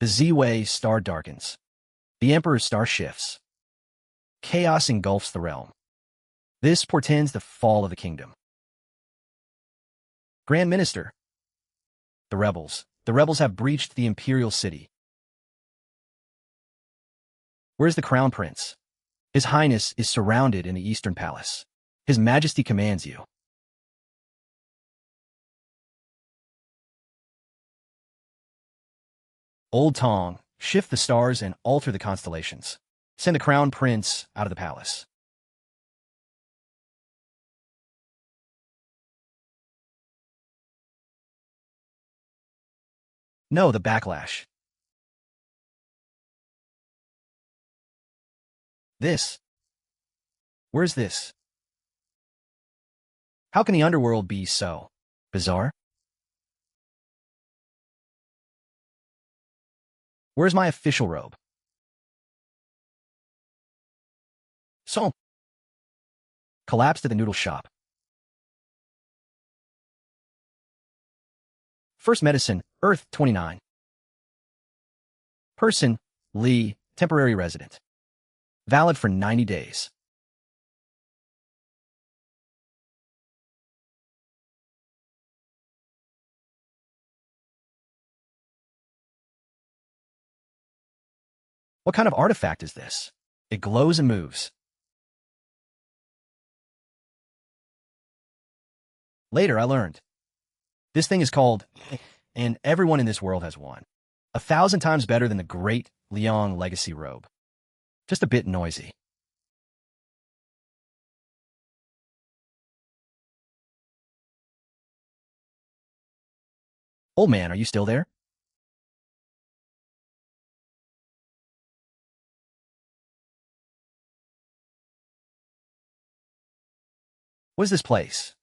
The Z-Way star darkens. The Emperor's star shifts. Chaos engulfs the realm. This portends the fall of the kingdom. Grand Minister. The rebels. The rebels have breached the imperial city. Where's the crown prince? His Highness is surrounded in the Eastern Palace. His Majesty commands you. Old Tong, shift the stars and alter the constellations. Send the crown prince out of the palace. No, the backlash. This. Where's this? How can the underworld be so bizarre? Where's my official robe? So, collapsed at the noodle shop. First medicine, Earth 29. Person, Lee, temporary resident. Valid for 90 days. What kind of artifact is this? It glows and moves. Later, I learned. This thing is called, and everyone in this world has one. 1,000 times better than the great Liang legacy robe. Just a bit noisy. Old man, are you still there? What is this place?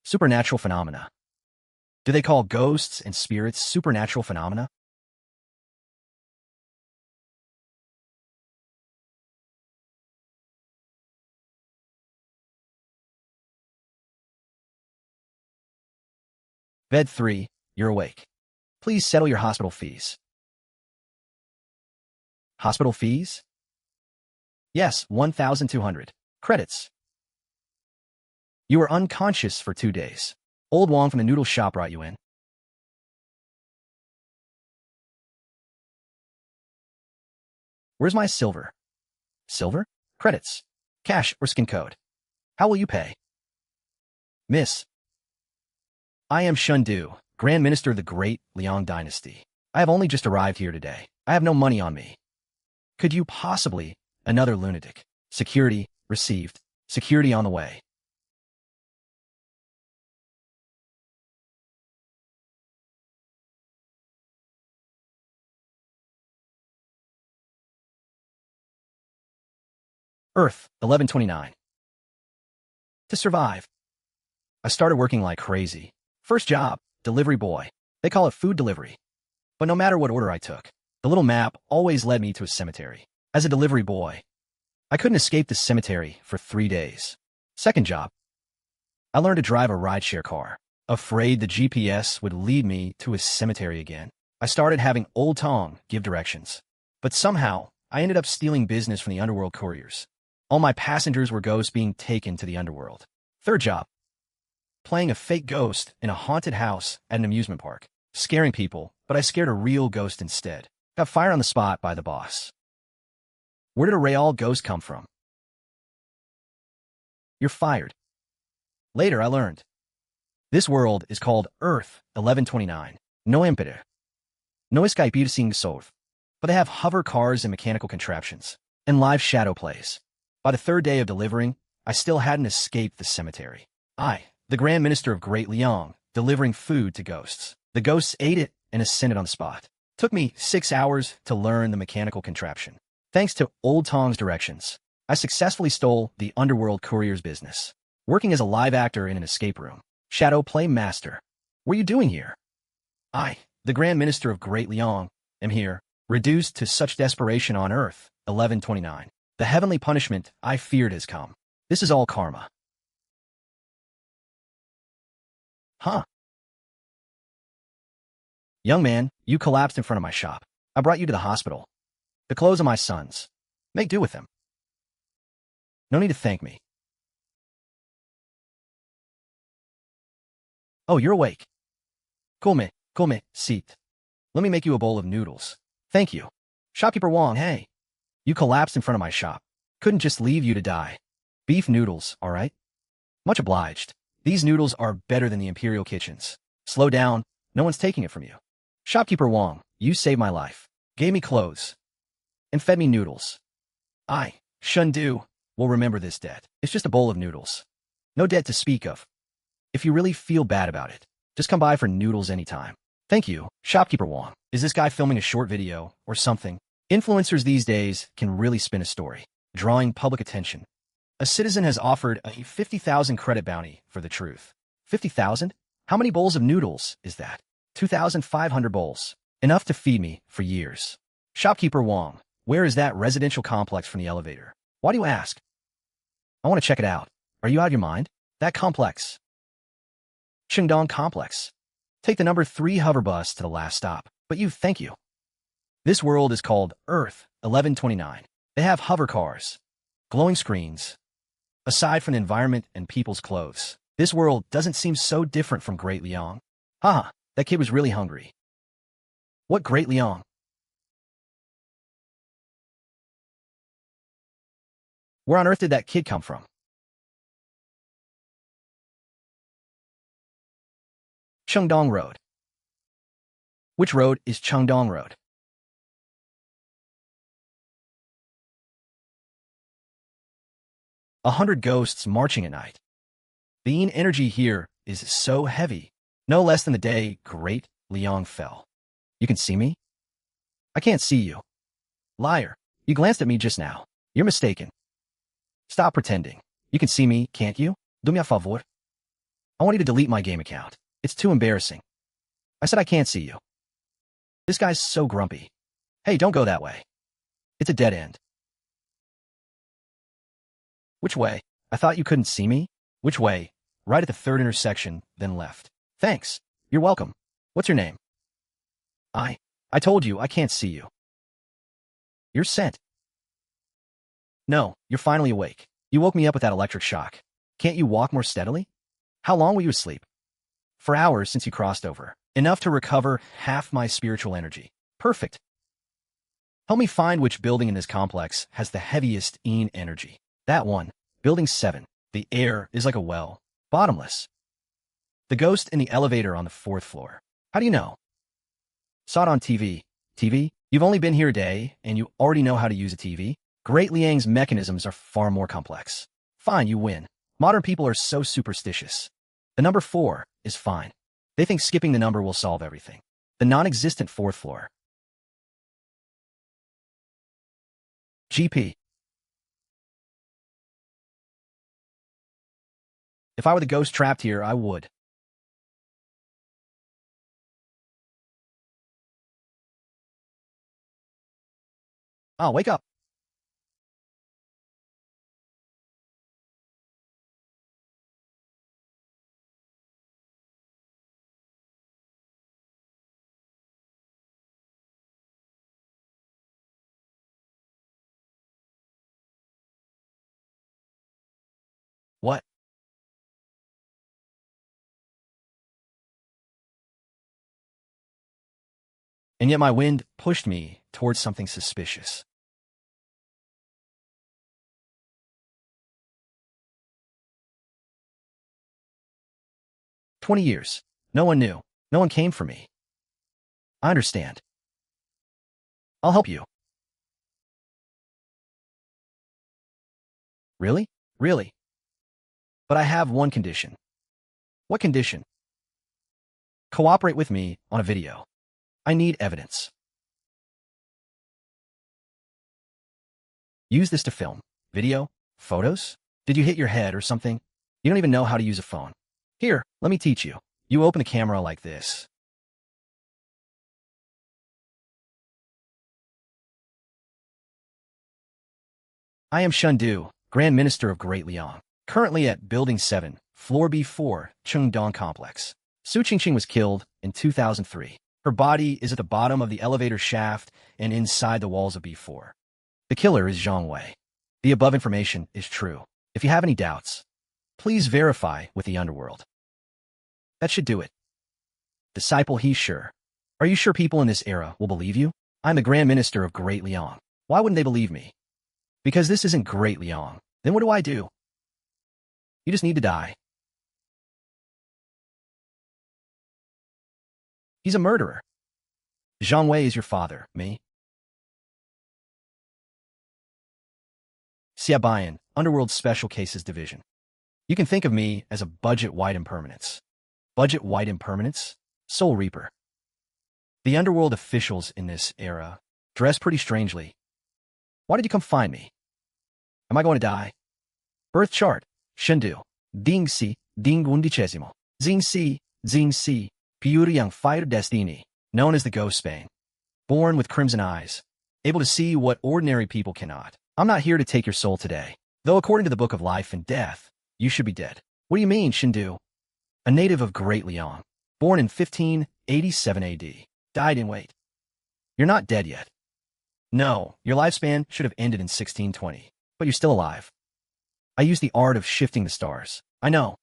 Supernatural phenomena. Do they call ghosts and spirits supernatural phenomena? Bed 3, you're awake. Please settle your hospital fees. Hospital fees? Yes, 1,200 credits. You were unconscious for 2 days. Old Wong from the noodle shop brought you in. Where's my silver? Silver? Credits. Cash or skin code. How will you pay? Miss. I am Fengdu, Grand Minister of the Great Liang Dynasty. I have only just arrived here today. I have no money on me. Could you possibly... Another lunatic. Security, received. Security on the way. Earth, 1129. To survive. I started working like crazy. First job, delivery boy. They call it food delivery. But no matter what order I took, the little map always led me to a cemetery. As a delivery boy, I couldn't escape the cemetery for 3 days. Second job, I learned to drive a rideshare car. Afraid the GPS would lead me to a cemetery again, I started having Old Tong give directions. But somehow, I ended up stealing business from the Underworld couriers. All my passengers were ghosts being taken to the Underworld. Third job, playing a fake ghost in a haunted house at an amusement park. Scaring people, but I scared a real ghost instead. Got fired on the spot by the boss. Where did a real ghost come from? You're fired. Later, I learned. This world is called Earth 1129. No emperor. No escapir sing south. But they have hover cars and mechanical contraptions. And live shadow plays. By the third day of delivering, I still hadn't escaped the cemetery. I, the Grand Minister of Great Liang, delivering food to ghosts. The ghosts ate it and ascended on the spot. Took me 6 hours to learn the mechanical contraption. Thanks to Old Tong's directions, I successfully stole the Underworld courier's business, working as a live actor in an escape room. Shadow play master. What are you doing here? I, the Grand Minister of Great Liang, am here, reduced to such desperation on Earth, 1129. The heavenly punishment I feared has come. This is all karma. Huh? Young man, you collapsed in front of my shop. I brought you to the hospital. The clothes of my sons. Make do with them. No need to thank me. Oh, you're awake. Come, sit. Let me make you a bowl of noodles. Thank you. Shopkeeper Wong, hey. You collapsed in front of my shop. Couldn't just leave you to die. Beef noodles, all right? Much obliged. These noodles are better than the Imperial kitchens. Slow down. No one's taking it from you. Shopkeeper Wong, you saved my life. Gave me clothes. And fed me noodles. I, Fengdu, will remember this debt. It's just a bowl of noodles. No debt to speak of. If you really feel bad about it, just come by for noodles anytime. Thank you, Shopkeeper Wong. Is this guy filming a short video or something? Influencers these days can really spin a story, drawing public attention. A citizen has offered a 50,000 credit bounty for the truth. 50,000? How many bowls of noodles is that? 2,500 bowls. Enough to feed me for years. Shopkeeper Wong, where is that residential complex from the elevator? Why do you ask? I want to check it out. Are you out of your mind? That complex. Qingdong Complex. Take the number 3 hover bus to the last stop. But thank you. This world is called Earth 1129. They have hover cars, glowing screens. Aside from the environment and people's clothes, this world doesn't seem so different from Great Liang. Haha, that kid was really hungry. What Great Liang? Where on earth did that kid come from? Chengdong Road. Which road is Chengdong Road? A 100 ghosts marching at night. The yin energy here is so heavy. No less than the day Great Liang fell. You can see me? I can't see you. Liar. You glanced at me just now. You're mistaken. Stop pretending. You can see me, can't you? Do me a favor. I want you to delete my game account. It's too embarrassing. I said I can't see you. This guy's so grumpy. Hey, don't go that way. It's a dead end. Which way? I thought you couldn't see me? Which way? Right at the 3rd intersection, then left. Thanks. You're welcome. What's your name? I told you I can't see you. You're sent. No, you're finally awake. You woke me up with that electric shock. Can't you walk more steadily? How long were you asleep? For hours since you crossed over. Enough to recover half my spiritual energy. Perfect. Help me find which building in this complex has the heaviest yin energy. That one. Building 7. The air is like a well. Bottomless. The ghost in the elevator on the 4th floor. How do you know? Saw it on TV. TV? You've only been here a day, and you already know how to use a TV? Great Liang's mechanisms are far more complex. Fine, you win. Modern people are so superstitious. The number 4 is fine. They think skipping the number will solve everything. The non-existent 4th floor. GP. If I were the ghost trapped here, I would. Oh, wake up. What? And yet my wind pushed me towards something suspicious. "20 years. No one knew. No one came for me. I understand. I'll help you." Really? Really? But I have one condition. What condition? Cooperate with me on a video. I need evidence. Use this to film. Video? Photos? Did you hit your head or something? You don't even know how to use a phone. Here, let me teach you. You open the camera like this. I am Fengdu, Grand Minister of Great Liang, currently at Building 7, Floor B4, Chengdong Complex. Su Qingqing was killed in 2003. Her body is at the bottom of the elevator shaft and inside the walls of B4. The killer is Zhang Wei. The above information is true. If you have any doubts, please verify with the Underworld. That should do it. Disciple, he's sure. Are you sure people in this era will believe you? I'm the Grand Minister of Great Liang. Why wouldn't they believe me? Because this isn't Great Liang. Then what do? You just need to die. He's a murderer. Zhang Wei is your father, me. Xiaobayan, Underworld Special Cases Division. You can think of me as a budget-white impermanence. Budget-white impermanence? Soul Reaper. The Underworld officials in this era dress pretty strangely. Why did you come find me? Am I going to die? Birth chart. Shendu. Ding Si. Ding undicesimo. Zing Si. Zing Si. Yang Fire Destiny. Known as the Ghost Bane. Born with crimson eyes. Able to see what ordinary people cannot. I'm not here to take your soul today. Though according to the Book of Life and Death, you should be dead. What do you mean, Shendu? A native of Great Liang. Born in 1587 AD. Died in wait. You're not dead yet. No, your lifespan should have ended in 1620. But you're still alive. I use the art of shifting the stars. I know.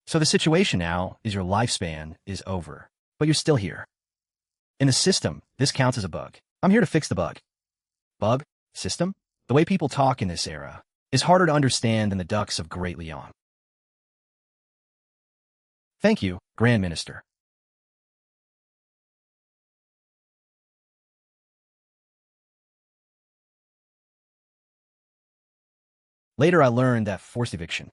So the situation now is your lifespan is over. But you're still here. In the system, this counts as a bug. I'm here to fix the bug. Bug? System? The way people talk in this era is harder to understand than the ducks of Great Liang. Thank you, Grand Minister. Later I learned that forced eviction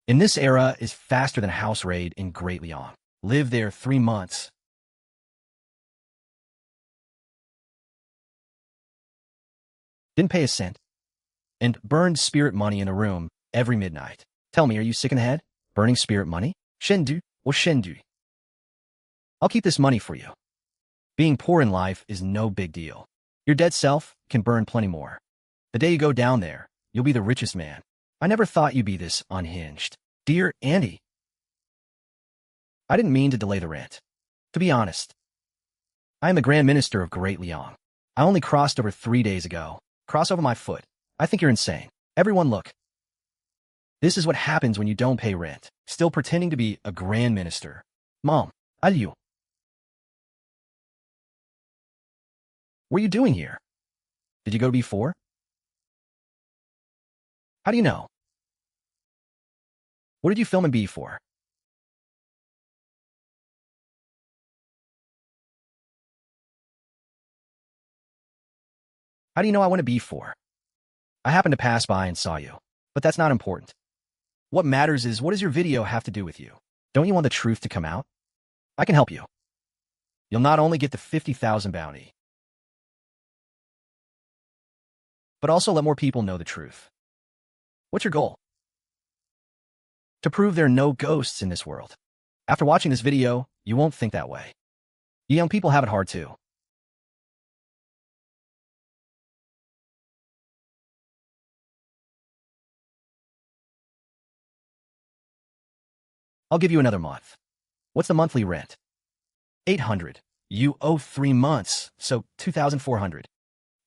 in this era is faster than house raid in Great Liang. Lived there 3 months. Didn't pay a cent. And burned spirit money in a room every midnight. Tell me, are you sick in the head? Burning spirit money? Shendu or Shendu? I'll keep this money for you. Being poor in life is no big deal. Your dead self can burn plenty more. The day you go down there, you'll be the richest man. I never thought you'd be this unhinged. Dear Andy, I didn't mean to delay the rent. To be honest, I am the Grand Minister of Great Liang. I only crossed over 3 days ago. Cross over my foot. I think you're insane. Everyone look. This is what happens when you don't pay rent. Still pretending to be a Grand Minister. Mom, adieu. What are you doing here? Did you go to B4? How do you know? What did you film in B4? How do you know I went to B4? I happened to pass by and saw you. But that's not important. What matters is, what does your video have to do with you? Don't you want the truth to come out? I can help you. You'll not only get the 50,000 bounty, but also let more people know the truth. What's your goal? To prove there are no ghosts in this world. After watching this video, you won't think that way. You young people have it hard too. I'll give you another month. What's the monthly rent? 800. You owe 3 months, so 2,400.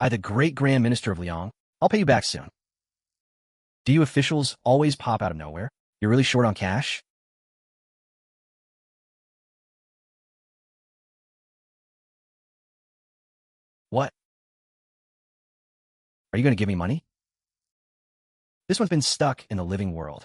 I, the great Grand Minister of Liang, I'll pay you back soon. Do you officials always pop out of nowhere? You're really short on cash? What? Are you going to give me money? This one's been stuck in the living world.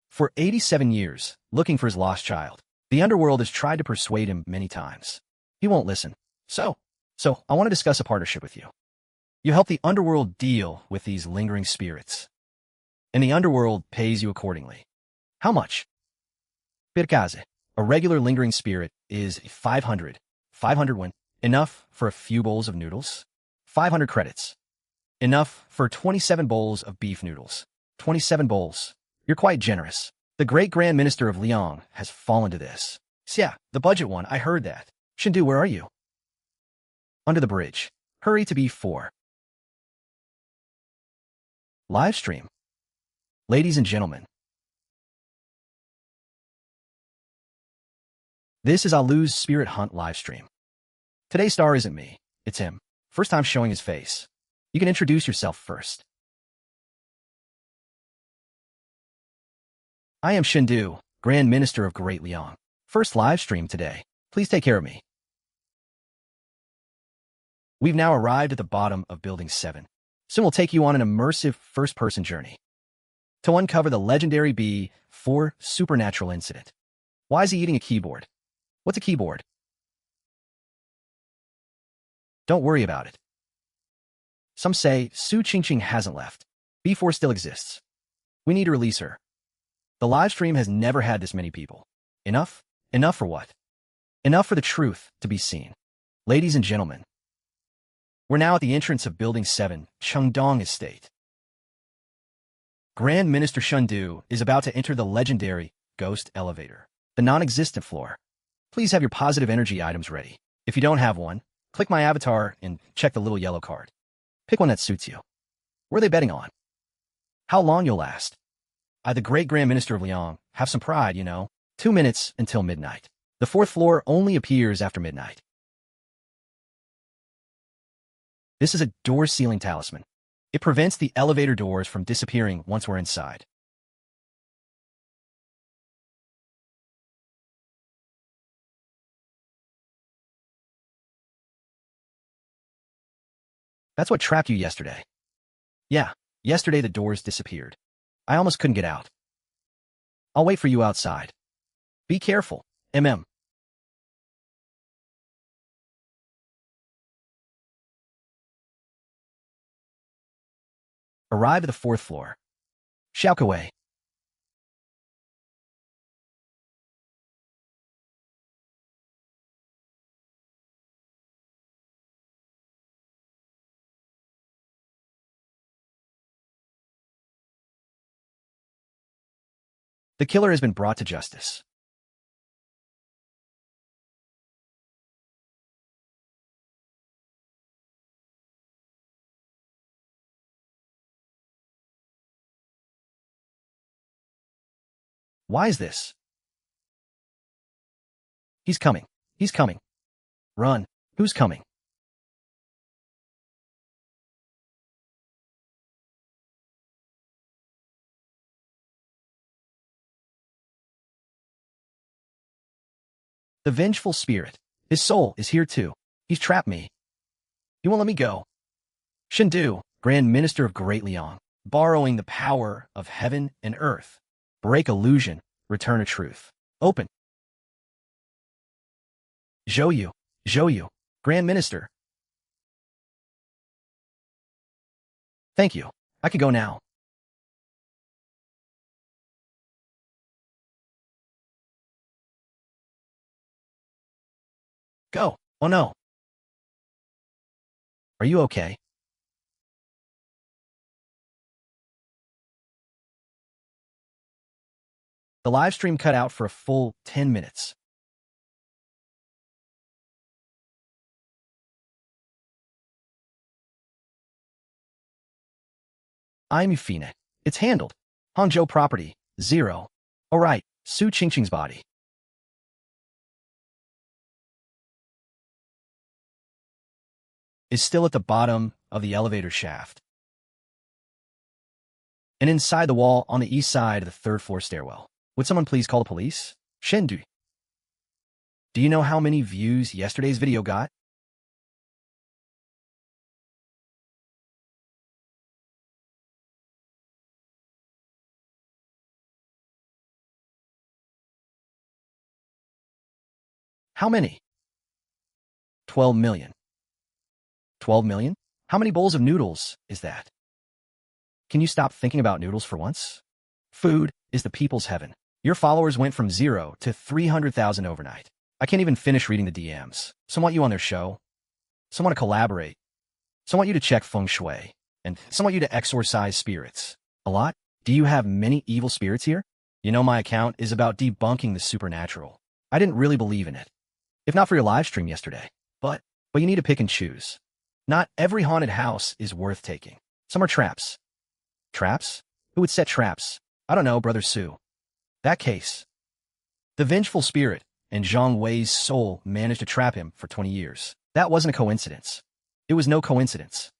For 87 years, looking for his lost child. The Underworld has tried to persuade him many times. He won't listen. So I want to discuss a partnership with you. You help the Underworld deal with these lingering spirits. And the Underworld pays you accordingly. How much? Percase. A regular lingering spirit is 500. 500 won. Enough for a few bowls of noodles? 500 credits. Enough for 27 bowls of beef noodles. 27 bowls. You're quite generous. The great Grand Minister of Liang has fallen to this. Yeah, the budget one, I heard that. Shendu, where are you? Under the bridge. Hurry to B4. Livestream. Ladies and gentlemen, This is Alu's Spirit Hunt livestream. Today's star isn't me, it's him. First time showing his face. You can introduce yourself first. I am Fengdu, Grand Minister of Great Liang. First livestream today. Please take care of me. We've now arrived at the bottom of Building 7. Soon we'll take you on an immersive first-person journey to uncover the legendary B4 supernatural incident. Why is he eating a keyboard? What's a keyboard? Don't worry about it. Some say Su Qingqing hasn't left. B4 still exists. We need to release her. The livestream has never had this many people. Enough? Enough for what? Enough for the truth to be seen. Ladies and gentlemen, we're now at the entrance of Building 7, Chengdong Estate. Grand Minister Fengdu is about to enter the legendary Ghost Elevator, the non-existent floor. Please have your positive energy items ready. If you don't have one, click my avatar and check the little yellow card. Pick one that suits you. What are they betting on? How long you'll last? I, the great Grand Minister of Liang, have some pride, you know. 2 minutes until midnight. The 4th floor only appears after midnight. This is a door sealing talisman. It prevents the elevator doors from disappearing once we're inside. That's what trapped you yesterday. Yeah, yesterday the doors disappeared. I almost couldn't get out. I'll wait for you outside. Be careful, MM. Arrive at the 4th floor. Shout away. The killer has been brought to justice. Why is this? He's coming. He's coming. Run. Who's coming? The vengeful spirit. His soul is here too. He's trapped me. He won't let me go. Fengdu, Grand Minister of Great Liang, borrowing the power of heaven and earth. Break illusion, return to truth. Open. Zhou Yu, Grand Minister. Thank you. I can go now. Go. Oh no. Are you okay? The live stream cut out for a full 10 minutes. I'm Yufine. It's handled. Hangzhou property, 0. Alright, Su Qingqing's body. Is still at the bottom of the elevator shaft. And inside the wall on the east side of the 3rd floor stairwell. Would someone please call the police? Fengdu. Do you know how many views yesterday's video got? How many? 12 million. 12 million? How many bowls of noodles is that? Can you stop thinking about noodles for once? Food is the people's heaven. Your followers went from 0 to 300,000 overnight. I can't even finish reading the DMs. Some want you on their show. Some want to collaborate. Some want you to check feng shui. And some want you to exorcise spirits. A lot? Do you have many evil spirits here? You know my account is about debunking the supernatural. I didn't really believe in it. If not for your live stream yesterday. But you need to pick and choose. Not every haunted house is worth taking. Some are traps. Traps? Who would set traps? I don't know, Brother Su. That case. The vengeful spirit and Zhang Wei's soul managed to trap him for 20 years. That wasn't a coincidence. It was no coincidence.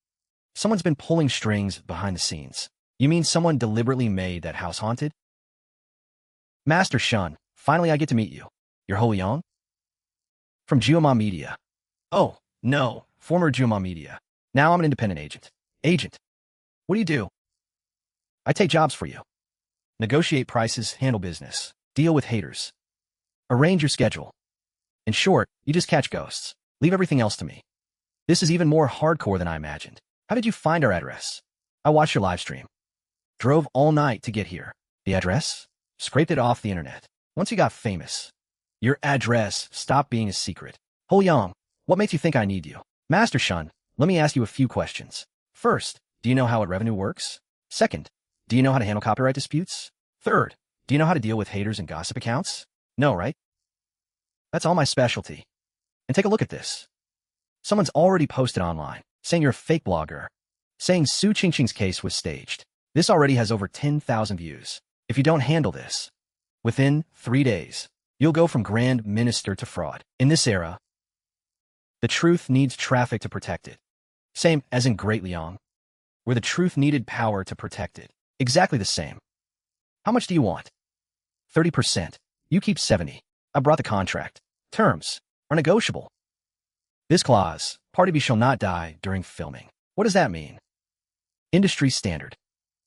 Someone's been pulling strings behind the scenes. You mean someone deliberately made that house haunted? Master Shen, finally I get to meet you. You're Yang? From Jiuma Media. Oh, no, former Jiuma Media. Now I'm an independent agent. Agent. What do you do? I take jobs for you. Negotiate prices, handle business, deal with haters. Arrange your schedule. In short, you just catch ghosts. Leave everything else to me. This is even more hardcore than I imagined. How did you find our address? I watched your live stream. Drove all night to get here. The address? Scraped it off the internet. Once you got famous, your address stopped being a secret. Yang, what makes you think I need you? Master Shen, let me ask you a few questions. First, do you know how revenue works? Second, do you know how to handle copyright disputes? Third, do you know how to deal with haters and gossip accounts? No, right? That's all my specialty. And take a look at this. Someone's already posted online, saying you're a fake blogger, saying Su Qingqing's case was staged. This already has over 10,000 views. If you don't handle this, within 3 days, you'll go from Grand Minister to fraud. In this era, the truth needs traffic to protect it. Same as in Great Liang, where the truth needed power to protect it. Exactly the same. How much do you want? 30%. You keep 70. I brought the contract. Terms are negotiable. This clause, party B shall not die during filming. What does that mean? Industry standard.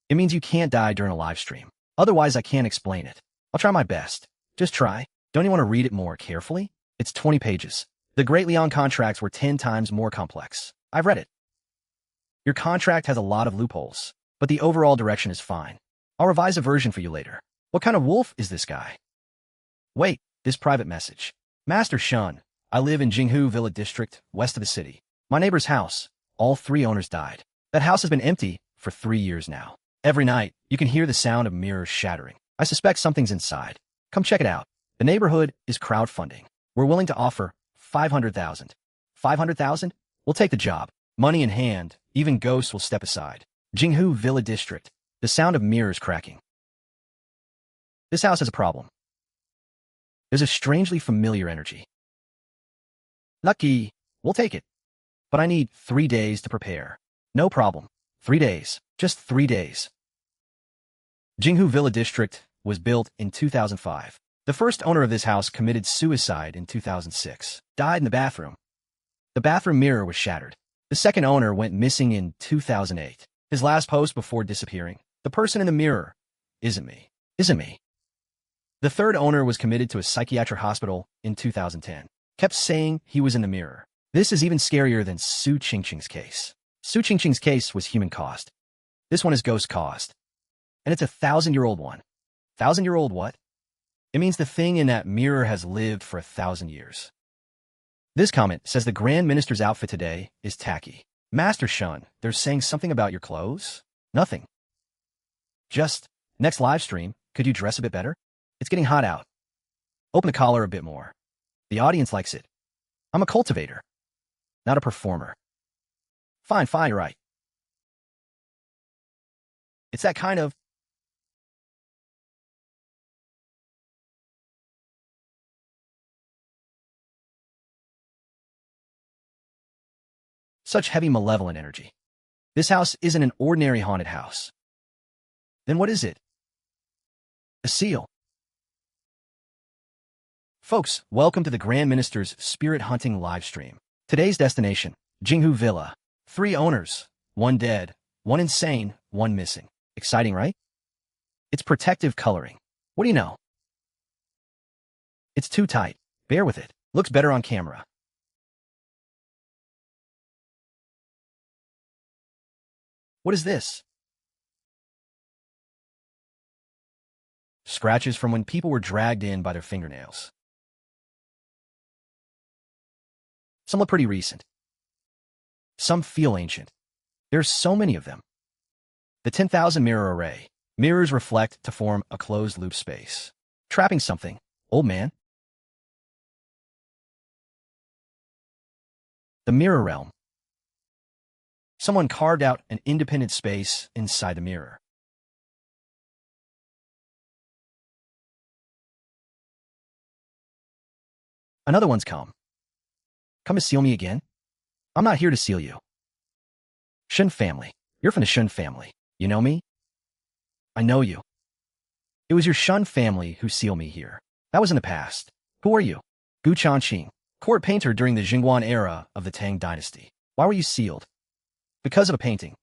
It means you can't die during a live stream. Otherwise, I can't explain it. I'll try my best. Just try. Don't you want to read it more carefully? It's 20 pages. The Great Liang contracts were 10 times more complex. I've read it. Your contract has a lot of loopholes, but the overall direction is fine. I'll revise a version for you later. What kind of wolf is this guy? Wait, this private message. Master Shen, I live in Jinghu Villa District, west of the city. My neighbor's house, all 3 owners died. That house has been empty for 3 years now. Every night, you can hear the sound of mirrors shattering. I suspect something's inside. Come check it out. The neighborhood is crowdfunding. We're willing to offer 500,000. 500,000? We'll take the job. Money in hand, even ghosts will step aside. Jinghu Villa District. The sound of mirrors cracking. This house has a problem. There's a strangely familiar energy. Lucky, we'll take it. But I need 3 days to prepare. No problem. 3 days. Just 3 days. Jinghu Villa District was built in 2005. The first owner of this house committed suicide in 2006. Died in the bathroom. The bathroom mirror was shattered. The second owner went missing in 2008. His last post before disappearing. The person in the mirror isn't me. Isn't me. The third owner was committed to a psychiatric hospital in 2010. Kept saying he was in the mirror. This is even scarier than Su Qingqing's case. Su Qingqing's case was human-caused. This one is ghost-caused. And it's a 1,000-year-old one. 1,000-year-old what? It means the thing in that mirror has lived for 1,000 years. This comment says the Grand Minister's outfit today is tacky. Master Shen, they're saying something about your clothes? Nothing. Just, next live stream, could you dress a bit better? It's getting hot out. Open the collar a bit more. The audience likes it. I'm a cultivator, not a performer. Fine, you're right. It's that kind of... Such heavy malevolent energy. This house isn't an ordinary haunted house. Then what is it? A seal. Folks, welcome to the Grand Minister's Spirit Hunting livestream. Today's destination, Jinghu Villa. 3 owners, 1 dead, 1 insane, 1 missing. Exciting, right? It's protective coloring. What do you know? It's too tight. Bear with it. Looks better on camera. What is this? Scratches from when people were dragged in by their fingernails. Some look pretty recent. Some feel ancient. There's so many of them. The 10,000 mirror array. Mirrors reflect to form a closed loop space. Trapping something. Old man. The mirror realm. Someone carved out an independent space inside the mirror. Another one's come. Come to seal me again? I'm not here to seal you. Shen family. You're from the Shen family. You know me? I know you. It was your Shen family who sealed me here. That was in the past. Who are you? Gu Changqing, court painter during the Jingguan era of the Tang dynasty. Why were you sealed? Because of a painting.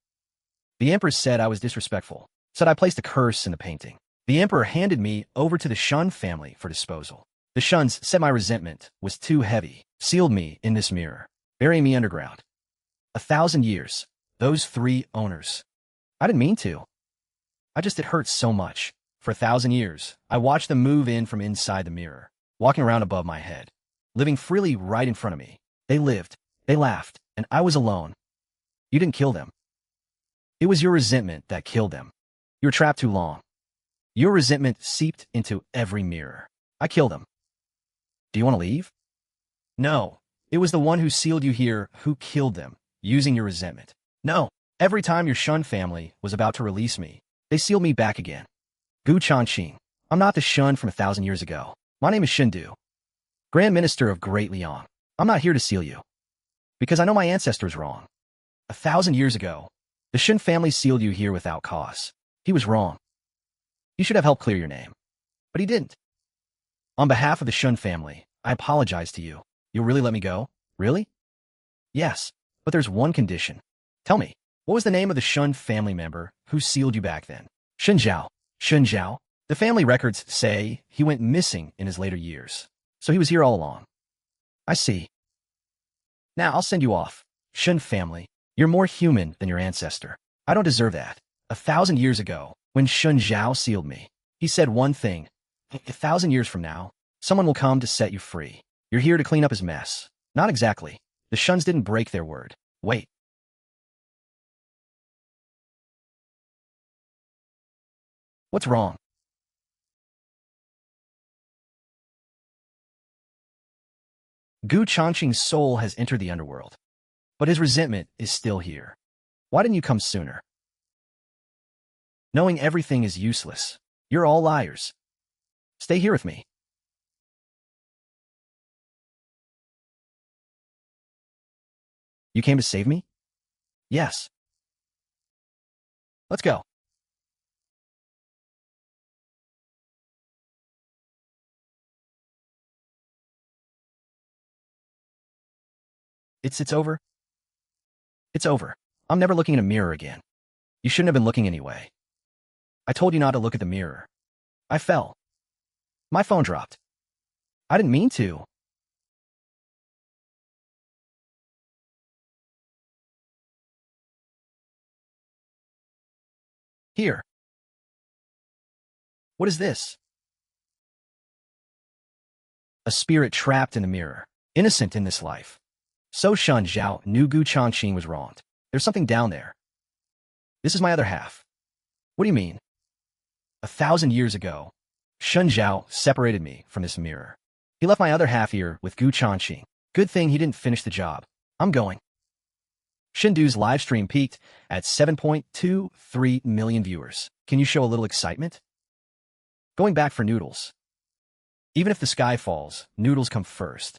The emperor said I was disrespectful, said I placed a curse in the painting. The emperor handed me over to the Shen family for disposal. The Shuns said my resentment was too heavy, sealed me in this mirror, burying me underground. 1,000 years. Those 3 owners. I didn't mean to. It hurts so much. For 1,000 years, I watched them move in from inside the mirror, walking around above my head, living freely right in front of me. They lived, they laughed, and I was alone. You didn't kill them. It was your resentment that killed them. You were trapped too long. Your resentment seeped into every mirror. I killed them. Do you want to leave? No. It was the one who sealed you here who killed them, using your resentment. No. Every time your Shen family was about to release me, they sealed me back again. Gu Changqing. I'm not the Shen from 1,000 years ago. My name is Fengdu, Grand Minister of Great Liang. I'm not here to seal you, because I know my ancestors wrong. 1,000 years ago, the Shen family sealed you here without cause. He was wrong. He should have helped clear your name, but he didn't. On behalf of the Shen family, I apologize to you. You'll really let me go? Really? Yes, but there's one condition. Tell me, what was the name of the Shen family member who sealed you back then? Shen Zhao. Shen Zhao? The family records say he went missing in his later years, so he was here all along. I see. Now I'll send you off. Shen family, you're more human than your ancestor. I don't deserve that. 1,000 years ago, when Shen Zhao sealed me, he said one thing. 1,000 years from now, someone will come to set you free. You're here to clean up his mess. Not exactly. The Shuns didn't break their word. Wait. What's wrong? Gu Changqing's soul has entered the underworld, but his resentment is still here. Why didn't you come sooner? Knowing everything is useless. You're all liars. Stay here with me. You came to save me? Yes. Let's go. It's over? It's over. I'm never looking in a mirror again. You shouldn't have been looking anyway. I told you not to look at the mirror. I fell. My phone dropped. I didn't mean to. Here. What is this? A spirit trapped in a mirror, innocent in this life. So Shen Zhao knew Gu Changqing was wronged. There's something down there. This is my other half. What do you mean? 1,000 years ago, Shen Zhao separated me from this mirror. He left my other half here with Gu Changqing. Good thing he didn't finish the job. I'm going. Shindu's live stream peaked at 7.23 million viewers. Can you show a little excitement? Going back for noodles. Even if the sky falls, noodles come first.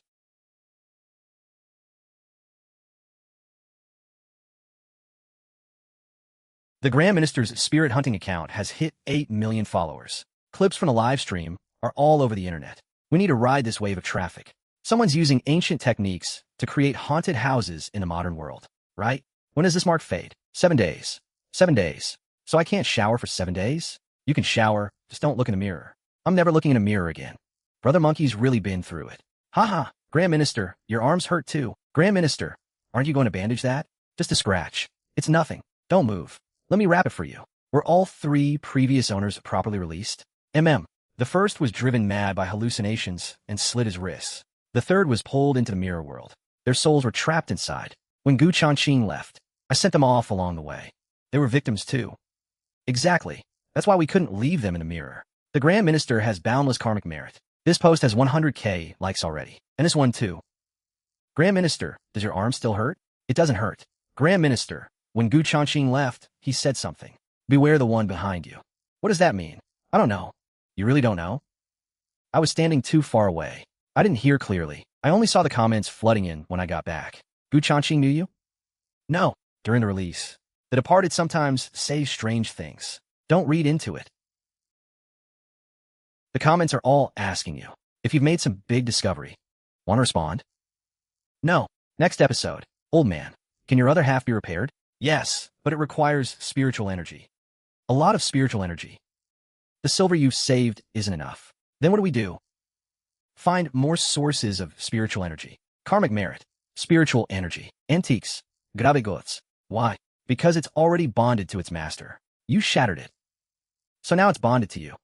The Grand Minister's spirit hunting account has hit 8 million followers. Clips from the live stream are all over the internet. We need to ride this wave of traffic. Someone's using ancient techniques to create haunted houses in the modern world, right? When does this mark fade? 7 days. 7 days. So I can't shower for 7 days? You can shower, just don't look in the mirror. I'm never looking in a mirror again. Brother Monkey's really been through it. Haha, Grand Minister, your arms hurt too. Grand Minister, aren't you going to bandage that? Just a scratch. It's nothing. Don't move. Let me wrap it for you. Were all 3 previous owners properly released? The first was driven mad by hallucinations and slit his wrists. The third was pulled into the mirror world. Their souls were trapped inside. When Gu Changqing left, I sent them off along the way. They were victims too. Exactly. That's why we couldn't leave them in the mirror. The Grand Minister has boundless karmic merit. This post has 100k likes already. And this one too. Grand Minister, does your arm still hurt? It doesn't hurt. Grand Minister, when Gu Changqing left, he said something. Beware the one behind you. What does that mean? I don't know. You really don't know? I was standing too far away. I didn't hear clearly. I only saw the comments flooding in when I got back. Gu Chanqing knew you? No, during the release. The departed sometimes say strange things. Don't read into it. The comments are all asking you if you've made some big discovery. Want to respond? No. Next episode. Old man, can your other half be repaired? Yes, but it requires spiritual energy. A lot of spiritual energy. The silver you've saved isn't enough. Then what do we do? Find more sources of spiritual energy. Karmic merit, spiritual energy, antiques, grave goods. Why? Because it's already bonded to its master. You shattered it. So now it's bonded to you.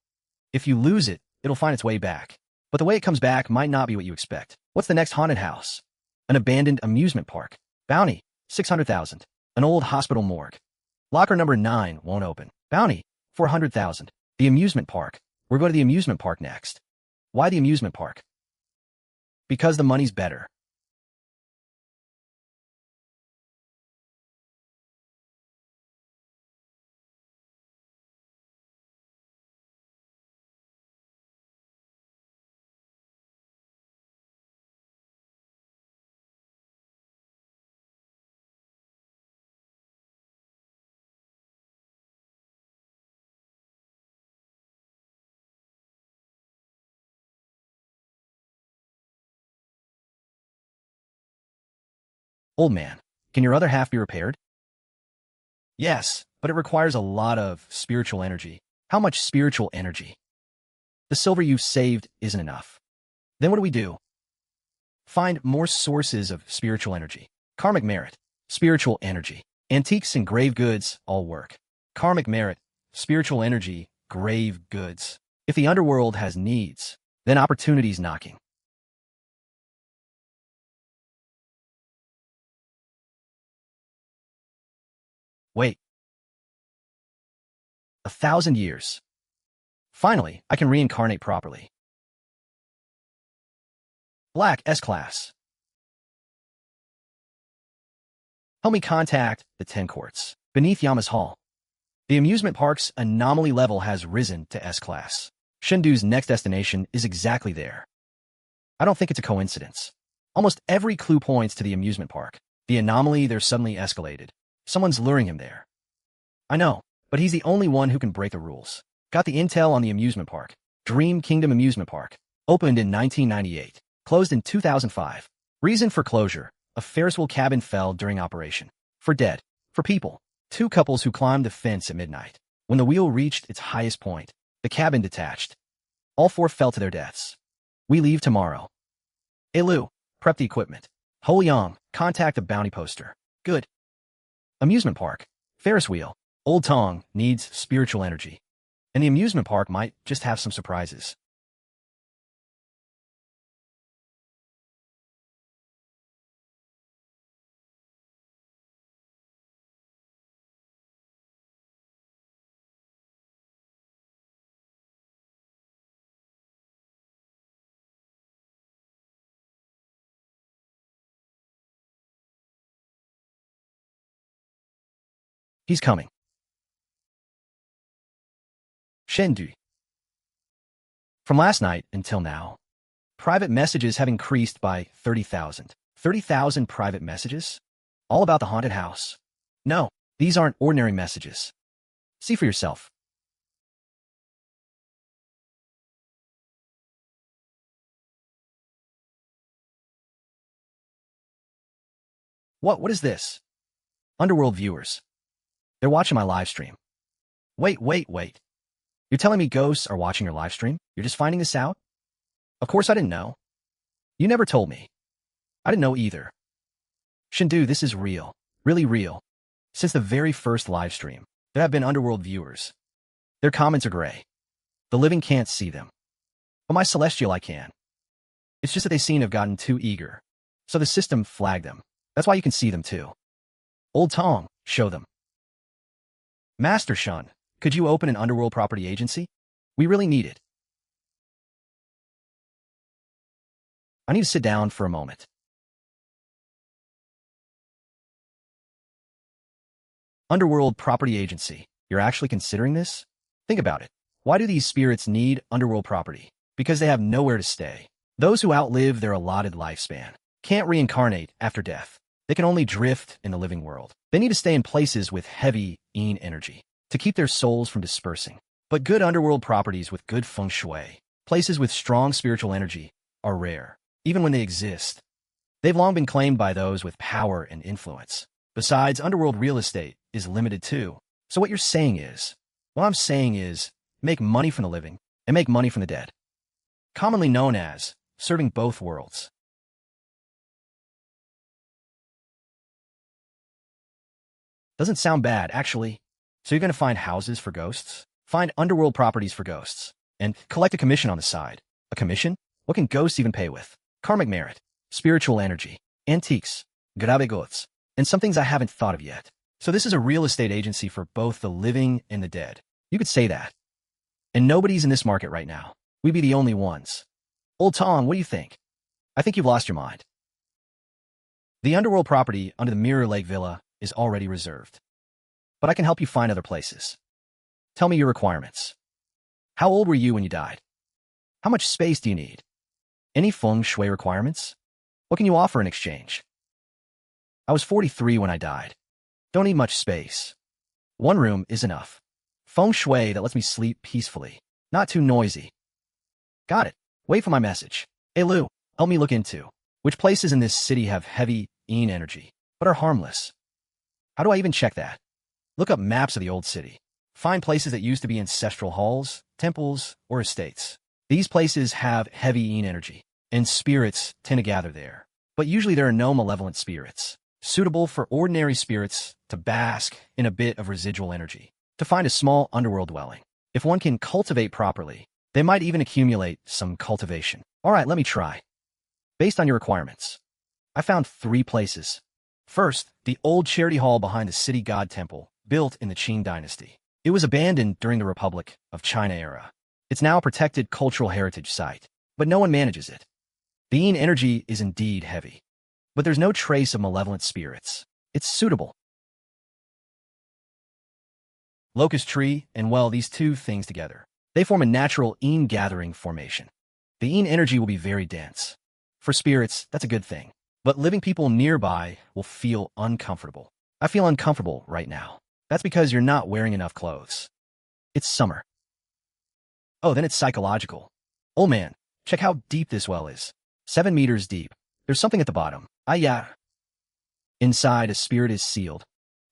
If you lose it, it'll find its way back. But the way it comes back might not be what you expect. What's the next haunted house? An abandoned amusement park. Bounty, 600,000. An old hospital morgue. Locker number 9 won't open. Bounty, 400,000. The amusement park. We're going to the amusement park next. Why the amusement park? Because the money's better. Old man, can your other half be repaired? Yes, but it requires a lot of spiritual energy. How much spiritual energy? The silver you've saved isn't enough. Then what do we do? Find more sources of spiritual energy. Karmic merit, spiritual energy. Antiques and grave goods all work. Karmic merit, spiritual energy, grave goods. If the underworld has needs, then opportunity's knocking. Wait. 1,000 years. Finally, I can reincarnate properly. Black S-Class. Help me contact the 10 courts beneath Yama's Hall. The amusement park's anomaly level has risen to S-Class. Shendu's next destination is exactly there. I don't think it's a coincidence. Almost every clue points to the amusement park. The anomaly there suddenly escalated. Someone's luring him there. I know, but he's the only one who can break the rules. Got the intel on the amusement park. Dream Kingdom Amusement Park. Opened in 1998. Closed in 2005. Reason for closure. A Ferris wheel cabin fell during operation. For dead. For people. 2 couples who climbed the fence at midnight. When the wheel reached its highest point, the cabin detached. All 4 fell to their deaths. We leave tomorrow. Elu, prep the equipment. Ho Yang, contact the bounty poster. Good. Amusement park. Ferris wheel. Old Tong needs spiritual energy. And the amusement park might just have some surprises. He's coming. Shendu. From last night until now, private messages have increased by 30,000. 30,000 private messages? All about the haunted house. No, these aren't ordinary messages. See for yourself. What is this? Underworld viewers. They're watching my live stream. Wait. You're telling me ghosts are watching your live stream? You're just finding this out? Of course I didn't know. You never told me. I didn't know either. Shendu, this is real. Really real. Since the very first live stream, there have been Underworld viewers. Their comments are gray. The living can't see them. But my celestial I can. It's just that they seem to have gotten too eager. So the system flagged them. That's why you can see them too. Old Tong, show them. Master Shen, could you open an Underworld property agency? We really need it. I need to sit down for a moment. Underworld property agency. You're actually considering this? Think about it. Why do these spirits need Underworld property? Because they have nowhere to stay. Those who outlive their allotted lifespan can't reincarnate after death. They can only drift in the living world. They need to stay in places with heavy Yin energy to keep their souls from dispersing. But good underworld properties with good feng shui, places with strong spiritual energy, are rare. Even when they exist, they've long been claimed by those with power and influence. Besides, underworld real estate is limited too. So what you're saying is, what I'm saying is, make money from the living and make money from the dead. Commonly known as serving both worlds. Doesn't sound bad, actually. So you're going to find houses for ghosts, find underworld properties for ghosts, and collect a commission on the side. A commission? What can ghosts even pay with? Karmic merit, spiritual energy, antiques, grave goods, and some things I haven't thought of yet. So this is a real estate agency for both the living and the dead. You could say that. And nobody's in this market right now. We'd be the only ones. Old Tom, what do you think? I think you've lost your mind. The underworld property under the Mirror Lake Villa is already reserved. But I can help you find other places. Tell me your requirements. How old were you when you died? How much space do you need? Any feng shui requirements? What can you offer in exchange? I was 43 when I died. Don't need much space. One room is enough. Feng shui that lets me sleep peacefully. Not too noisy. Got it. Wait for my message. Hey Lou, help me look into which places in this city have heavy Yin energy, but are harmless. How do I even check that? Look up maps of the old city. Find places that used to be ancestral halls, temples, or estates. These places have heavy Yin energy, and spirits tend to gather there. But usually there are no malevolent spirits, suitable for ordinary spirits to bask in a bit of residual energy. To find a small underworld dwelling, if one can cultivate properly, they might even accumulate some cultivation. All right, let me try. Based on your requirements, I found 3 places. First, the old charity hall behind the city god temple, built in the Qin dynasty. It was abandoned during the Republic of China era. It's now a protected cultural heritage site, but no one manages it. The Yin energy is indeed heavy, but there's no trace of malevolent spirits. It's suitable. Locust tree and well, these two things together, they form a natural Yin gathering formation. The Yin energy will be very dense. For spirits, that's a good thing. But living people nearby will feel uncomfortable. I feel uncomfortable right now. That's because you're not wearing enough clothes. It's summer. Oh, then it's psychological. Oh man, check how deep this well is. 7 meters deep. There's something at the bottom. Yeah. Inside, a spirit is sealed.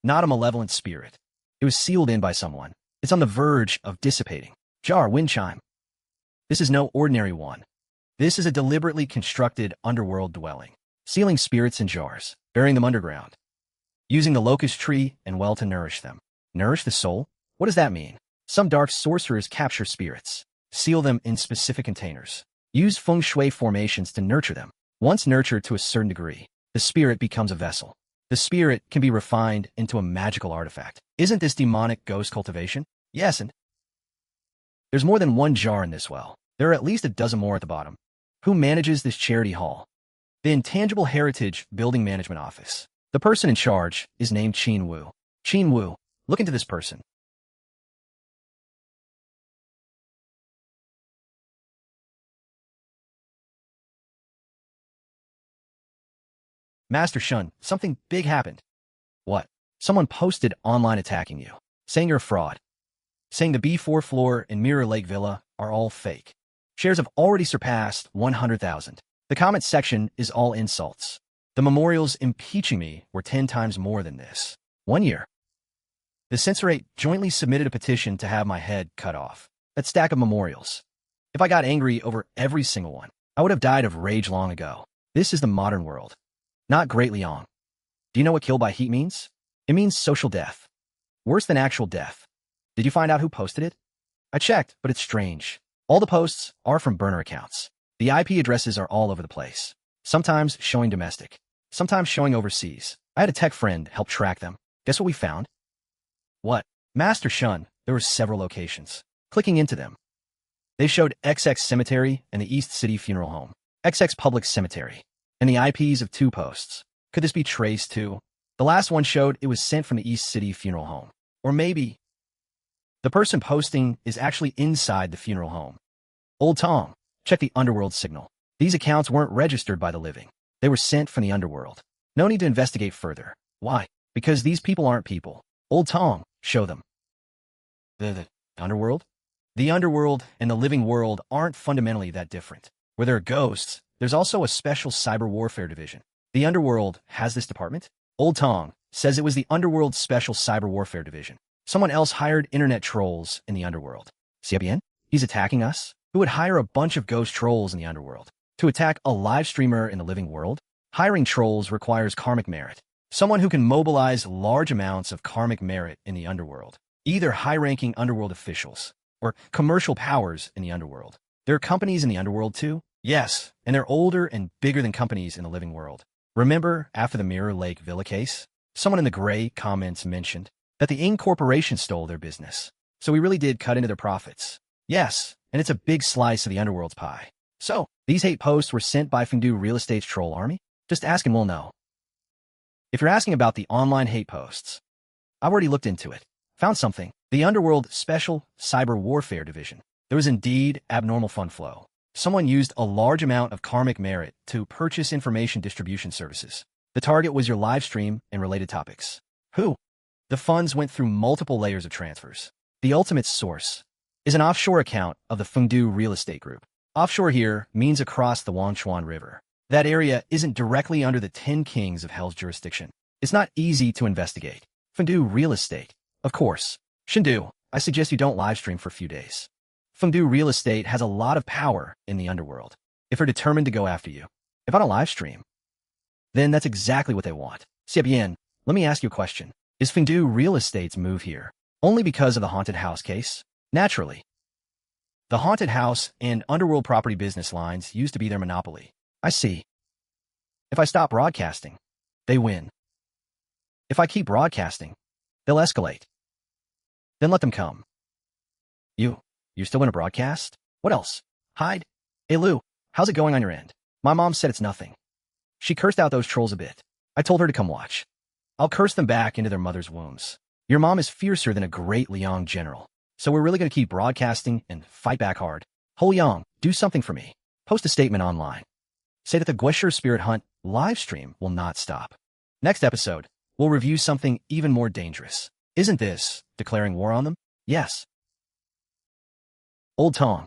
Not a malevolent spirit. It was sealed in by someone. It's on the verge of dissipating. Jar, wind chime. This is no ordinary one. This is a deliberately constructed underworld dwelling, sealing spirits in jars, burying them underground, using the locust tree and well to nourish them. Nourish the soul? What does that mean? Some dark sorcerers capture spirits, seal them in specific containers, use feng shui formations to nurture them. Once nurtured to a certain degree, the spirit becomes a vessel. The spirit can be refined into a magical artifact. Isn't this demonic ghost cultivation? Yes, and there's more than one jar in this well. There are at least a dozen more at the bottom. Who manages this charity hall? The Intangible Heritage Building Management Office. The person in charge is named Qin Wu. Qin Wu, look into this person. Master Shen, something big happened. What? Someone posted online attacking you, saying you're a fraud, saying the B4 floor and Mirror Lake Villa are all fake. Shares have already surpassed 100,000. The comment section is all insults. The memorials impeaching me were 10 times more than this. 1 year. The censorate jointly submitted a petition to have my head cut off. That stack of memorials. If I got angry over every single one, I would have died of rage long ago. This is the modern world. Not greatly young. Do you know what kill by heat means? It means social death. Worse than actual death. Did you find out who posted it? I checked, but it's strange. All the posts are from burner accounts. The IP addresses are all over the place. Sometimes showing domestic. Sometimes showing overseas. I had a tech friend help track them. Guess what we found? What? Master Shen, there were several locations. Clicking into them, they showed XX Cemetery and the East City Funeral Home. XX Public Cemetery. And the IPs of 2 posts. Could this be traced to? The last one showed it was sent from the East City Funeral Home. Or maybe the person posting is actually inside the funeral home. Old Tom, check the Underworld signal. These accounts weren't registered by the living. They were sent from the underworld. No need to investigate further. Why? Because these people aren't people. Old Tong, show them. The underworld? The underworld and the living world aren't fundamentally that different. Where there are ghosts, there's also a special cyber warfare division. The underworld has this department? Old Tong says it was the underworld's special cyber warfare division. Someone else hired internet trolls in the underworld. See bien? He's attacking us? Who would hire a bunch of ghost trolls in the underworld? To attack a live streamer in the living world? Hiring trolls requires karmic merit. Someone who can mobilize large amounts of karmic merit in the underworld. Either high-ranking underworld officials or commercial powers in the underworld. There are companies in the underworld too? Yes, and they're older and bigger than companies in the living world. Remember after the Mirror Lake Villa case? Someone in the gray comments mentioned that the Ing Corporation stole their business. So we really did cut into their profits. Yes, and it's a big slice of the underworld's pie. So, these hate posts were sent by Fengdu Real Estate's troll army? Just ask and we'll know. If you're asking about the online hate posts, I've already looked into it. Found something. The Underworld Special Cyber Warfare Division. There was indeed abnormal fund flow. Someone used a large amount of karmic merit to purchase information distribution services. The target was your live stream and related topics. Who? The funds went through multiple layers of transfers. The ultimate source is an offshore account of the Fengdu Real Estate Group. Offshore here means across the Wangshuan River. That area isn't directly under the 10 Kings of Hell's jurisdiction. It's not easy to investigate. Fengdu Real Estate. Of course. Shindu, I suggest you don't livestream for a few days. Fengdu Real Estate has a lot of power in the underworld. If they're determined to go after you, if I don't livestream, then that's exactly what they want. Xiabian, let me ask you a question. Is Fengdu Real Estate's move here only because of the haunted house case? Naturally. The haunted house and underworld property business lines used to be their monopoly. I see. If I stop broadcasting, they win. If I keep broadcasting, they'll escalate. Then let them come. You still want to broadcast? What else? Hide? Hey Lou, how's it going on your end? My mom said it's nothing. She cursed out those trolls a bit. I told her to come watch. I'll curse them back into their mother's wombs. Your mom is fiercer than a great Liang general. So we're really going to keep broadcasting and fight back hard. Ho Yang, do something for me. Post a statement online. Say that the Guesher Spirit Hunt live stream will not stop. Next episode, we'll review something even more dangerous. Isn't this declaring war on them? Yes. Old Tong.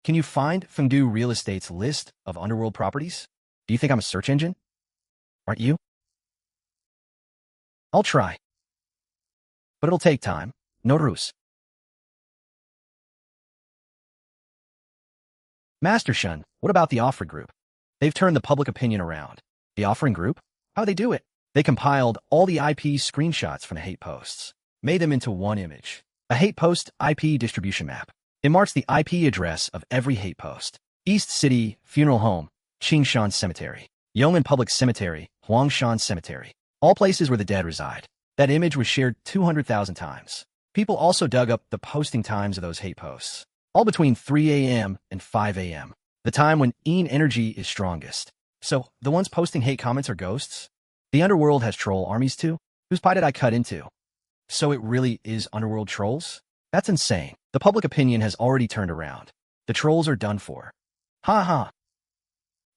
Can you find Fengdu Real Estate's list of underworld properties? Do you think I'm a search engine? Aren't you? I'll try. But it'll take time. No ruse. Master Shen, what about the offering group? They've turned the public opinion around. The offering group? How'd they do it? They compiled all the IP screenshots from the hate posts, made them into one image. A hate post IP distribution map. It marks the IP address of every hate post. East City Funeral Home, Qingshan Cemetery, Yong'an Public Cemetery, Huangshan Cemetery. All places where the dead reside. That image was shared 200,000 times. People also dug up the posting times of those hate posts. All between 3 a.m. and 5 a.m. The time when Yin energy is strongest. So, the ones posting hate comments are ghosts? The underworld has troll armies too? Whose pie did I cut into? So it really is underworld trolls? That's insane. The public opinion has already turned around. The trolls are done for. Ha ha.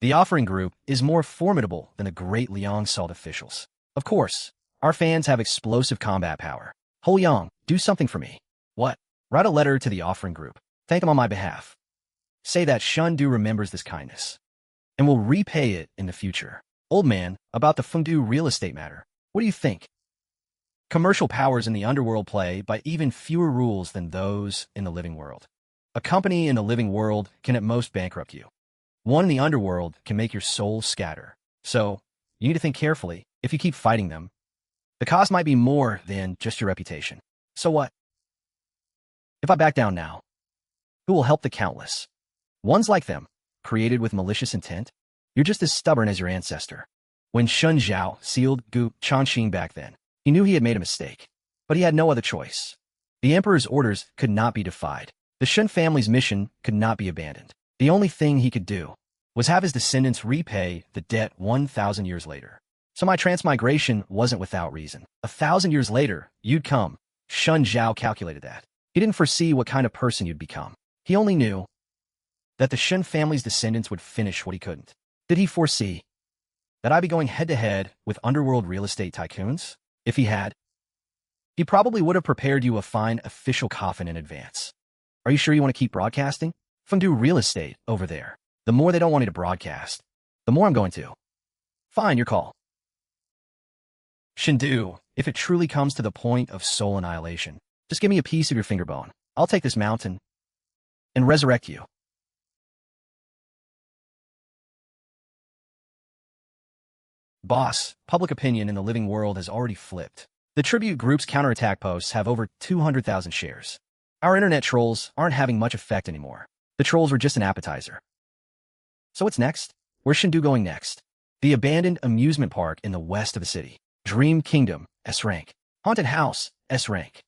The offering group is more formidable than the great Liang Salt officials. Of course, our fans have explosive combat power. Ho Yang, do something for me. What? Write a letter to the offering group. Thank them on my behalf. Say that Shendu remembers this kindness and will repay it in the future. Old man, about the Fengdu real estate matter. What do you think? Commercial powers in the underworld play by even fewer rules than those in the living world. A company in the living world can at most bankrupt you. One in the underworld can make your soul scatter. So, you need to think carefully. If you keep fighting them, the cost might be more than just your reputation. So what? If I back down now, who will help the countless? Ones like them, created with malicious intent? You're just as stubborn as your ancestor. When Shun Zhao sealed Gu Changxing back then, he knew he had made a mistake, but he had no other choice. The emperor's orders could not be defied. The Shen family's mission could not be abandoned. The only thing he could do was have his descendants repay the debt 1,000 years later. So my transmigration wasn't without reason. 1,000 years later, you'd come. Shun Zhao calculated that. He didn't foresee what kind of person you'd become. He only knew that the Shen family's descendants would finish what he couldn't? Did he foresee that I'd be going head-to-head with Underworld real estate tycoons? If he had, he probably would have prepared you a fine official coffin in advance. Are you sure you want to keep broadcasting? Fengdu real estate over there. The more they don't want you to broadcast, the more I'm going to. Fine, your call. Shendu, if it truly comes to the point of soul annihilation, just give me a piece of your finger bone. I'll take this mountain and resurrect you. Boss, public opinion in the living world has already flipped. The tribute group's counterattack posts have over 200,000 shares. Our internet trolls aren't having much effect anymore. The trolls were just an appetizer. So what's next? Where's Shendu going next? The abandoned amusement park in the west of the city. Dream Kingdom, S-Rank. Haunted House, S-Rank.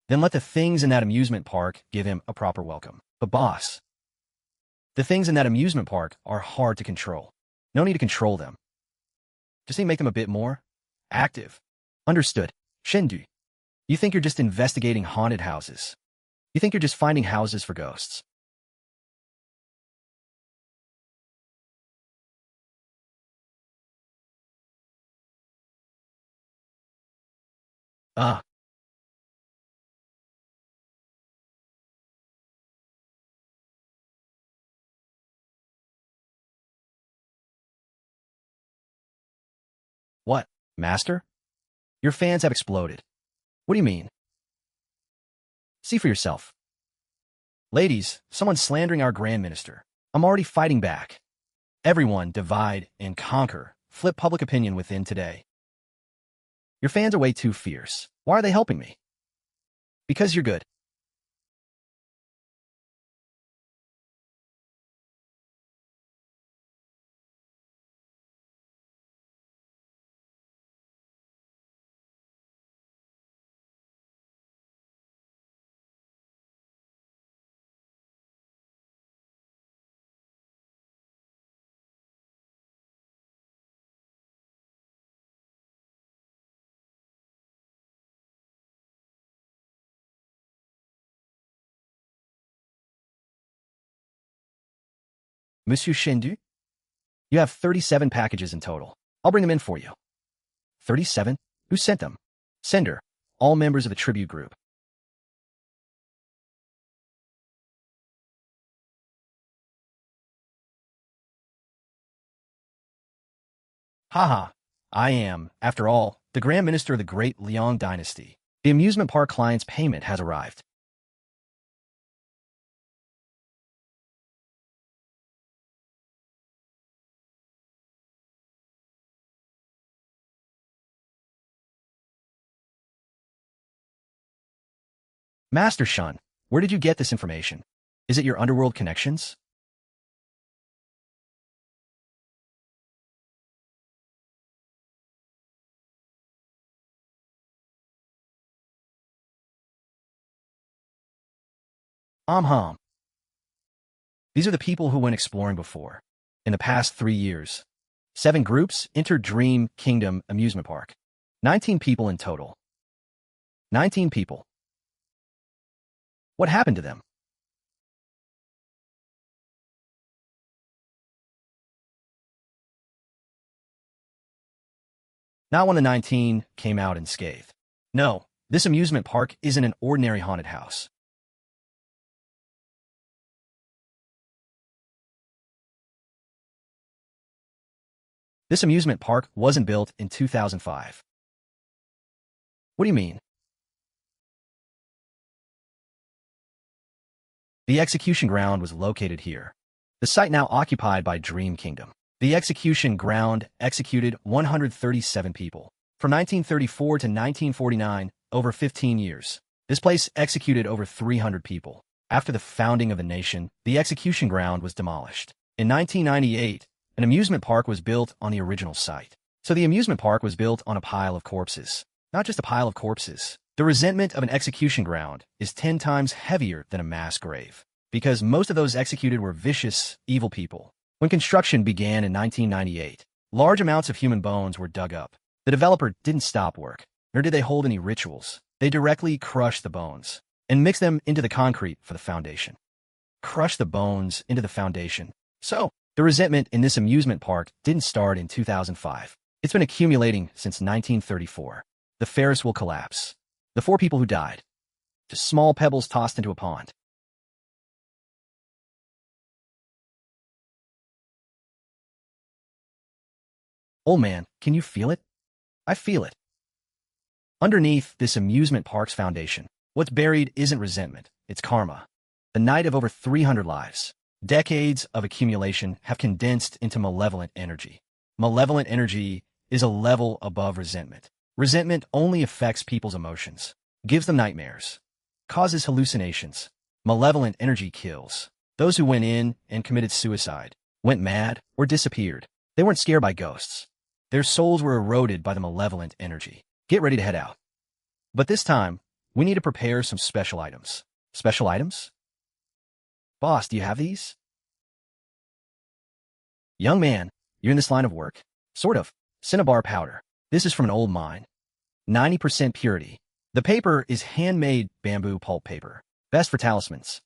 Then let the things in that amusement park give him a proper welcome. But boss, the things in that amusement park are hard to control. No need to control them. Just need to make them a bit more active. Understood. Shendu, you think you're just investigating haunted houses. You think you're just finding houses for ghosts. Ah. What, Master? Your fans have exploded. What do you mean? See for yourself. Ladies, someone's slandering our Grand Minister. I'm already fighting back. Everyone divide and conquer. Flip public opinion within today. Your fans are way too fierce. Why are they helping me? Because you're good. Monsieur Shendu? You have 37 packages in total. I'll bring them in for you. 37? Who sent them? Sender. All members of the tribute group. Haha. I am, after all, the Grand Minister of the Great Liang Dynasty. The amusement park client's payment has arrived. Master Shen, where did you get this information? Is it your Underworld connections? Hum. These are the people who went exploring before. In the past 3 years, 7 groups entered Dream Kingdom Amusement Park. 19 people in total. 19 people. What happened to them? Not one of the 19 came out unscathed. No, this amusement park isn't an ordinary haunted house. This amusement park wasn't built in 2005. What do you mean? The execution ground was located here. The site now occupied by Dream Kingdom. The execution ground executed 137 people. From 1934 to 1949, over 15 years. This place executed over 300 people. After the founding of the nation, the execution ground was demolished. In 1998, an amusement park was built on the original site. So the amusement park was built on a pile of corpses. Not just a pile of corpses. The resentment of an execution ground is 10 times heavier than a mass grave, because most of those executed were vicious, evil people. When construction began in 1998, large amounts of human bones were dug up. The developer didn't stop work, nor did they hold any rituals. They directly crushed the bones and mixed them into the concrete for the foundation. crush the bones into the foundation. So, the resentment in this amusement park didn't start in 2005. It's been accumulating since 1934. The Ferris will collapse. The 4 people who died. Just small pebbles tossed into a pond. Old man, can you feel it? I feel it. Underneath this amusement park's foundation, what's buried isn't resentment, it's karma. The night of over 300 lives. Decades of accumulation have condensed into malevolent energy. Malevolent energy is a level above resentment. Resentment only affects people's emotions, gives them nightmares, causes hallucinations. Malevolent energy kills. Those who went in and committed suicide, went mad, or disappeared. They weren't scared by ghosts. Their souls were eroded by the malevolent energy. Get ready to head out. But this time, we need to prepare some special items. Special items? Boss, do you have these? Young man, you're in this line of work? Sort of. Cinnabar powder. This is from an old mine. 90% purity. The paper is handmade bamboo pulp paper. Best for talismans.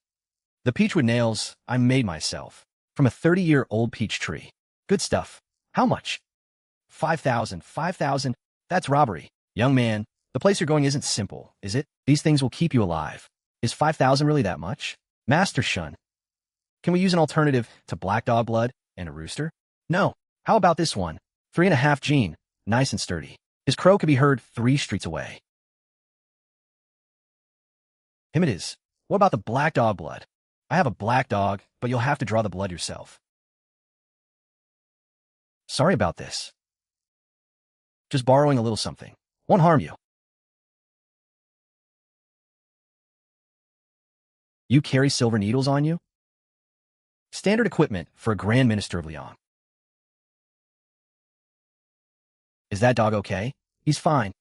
The peachwood nails I made myself. From a 30-year-old peach tree. Good stuff. How much? 5,000. 5,000? That's robbery. Young man, the place you're going isn't simple, is it? These things will keep you alive. Is 5,000 really that much? Master Shen. Can we use an alternative to black dog blood and a rooster? No. How about this one? 3.5 gene. Nice and sturdy. His crow could be heard 3 streets away. Him it is. What about the black dog blood? I have a black dog, but you'll have to draw the blood yourself. Sorry about this. Just borrowing a little something. Won't harm you. You carry silver needles on you? Standard equipment for a Grand Minister of Liang. Is that dog okay? He's fine.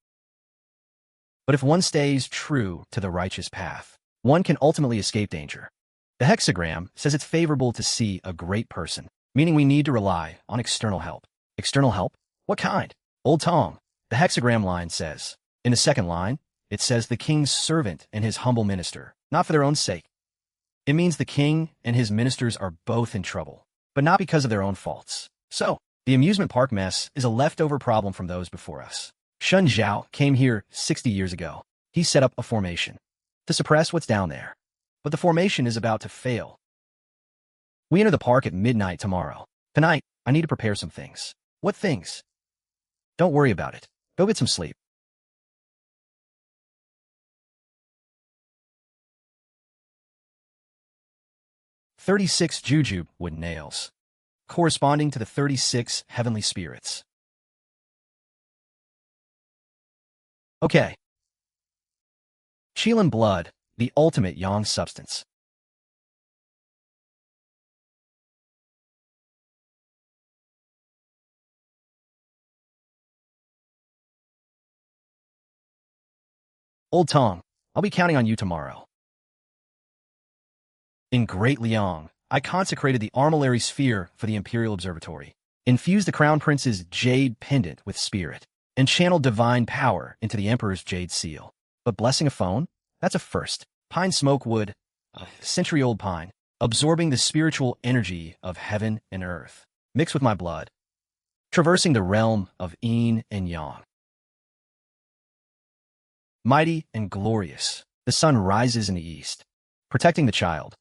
But if one stays true to the righteous path, one can ultimately escape danger. The hexagram says it's favorable to see a great person, meaning we need to rely on external help. External help? What kind? Old Tong. The hexagram line says. In the second line, it says the king's servant and his humble minister, not for their own sake. It means the king and his ministers are both in trouble, but not because of their own faults. So, the amusement park mess is a leftover problem from those before us. Shun Zhao came here 60 years ago. He set up a formation to suppress what's down there. But the formation is about to fail. We enter the park at midnight tomorrow. Tonight, I need to prepare some things. What things? Don't worry about it. Go get some sleep. "36 Juju wood nails, corresponding to the 36 heavenly spirits." Okay. Qilin blood, the ultimate yang substance. Old Tong, I'll be counting on you tomorrow. In Great Liang, I consecrated the armillary sphere for the Imperial Observatory, infused the Crown Prince's jade pendant with spirit, and channeled divine power into the Emperor's jade seal. But blessing a phone? That's a first. Pine smoke wood, a century-old pine, absorbing the spiritual energy of heaven and earth, mixed with my blood, traversing the realm of yin and yang. Mighty and glorious, the sun rises in the east, protecting the child.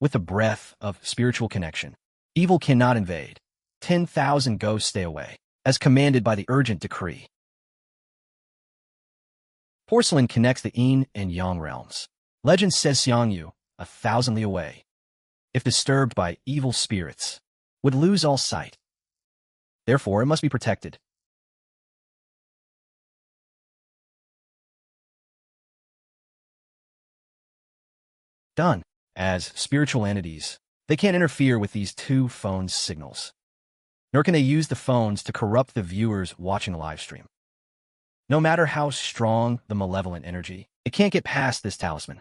With the breath of spiritual connection, evil cannot invade. 10,000 ghosts stay away, as commanded by the urgent decree. Porcelain connects the yin and yang realms. Legend says Xiangyu, 1,000 li away, if disturbed by evil spirits, would lose all sight. Therefore, it must be protected. Done. As spiritual entities, they can't interfere with these 2 phones' signals. Nor can they use the phones to corrupt the viewers watching the live stream. No matter how strong the malevolent energy, it can't get past this talisman.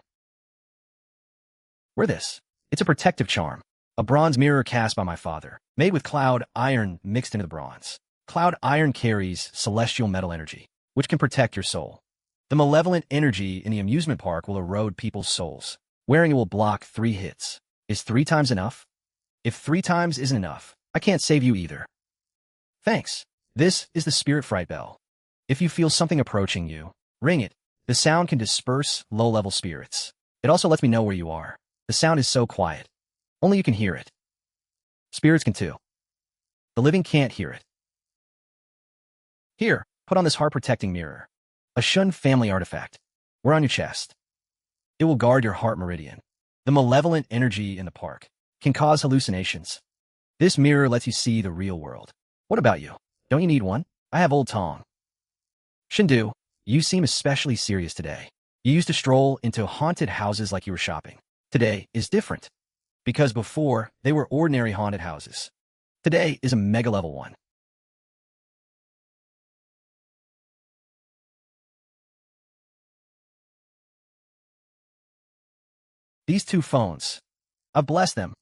Wear this. It's a protective charm. A bronze mirror cast by my father, made with cloud iron mixed into the bronze. Cloud iron carries celestial metal energy, which can protect your soul. The malevolent energy in the amusement park will erode people's souls. Wearing it will block 3 hits. Is 3 times enough? If 3 times isn't enough, I can't save you either. Thanks. This is the spirit fright bell. If you feel something approaching you, ring it. The sound can disperse low-level spirits. It also lets me know where you are. The sound is so quiet. Only you can hear it. Spirits can too. The living can't hear it. Here, put on this heart-protecting mirror. A Shen family artifact. Wear on your chest. It will guard your heart meridian. The malevolent energy in the park can cause hallucinations. This mirror lets you see the real world. What about you? Don't you need one? I have Old Tong. Fengdu, you seem especially serious today. You used to stroll into haunted houses like you were shopping. Today is different. Because before, they were ordinary haunted houses. Today is a mega-level one. These 2 phones. I've blessed them.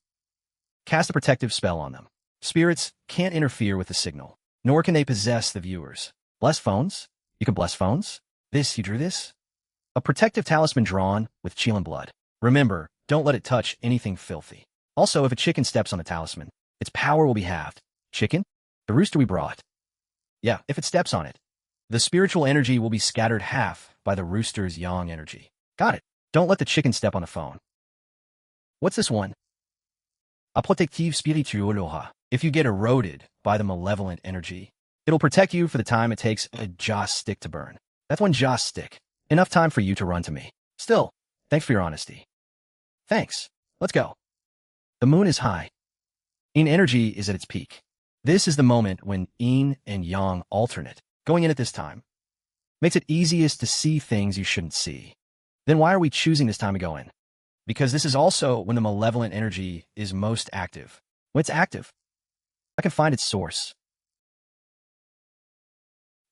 Cast a protective spell on them. Spirits can't interfere with the signal, nor can they possess the viewers. Bless phones? You can bless phones? You drew this? A protective talisman drawn with Chilean blood. Remember, don't let it touch anything filthy. Also, if a chicken steps on the talisman, its power will be halved. Chicken? The rooster we brought. Yeah, if it steps on it, the spiritual energy will be scattered half by the rooster's yang energy. Got it. Don't let the chicken step on the phone. What's this one? A protective spiritual. If you get eroded by the malevolent energy, it'll protect you for the time it takes a joss stick to burn. That's one joss stick. Enough time for you to run to me. Still, thanks for your honesty. Thanks. Let's go. The moon is high. Yin energy is at its peak. This is the moment when Yin and Yang alternate. Going in at this time makes it easiest to see things you shouldn't see. Then why are we choosing this time to go in? Because this is also when the malevolent energy is most active. When it's active, I can find its source.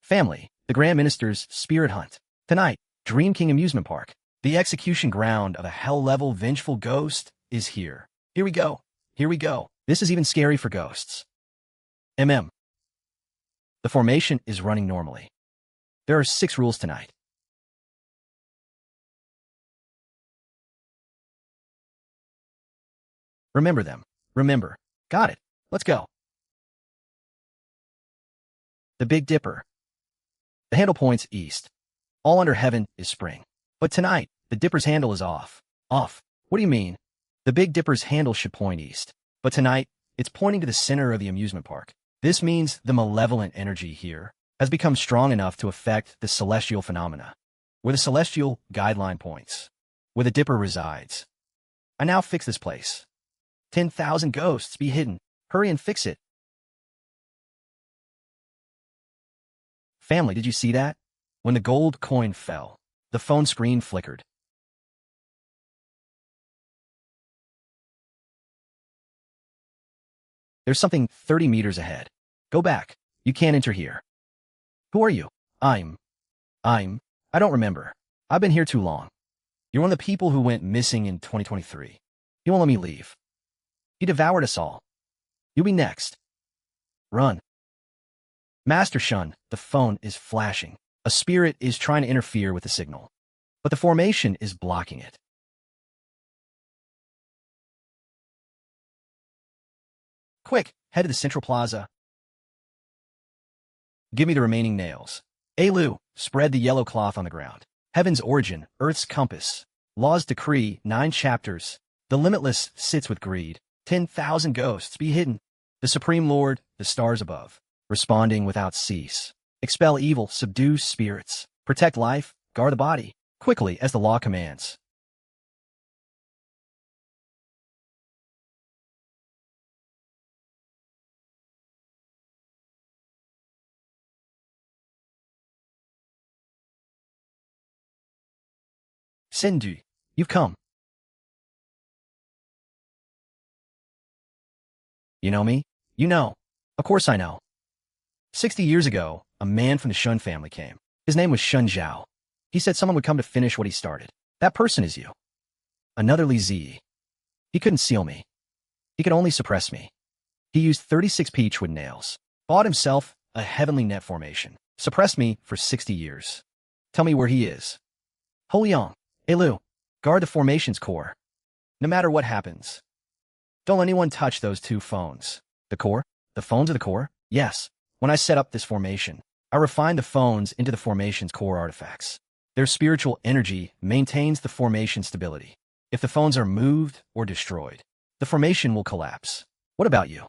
Family, the Grand Minister's Spirit Hunt. Tonight, Dream King Amusement Park. The execution ground of a hell-level vengeful ghost is here. Here we go. Here we go. This is even scary for ghosts. The formation is running normally. There are 6 rules tonight. Remember them. Remember. Got it. Let's go. The Big Dipper. The handle points east. All under heaven is spring. But tonight, the Dipper's handle is off. Off. What do you mean? The Big Dipper's handle should point east. But tonight, it's pointing to the center of the amusement park. This means the malevolent energy here has become strong enough to affect the celestial phenomena, where the celestial guideline points, where the Dipper resides. I now fix this place. 10,000 ghosts be hidden. Hurry and fix it. Family, did you see that? When the gold coin fell, the phone screen flickered. There's something 30 meters ahead. Go back. You can't enter here. Who are you? I don't remember. I've been here too long. You're one of the people who went missing in 2023. You won't let me leave. You devoured us all. You'll be next. Run. Master Shen, the phone is flashing. A spirit is trying to interfere with the signal, but the formation is blocking it. Quick, head to the central plaza. Give me the remaining nails. Lu, spread the yellow cloth on the ground. Heaven's origin, Earth's compass. Law's decree, 9 chapters. The limitless sits with greed. 10,000 ghosts be hidden. The Supreme Lord, the stars above, responding without cease. Expel evil, subdue spirits. Protect life, guard the body, quickly as the law commands. Fengdu, you've come. You know me? You know. Of course I know. 60 years ago, a man from the Shen family came. His name was Shen Zhao. He said someone would come to finish what he started. That person is you. Another Li Ziyi. He couldn't seal me. He could only suppress me. He used 36 peachwood nails. Bought himself a heavenly net formation. Suppressed me for 60 years. Tell me where he is. Ho Liang. Lu. Guard the formation's core. No matter what happens, Don't let anyone touch those two phones. The core? The phones of the core? Yes. When I set up this formation, I refined the phones into the formation's core artifacts. Their spiritual energy maintains the formation stability. If the phones are moved or destroyed, the formation will collapse. What about you?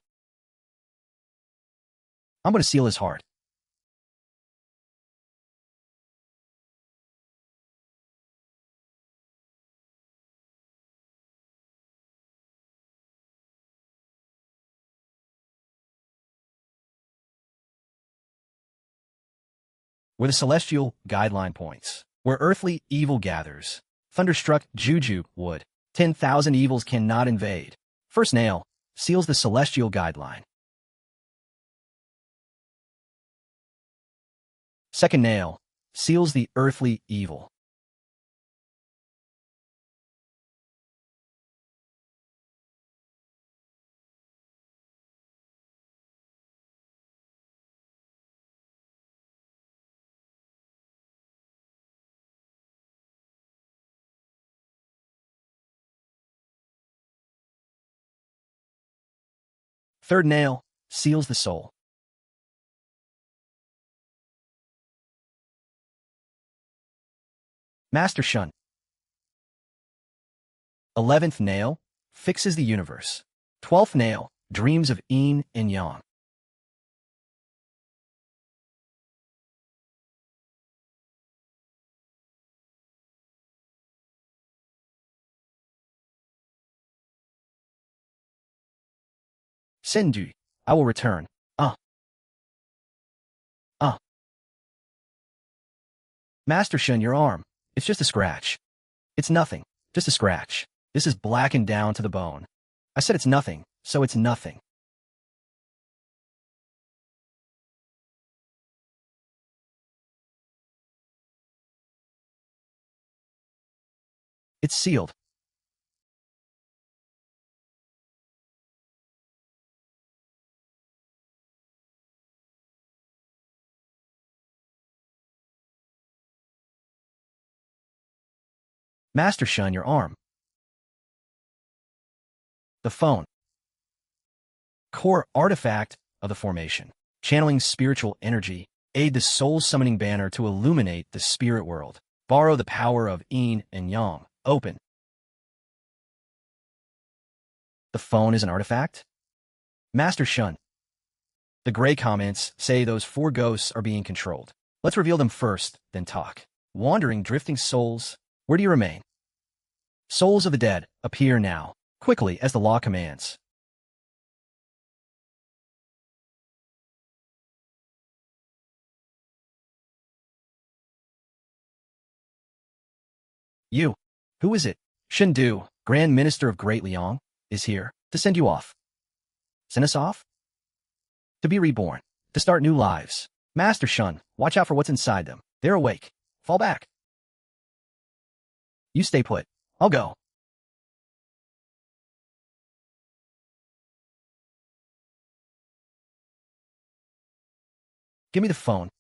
I'm going to seal his heart. Where the celestial guideline points, where earthly evil gathers, thunderstruck juju would, 10,000 evils cannot invade. First nail seals the celestial guideline. Second nail seals the earthly evil. Third nail seals the soul. Master Shen. 11th nail fixes the universe. 12th nail dreams of Yin and Yang. Fengdu, I will return. Master Shen, your arm. It's just a scratch. It's nothing. Just a scratch. This is blackened down to the bone. I said it's nothing, so it's nothing. It's sealed. Master Shen, your arm. The phone. Core artifact of the formation. Channeling spiritual energy. Aid the soul summoning banner to illuminate the spirit world. Borrow the power of Yin and Yang. Open. The phone is an artifact? Master Shen. The gray comments say those 4 ghosts are being controlled. Let's reveal them first, then talk. Wandering, drifting souls, where do you remain? Souls of the dead, appear now, quickly as the law commands. You. Who is it? Fengdu, Grand Minister of Great Liang, is here to send you off. Send us off? To be reborn, to start new lives. Master Shen, watch out for what's inside them. They're awake. Fall back. You stay put. I'll go. Give me the phone.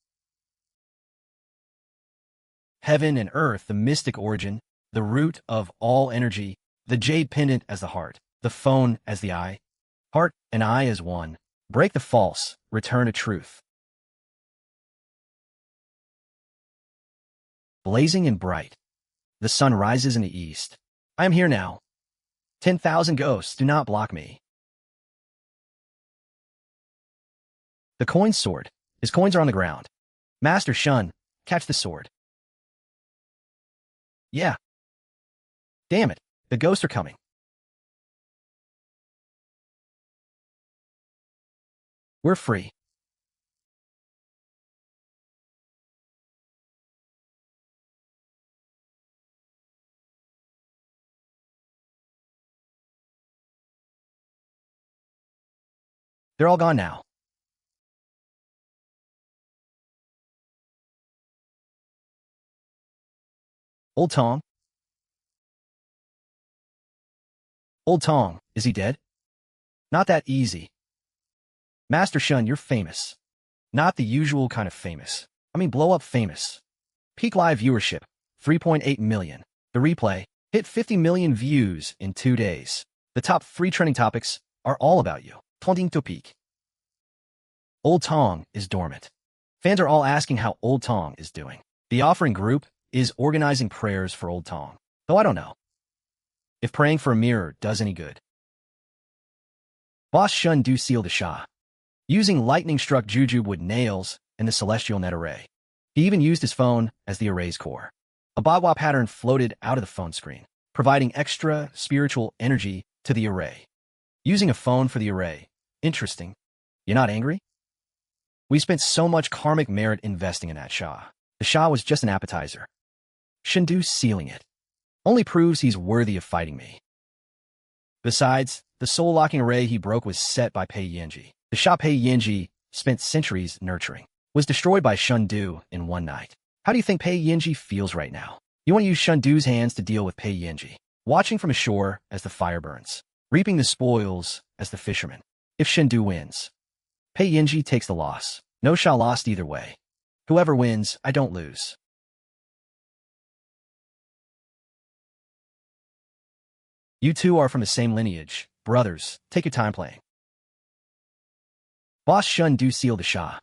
Heaven and earth, the mystic origin, the root of all energy, the jade pendant as the heart, the phone as the eye, heart and eye as one. Break the false, return to truth. Blazing and bright, the sun rises in the east. I am here now. 10,000 ghosts do not block me. The coin sword. His coins are on the ground. Master Shen, catch the sword. Yeah. Damn it, the ghosts are coming. We're free. They're all gone now. Old Tong? Old Tong, is he dead? Not that easy. Master Shen, you're famous. Not the usual kind of famous. I mean blow up famous. Peak live viewership, 3.8 million. The replay hit 50 million views in 2 days. The top 3 trending topics are all about you. Trending topic. Old Tong is dormant. Fans are all asking how Old Tong is doing. The offering group is organizing prayers for Old Tong, though I don't know if praying for a mirror does any good. Boss Shen do seal the Shah, using lightning-struck juju with nails and the celestial net array. He even used his phone as the array's core. A bagua pattern floated out of the phone screen, providing extra spiritual energy to the array. Using a phone for the array. Interesting. You're not angry? We spent so much karmic merit investing in that Shah. The Shah was just an appetizer. Shendu sealing it only proves he's worthy of fighting me. Besides, the soul-locking array he broke was set by Pei Yinji. The Shah Pei Yinji spent centuries nurturing, was destroyed by Shendu in one night. How do you think Pei Yinji feels right now? You want to use Shendu's hands to deal with Pei Yinji, watching from ashore as the fire burns, reaping the spoils as the fisherman. If Shendu wins, Pei Yinji takes the loss. No Shah lost either way. Whoever wins, I don't lose. You two are from the same lineage. Brothers, take your time playing. Boss Shen do seal the Shah,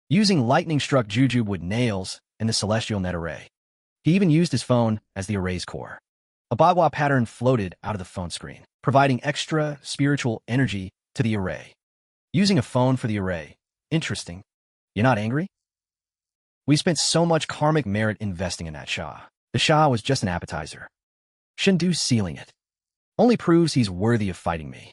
using lightning-struck juju with nails and the celestial net array. He even used his phone as the array's core. A bagua pattern floated out of the phone screen, providing extra spiritual energy to the array. Using a phone for the array. Interesting. You're not angry? We spent so much karmic merit investing in that Shah. The Shah was just an appetizer. Shendu sealing it only proves he's worthy of fighting me.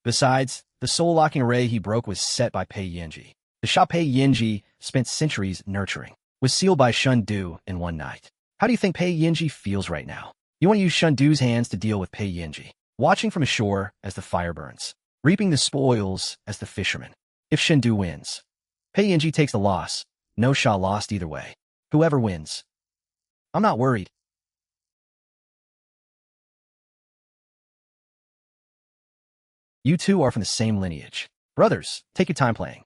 Besides, the soul-locking array he broke was set by Pei Yinji. The Shah Pei Yinji spent centuries nurturing, was sealed by Shendu in one night. How do you think Pei Yinji feels right now? You want to use Shendu's hands to deal with Pei Yinji, watching from ashore as the fire burns, reaping the spoils as the fisherman. If Shendu wins, Pei Yinji takes the loss. No Shah lost either way. Whoever wins. I'm not worried. You two are from the same lineage. Brothers, take your time playing.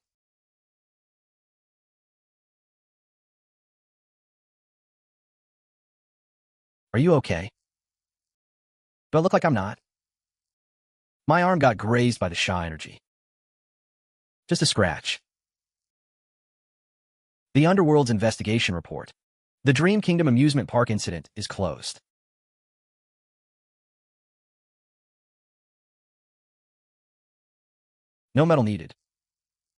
Are you okay? Do I look like I'm not? My arm got grazed by the Shah energy. Just a scratch. The Underworld's investigation report. The Dream Kingdom amusement park incident is closed. No metal needed.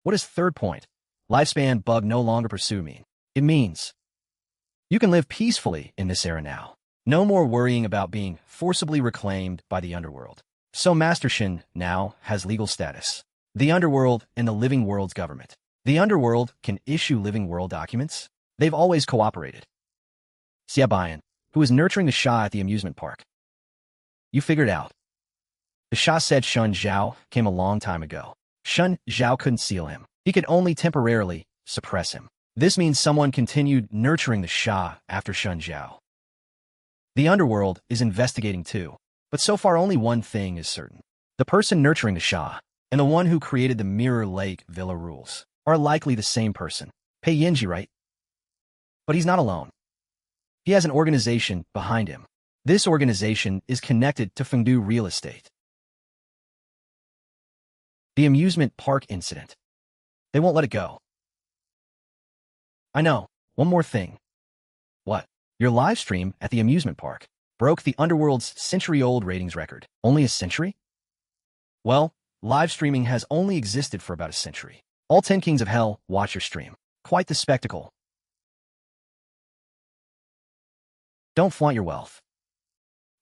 What is third point? Lifespan bug no longer pursue mean? It means you can live peacefully in this era now. No more worrying about being forcibly reclaimed by the Underworld. So Master Shen now has legal status. The Underworld and the Living World's government. The Underworld can issue Living World documents. They've always cooperated. Xiaobayan, who is nurturing the Shah at the amusement park. You figured out. The Shah said Shun Zhao came a long time ago. Shun Zhao couldn't seal him. He could only temporarily suppress him. This means someone continued nurturing the Shah after Shun Zhao. The Underworld is investigating too, but so far only one thing is certain. The person nurturing the Shah and the one who created the Mirror Lake Villa rules are likely the same person. Pei Yinji, right? But he's not alone. He has an organization behind him. This organization is connected to Fengdu real estate. The amusement park incident. They won't let it go. I know. One more thing. What? Your live stream at the amusement park broke the Underworld's century-old ratings record. Only a century? Well, live streaming has only existed for about a century. All 10 kings of hell watch your stream. Quite the spectacle. Don't flaunt your wealth.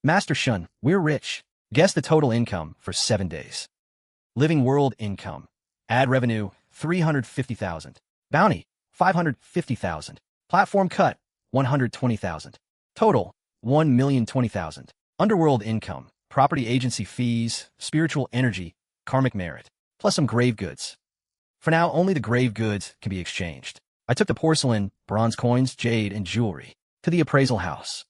Master Shun, we're rich. Guess the total income for 7 days. Living World income. Ad revenue, 350,000. Bounty, 550,000. Platform cut, 120,000. Total, 1,020,000. Underworld income, property agency fees, spiritual energy, karmic merit, plus some grave goods. For now, only the grave goods can be exchanged. I took the porcelain, bronze coins, jade, and jewelry to the appraisal house.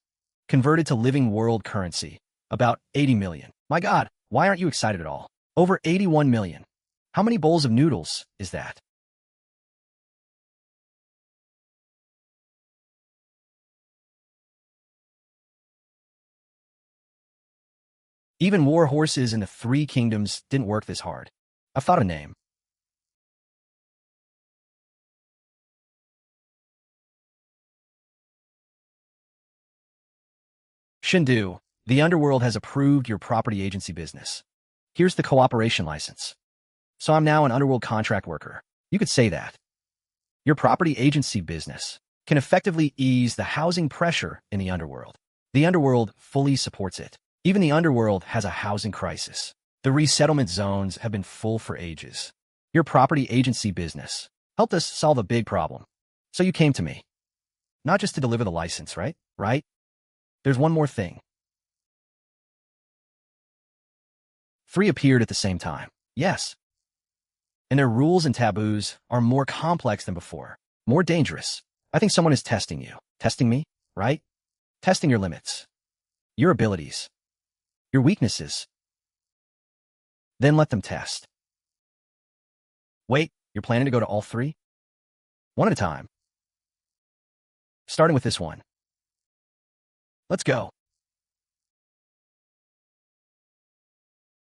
Converted to Living World currency, about 80 million. My God, why aren't you excited at all? Over 81 million. How many bowls of noodles is that? Even war horses in the Three Kingdoms didn't work this hard. I've thought of a name. Shendu, the Underworld has approved your property agency business. Here's the cooperation license. So I'm now an Underworld contract worker. You could say that. Your property agency business can effectively ease the housing pressure in the Underworld. The Underworld fully supports it. Even the Underworld has a housing crisis. The resettlement zones have been full for ages. Your property agency business helped us solve a big problem. So you came to me. Not just to deliver the license, right? Right? There's one more thing. 3 appeared at the same time. Yes. And their rules and taboos are more complex than before. More dangerous. I think someone is testing you. Testing me, right? Testing your limits. Your abilities. Your weaknesses. Then let them test. Wait, you're planning to go to all 3? One at a time. Starting with this one. Let's go.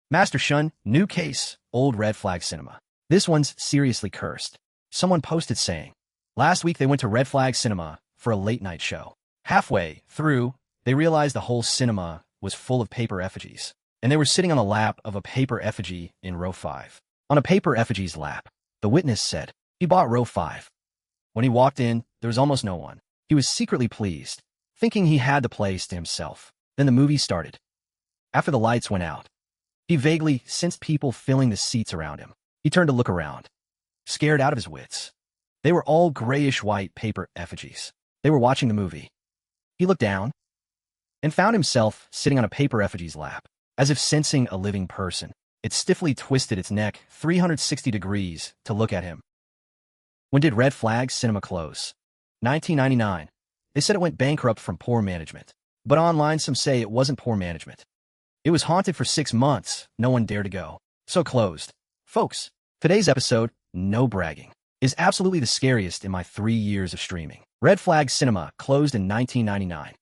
Master Shen, new case, old red flag cinema. This one's seriously cursed. Someone posted saying, last week they went to Red Flag Cinema for a late night show. Halfway through, they realized the whole cinema was full of paper effigies, and they were sitting on the lap of a paper effigy in row 5. On a paper effigy's lap, the witness said, he bought row 5. When he walked in, there was almost no one. He was secretly pleased, thinking he had the place to himself. Then the movie started. After the lights went out, he vaguely sensed people filling the seats around him. He turned to look around, scared out of his wits. They were all grayish-white paper effigies. They were watching the movie. He looked down and found himself sitting on a paper effigy's lap. As if sensing a living person, it stiffly twisted its neck 360 degrees to look at him. When did Red Flag Cinema close? 1999. They said it went bankrupt from poor management. But online some say it wasn't poor management. It was haunted for 6 months. No one dared to go. So closed. Folks, today's episode, no bragging, is absolutely the scariest in my 3 years of streaming. Red Flag Cinema closed in 1999.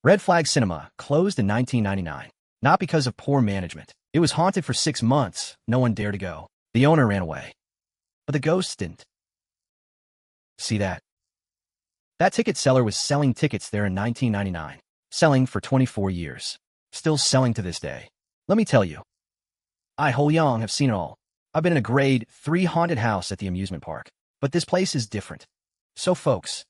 Red Flag Cinema closed in 1999. Not because of poor management. It was haunted for 6 months. No one dared to go. The owner ran away. But the ghosts didn't. See that? That ticket seller was selling tickets there in 1999. Selling for 24 years. Still selling to this day. Let me tell you. I, Ho Yang, have seen it all. I've been in a grade 3 haunted house at the amusement park. But this place is different. So folks,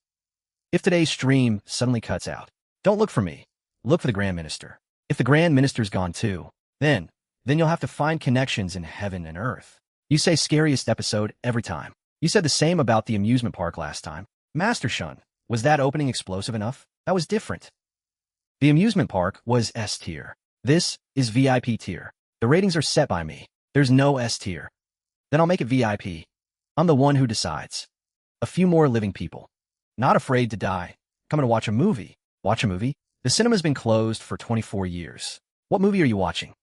if today's stream suddenly cuts out, don't look for me. Look for the Grand Minister. If the Grand Minister's gone too, then you'll have to find connections in heaven and earth. You say scariest episode every time. You said the same about the amusement park last time. Master Shen, was that opening explosive enough? That was different. The amusement park was S tier. This is VIP tier. The ratings are set by me. There's no S tier. Then I'll make it VIP. I'm the one who decides. A few more living people. Not afraid to die. Coming to watch a movie. Watch a movie? The cinema's been closed for 24 years. What movie are you watching?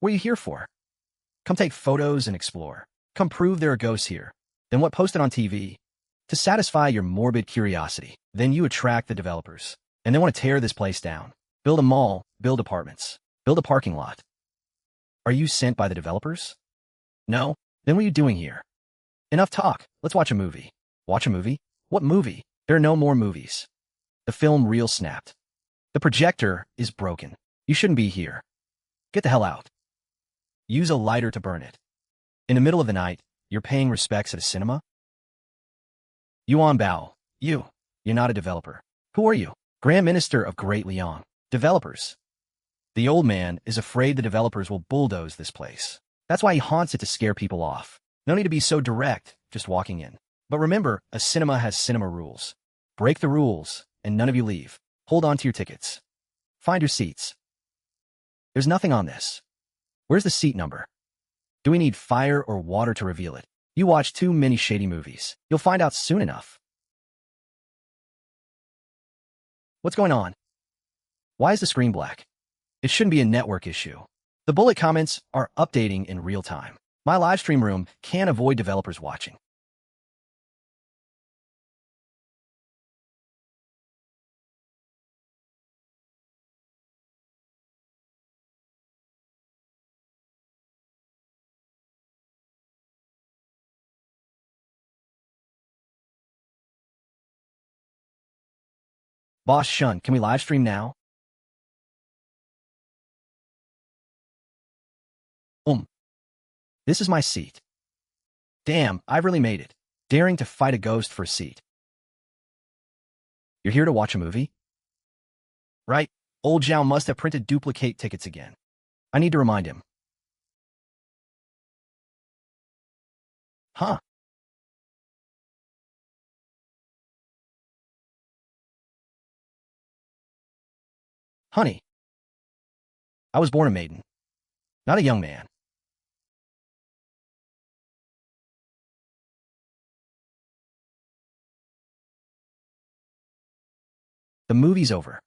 What are you here for? Come take photos and explore. Come prove there are ghosts here. Then what posted on TV? To satisfy your morbid curiosity. Then you attract the developers. And they want to tear this place down. Build a mall, build apartments, build a parking lot. Are you sent by the developers? No? Then what are you doing here? Enough talk. Let's watch a movie. Watch a movie? What movie? There are no more movies. The film reel snapped. The projector is broken. You shouldn't be here. Get the hell out. Use a lighter to burn it. In the middle of the night, you're paying respects at a cinema? Yuan Bao. You're not a developer. Who are you? Grand Minister of Great Liang. Developers. The old man is afraid the developers will bulldoze this place. That's why he haunts it to scare people off. No need to be so direct, just walking in. But remember, a cinema has cinema rules. Break the rules, and none of you leave. Hold on to your tickets. Find your seats. There's nothing on this. Where's the seat number? Do we need fire or water to reveal it? You watch too many shady movies. You'll find out soon enough. What's going on? Why is the screen black? It shouldn't be a network issue. The bullet comments are updating in real time. My live stream room can't avoid developers watching. Boss Shun, can we live stream now? This is my seat. Damn, I've really made it. Daring to fight a ghost for a seat. You're here to watch a movie? Right, old Zhao must have printed duplicate tickets again. I need to remind him. Huh? Honey, I was born a maiden, not a young man. The movie's over.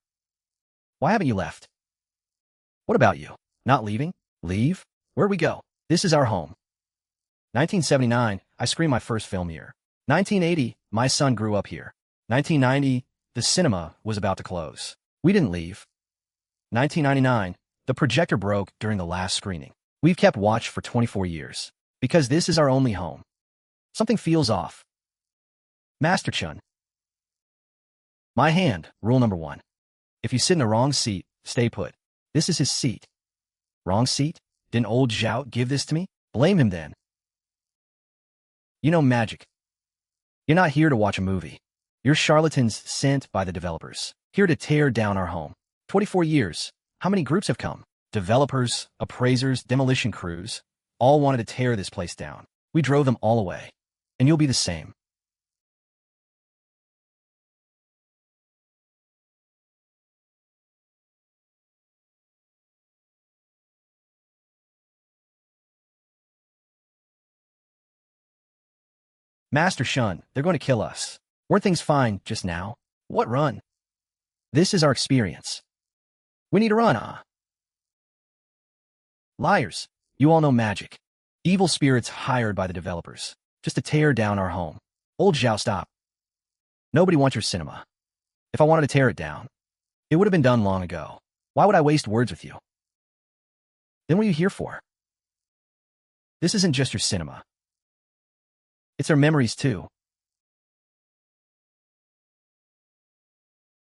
Why haven't you left? What about you? Not leaving? Leave? Where'd we go? This is our home. 1979, I screened my first film here. 1980, my son grew up here. 1990, the cinema was about to close. We didn't leave. 1999, the projector broke during the last screening. We've kept watch for 24 years. Because this is our only home. Something feels off. Master Chun. My hand, rule number 1. If you sit in the wrong seat, stay put. This is his seat. Wrong seat? Didn't old Zhao give this to me? Blame him then. You know magic. You're not here to watch a movie. You're charlatans sent by the developers, here to tear down our home. 24 years. How many groups have come? Developers, appraisers, demolition crews, all wanted to tear this place down. We drove them all away. And you'll be the same. Master Shun, they're going to kill us. Weren't things fine just now? What run? This is our experience. We need to run, Liars. You all know magic. Evil spirits hired by the developers, just to tear down our home. Old Zhao, stop. Nobody wants your cinema. If I wanted to tear it down, it would have been done long ago. Why would I waste words with you? Then what are you here for? This isn't just your cinema. It's our memories, too.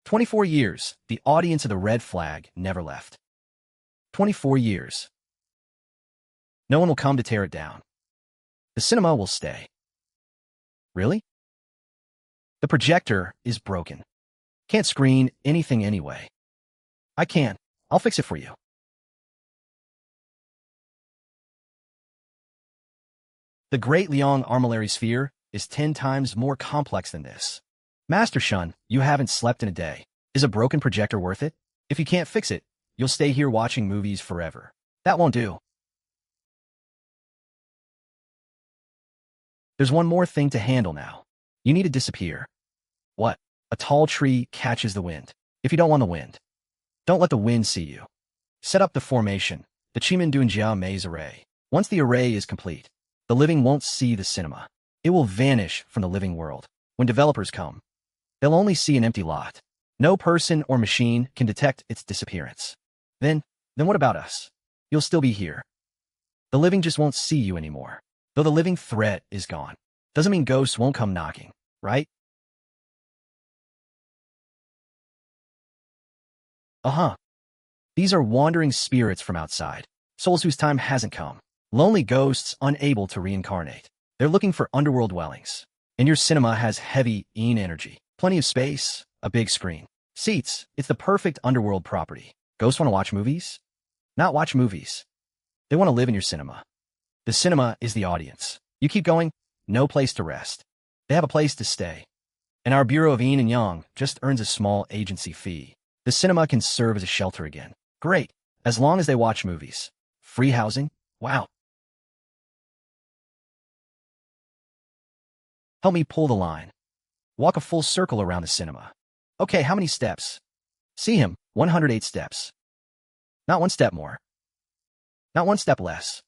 24 years, the audience of the red flag never left. 24 years. No one will come to tear it down. The cinema will stay. Really? The projector is broken. Can't screen anything anyway. I can. I'll fix it for you. The Great Liang Armillary Sphere is 10 times more complex than this. Master Shun, you haven't slept in a day. Is a broken projector worth it? If you can't fix it, you'll stay here watching movies forever. That won't do. There's one more thing to handle now. You need to disappear. What? A tall tree catches the wind. If you don't want the wind, don't let the wind see you. Set up the formation, the chineseanime maze array. Once the array is complete, the living won't see the cinema. It will vanish from the living world. When developers come, they'll only see an empty lot. No person or machine can detect its disappearance. Then what about us? You'll still be here. The living just won't see you anymore. Though the living threat is gone. Doesn't mean ghosts won't come knocking, right? These are wandering spirits from outside. Souls whose time hasn't come. Lonely ghosts unable to reincarnate. They're looking for underworld dwellings. And your cinema has heavy Yin energy. Plenty of space, a big screen. Seats, it's the perfect underworld property. Ghosts want to watch movies? Not watch movies. They want to live in your cinema. The cinema is the audience. You keep going, no place to rest. They have a place to stay. And our Bureau of Yin and Yang just earns a small agency fee. The cinema can serve as a shelter again. Great, as long as they watch movies. Free housing? Wow. Help me pull the line. Walk a full circle around the cinema. Okay, how many steps? See him, 108 steps. Not one step more. Not one step less.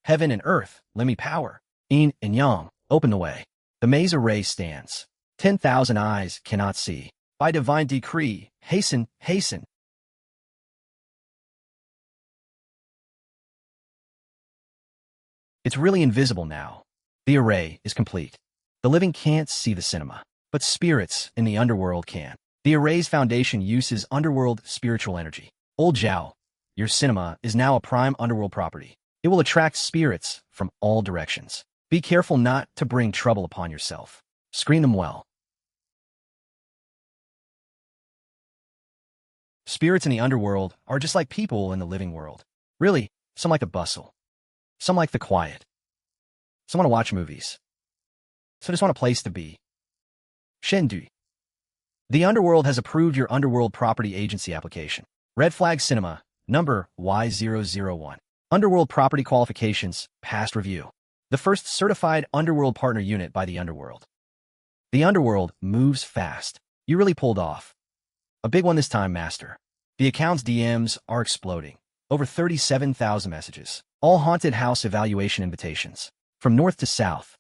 Heaven and earth, lend me power. Yin and Yang, open the way. The maze array stands. 10,000 eyes cannot see. By divine decree, hasten, hasten. It's really invisible now. The array is complete. The living can't see the cinema, but spirits in the underworld can. The array's foundation uses underworld spiritual energy. Old Zhao, your cinema is now a prime underworld property. It will attract spirits from all directions. Be careful not to bring trouble upon yourself. Screen them well. Spirits in the underworld are just like people in the living world. Really, some like the bustle. Some like the quiet. Some want to watch movies. Some just want a place to be. Shendu. The Underworld has approved your Underworld Property Agency application. Red Flag Cinema, number Y001. Underworld Property Qualifications, past review. The first certified Underworld partner unit by the Underworld. The Underworld moves fast. You really pulled off. A big one this time, Master. The account's DMs are exploding. Over 37,000 messages. All haunted house evaluation invitations. From north to south.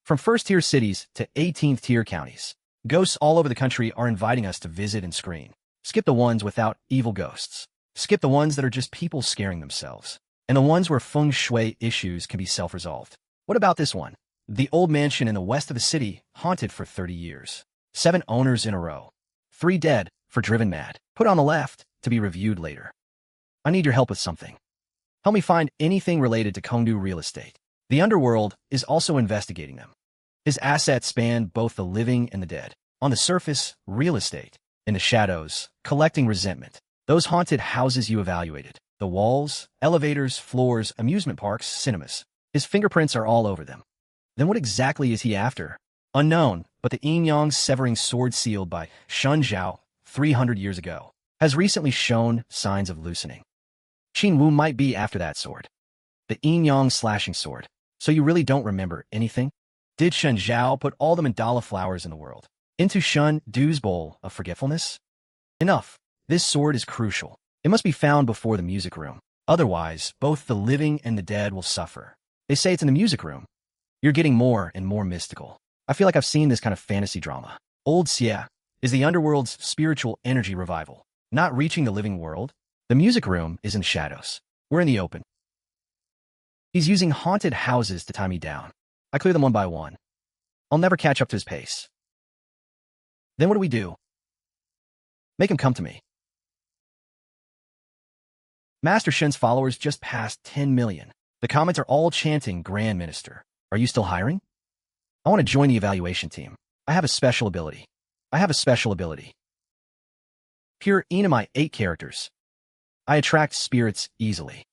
From first-tier cities to 18th-tier counties. Ghosts all over the country are inviting us to visit and screen. Skip the ones without evil ghosts. Skip the ones that are just people scaring themselves. And the ones where feng shui issues can be self-resolved. What about this one? The old mansion in the west of the city, haunted for 30 years. 7 owners in a row. 3 dead for driven mad. Put on the left to be reviewed later. I need your help with something. Help me find anything related to Fengdu real estate. The Underworld is also investigating them. His assets span both the living and the dead. On the surface, real estate. In the shadows, collecting resentment. Those haunted houses you evaluated. The walls, elevators, floors, amusement parks, cinemas. His fingerprints are all over them. Then what exactly is he after? Unknown, but the Yin-Yang severing sword sealed by Shen 300 years ago has recently shown signs of loosening. Qin Wu might be after that sword. The Yin-Yang slashing sword. So you really don't remember anything? Did Shen Zhao put all the mandala flowers in the world into Shen Du's bowl of forgetfulness? Enough. This sword is crucial. It must be found before the music room. Otherwise, both the living and the dead will suffer. They say it's in the music room. You're getting more and more mystical. I feel like I've seen this kind of fantasy drama. Old Xia is the underworld's spiritual energy revival. Not reaching the living world. The music room is in the shadows. We're in the open. He's using haunted houses to tie me down. I clear them one by one. I'll never catch up to his pace. Then what do we do? Make him come to me. Master Shen's followers just passed 10 million. The comments are all chanting Grand Minister. Are you still hiring? I want to join the evaluation team. I have a special ability. Pure Enemy 8 characters. I attract spirits easily.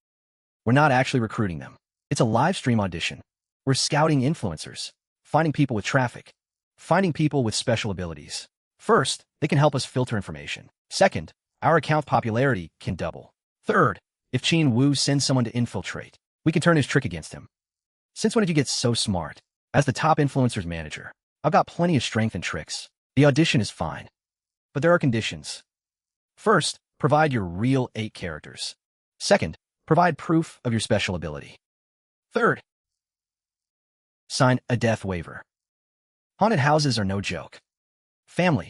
We're not actually recruiting them. It's a live stream audition. We're scouting influencers, finding people with traffic, finding people with special abilities. First, they can help us filter information. Second, our account popularity can double. Third, if Qin Wu sends someone to infiltrate, we can turn his trick against him. Since when did you get so smart? As the top influencers manager, I've got plenty of strength and tricks. The audition is fine, but there are conditions. First, provide your real 8 characters. Second, provide proof of your special ability. Third, sign a death waiver. Haunted houses are no joke. Family.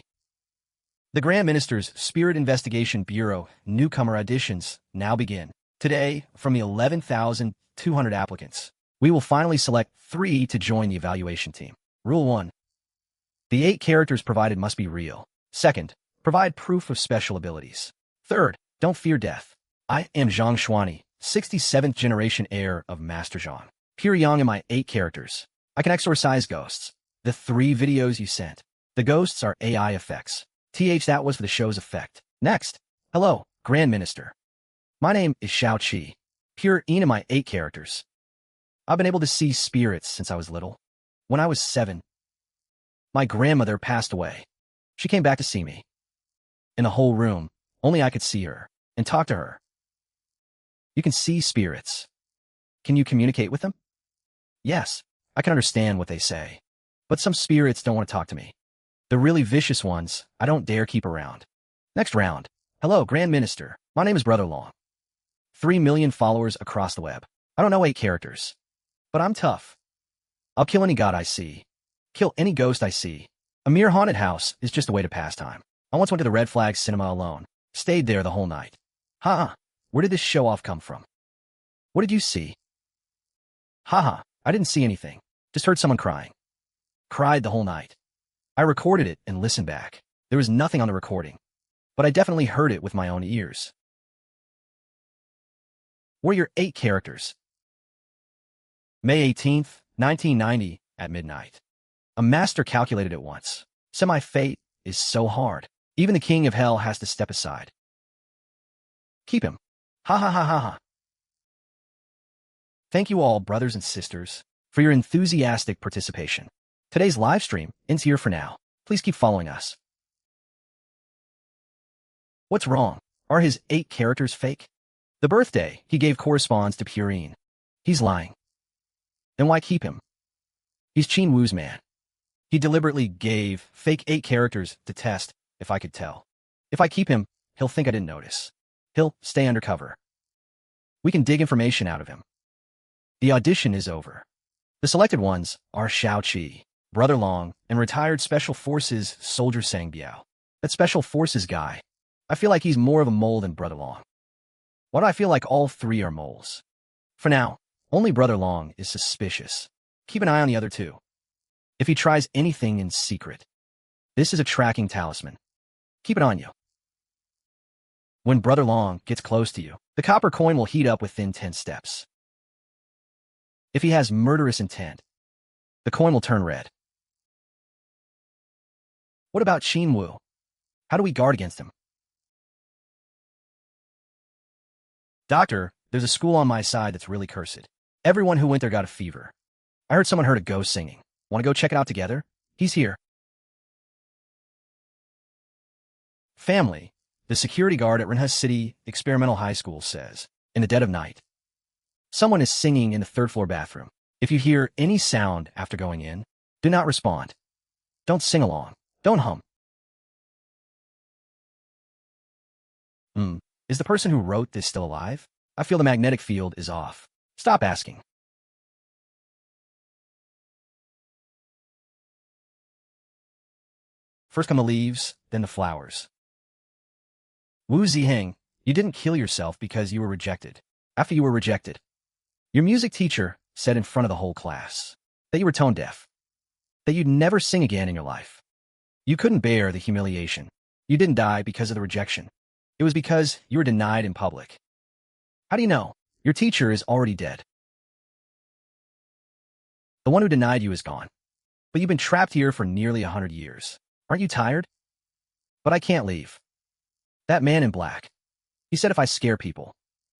The Grand Minister's Spirit Investigation Bureau newcomer auditions now begin. Today, from the 11,200 applicants, we will finally select 3 to join the evaluation team. Rule 1. The 8 characters provided must be real. Second, provide proof of special abilities. Third, don't fear death. I am Zhang Xuani, 67th generation heir of Master Zhang. Pure Yang am my 8 characters. I can exorcise ghosts. The 3 videos you sent. The ghosts are AI effects. That was for the show's effect. Next. Hello, Grand Minister. My name is Xiao Qi. Pure Yin am my 8 characters. I've been able to see spirits since I was little. When I was 7, my grandmother passed away. She came back to see me. In the whole room, only I could see her and talk to her. You can see spirits. Can you communicate with them? Yes, I can understand what they say. But some spirits don't want to talk to me. The really vicious ones, I don't dare keep around. Next round. Hello, Grand Minister. My name is Brother Long. 3 million followers across the web. I don't know 8 characters. But I'm tough. I'll kill any god I see. Kill any ghost I see. A mere haunted house is just a way to pass time. I once went to the Red Flag Cinema alone. Stayed there the whole night. Where did this show-off come from? What did you see? Haha, I didn't see anything. Just heard someone crying. Cried the whole night. I recorded it and listened back. There was nothing on the recording, but I definitely heard it with my own ears. What are your 8 characters? May 18th, 1990, at midnight. A master calculated it once. Semi-fate is so hard. Even the king of hell has to step aside. Keep him. Ha ha ha ha ha. Thank you all, brothers and sisters, for your enthusiastic participation. Today's live stream ends here for now. Please keep following us. What's wrong? Are his 8 characters fake? The birthday he gave corresponds to Purine. He's lying. Then why keep him? He's Qin Wu's man. He deliberately gave fake 8 characters to test if I could tell. If I keep him, he'll think I didn't notice. He'll stay undercover. We can dig information out of him. The audition is over. The selected ones are Xiao Qi, Brother Long, and retired Special Forces Soldier Sang Biao. That Special Forces guy, I feel like he's more of a mole than Brother Long. Why do I feel like all 3 are moles? For now, only Brother Long is suspicious. Keep an eye on the other 2. If he tries anything in secret, this is a tracking talisman. Keep it on you. When Brother Long gets close to you, the copper coin will heat up within 10 steps. If he has murderous intent, the coin will turn red. What about Qin Wu? How do we guard against him? Doctor, there's a school on my side that's really cursed. Everyone who went there got a fever. I heard someone heard a ghost singing. Want to go check it out together? He's here. Family, the security guard at Renha City Experimental High School says, in the dead of night, someone is singing in the 3rd floor bathroom. If you hear any sound after going in, do not respond. Don't sing along. Don't hum. Is the person who wrote this still alive? I feel the magnetic field is off. Stop asking. First come the leaves, then the flowers. Wu Ziheng, you didn't kill yourself because you were rejected. After you were rejected, your music teacher said in front of the whole class that you were tone deaf, that you'd never sing again in your life. You couldn't bear the humiliation. You didn't die because of the rejection. It was because you were denied in public. How do you know? Your teacher is already dead. The one who denied you is gone. But you've been trapped here for nearly 100 years. Aren't you tired? But I can't leave. That man in black. He said if I scare people,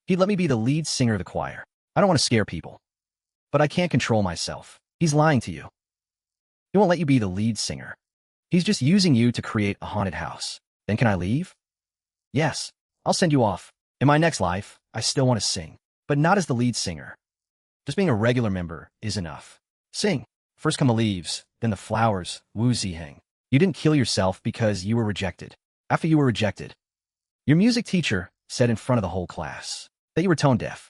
he'd let me be the lead singer of the choir. I don't want to scare people. But I can't control myself. He's lying to you. He won't let you be the lead singer. He's just using you to create a haunted house. Then can I leave? Yes, I'll send you off. In my next life, I still want to sing, but not as the lead singer. Just being a regular member is enough. Sing. First come the leaves, then the flowers, Wu Ziheng. You didn't kill yourself because you were rejected. After you were rejected, your music teacher said in front of the whole class that you were tone deaf,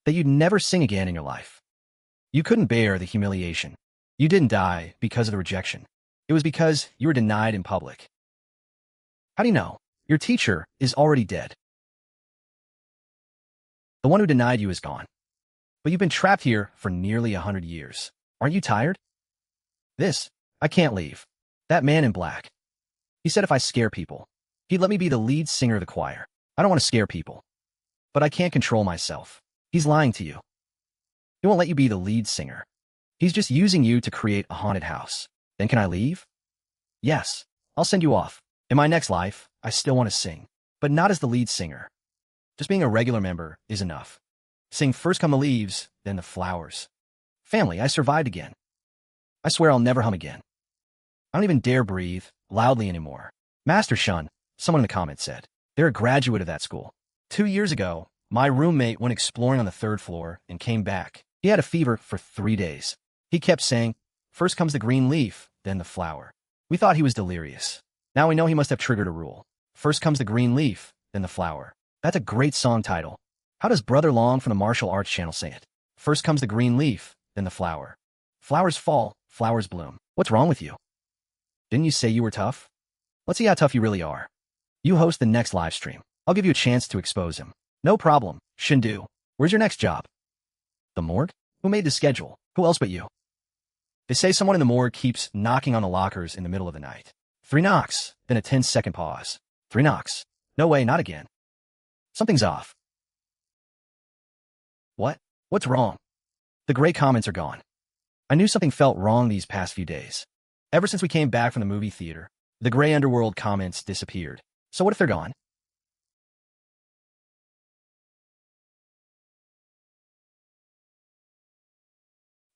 that you'd never sing again in your life. You couldn't bear the humiliation. You didn't die because of the rejection. It was because you were denied in public. How do you know? Your teacher is already dead. The one who denied you is gone. But you've been trapped here for nearly 100 years. Aren't you tired? I can't leave. That man in black. He said if I scare people, he'd let me be the lead singer of the choir. I don't want to scare people. But I can't control myself. He's lying to you. He won't let you be the lead singer. He's just using you to create a haunted house. Then can I leave? Yes, I'll send you off. In my next life, I still want to sing, but not as the lead singer. Just being a regular member is enough. Sing first come the leaves, then the flowers. Family, I survived again. I swear I'll never hum again. I don't even dare breathe loudly anymore. Master Shen, someone in the comments said. They're a graduate of that school. 2 years ago, my roommate went exploring on the 3rd floor and came back. He had a fever for 3 days. He kept saying, first comes the green leaf, then the flower. We thought he was delirious. Now we know he must have triggered a rule. First comes the green leaf, then the flower. That's a great song title. How does Brother Long from the Martial Arts channel say it? First comes the green leaf, then the flower. Flowers fall, flowers bloom. What's wrong with you? Didn't you say you were tough? Let's see how tough you really are. You host the next live stream. I'll give you a chance to expose him. No problem, Fengdu. Where's your next job? The morgue? Who made the schedule? Who else but you? They say someone in the morgue keeps knocking on the lockers in the middle of the night. 3 knocks, then a 10-second pause. 3 knocks. No way, not again. Something's off. What? What's wrong? The gray comments are gone. I knew something felt wrong these past few days. Ever since we came back from the movie theater, the gray Underworld comments disappeared. So what if they're gone?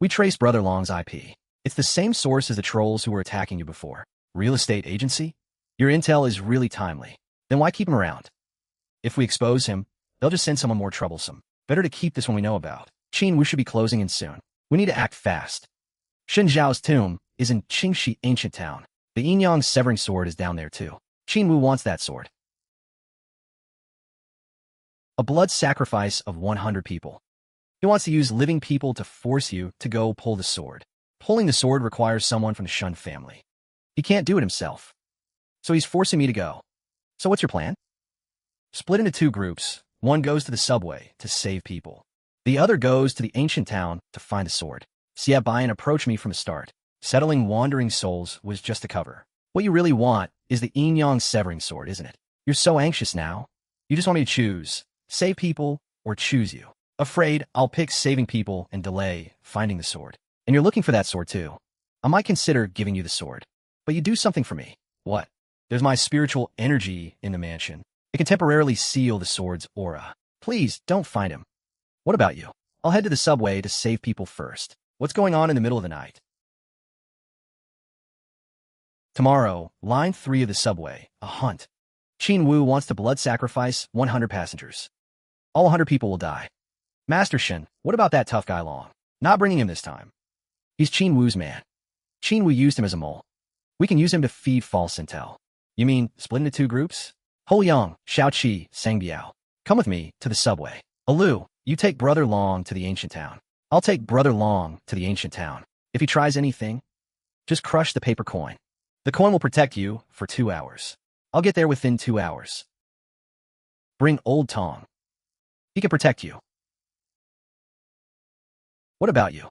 We traced Brother Long's IP. It's the same source as the trolls who were attacking you before. Real estate agency? Your intel is really timely. Then why keep him around? If we expose him, they'll just send someone more troublesome. Better to keep this one we know about. Qin should be closing in soon. We need to act fast. Shen Zhao's tomb is in Qingxi Ancient Town. The Yin-Yang severing sword is down there too. Qin wants that sword. A blood sacrifice of 100 people. He wants to use living people to force you to go pull the sword. Pulling the sword requires someone from the Shen family. He can't do it himself. So he's forcing me to go. So what's your plan? Split into 2 groups. One goes to the subway to save people. The other goes to the ancient town to find the sword. Xie Baiyan approached me from the start. Settling wandering souls was just a cover. What you really want is the Yin-Yang severing sword, isn't it? You're so anxious now. You just want me to choose. Save people or choose you. Afraid I'll pick saving people and delay finding the sword. And you're looking for that sword too. I might consider giving you the sword. But you do something for me. What? There's my spiritual energy in the mansion. It can temporarily seal the sword's aura. Please, don't find him. What about you? I'll head to the subway to save people first. What's going on in the middle of the night? Tomorrow, line 3 of the subway, a hunt. Qin wants to blood sacrifice 100 passengers. All 100 people will die. Master Shen, what about that tough guy Long? Not bringing him this time. He's Qin man. Qin used him as a mole. We can use him to feed false intel. You mean split into 2 groups? Hou Yang, Xiaoqi, Sang Biao. Come with me to the subway. Alu, you take Brother Long to the ancient town. I'll take Brother Long to the ancient town. If he tries anything, just crush the paper coin. The coin will protect you for 2 hours. I'll get there within 2 hours. Bring Old Tong. He can protect you. What about you?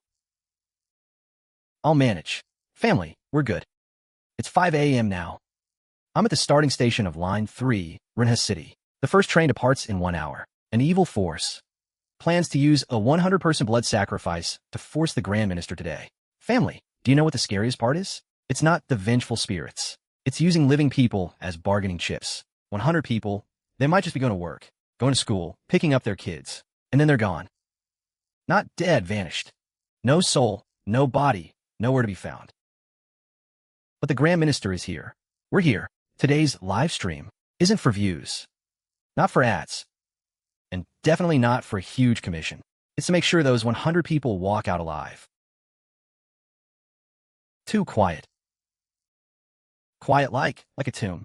I'll manage. Family, we're good. It's 5 a.m. now. I'm at the starting station of Line 3, Renhe City. The first train departs in 1 hour. An evil force plans to use a 100-person blood sacrifice to force the Grand Minister today. Family, do you know what the scariest part is? It's not the vengeful spirits. It's using living people as bargaining chips. 100 people, they might just be going to work, going to school, picking up their kids, and then they're gone. Not dead, vanished. No soul, no body, nowhere to be found. But the Grand Minister is here. We're here. Today's live stream isn't for views, not for ads, and definitely not for a huge commission. It's to make sure those 100 people walk out alive. Too quiet. Quiet like a tomb.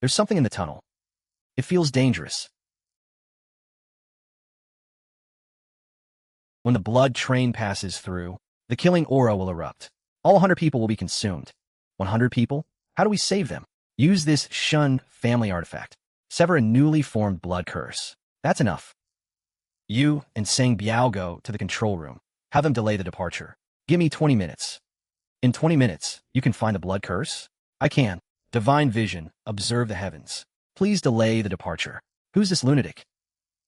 There's something in the tunnel. It feels dangerous. When the blood train passes through, the killing aura will erupt. All 100 people will be consumed. 100 people? How do we save them? Use this Shen family artifact. Sever a newly formed blood curse. That's enough. You and Sang Biao go to the control room. Have them delay the departure. Give me 20 minutes. In 20 minutes, you can find the blood curse? I can. Divine vision, observe the heavens. Please delay the departure. Who's this lunatic?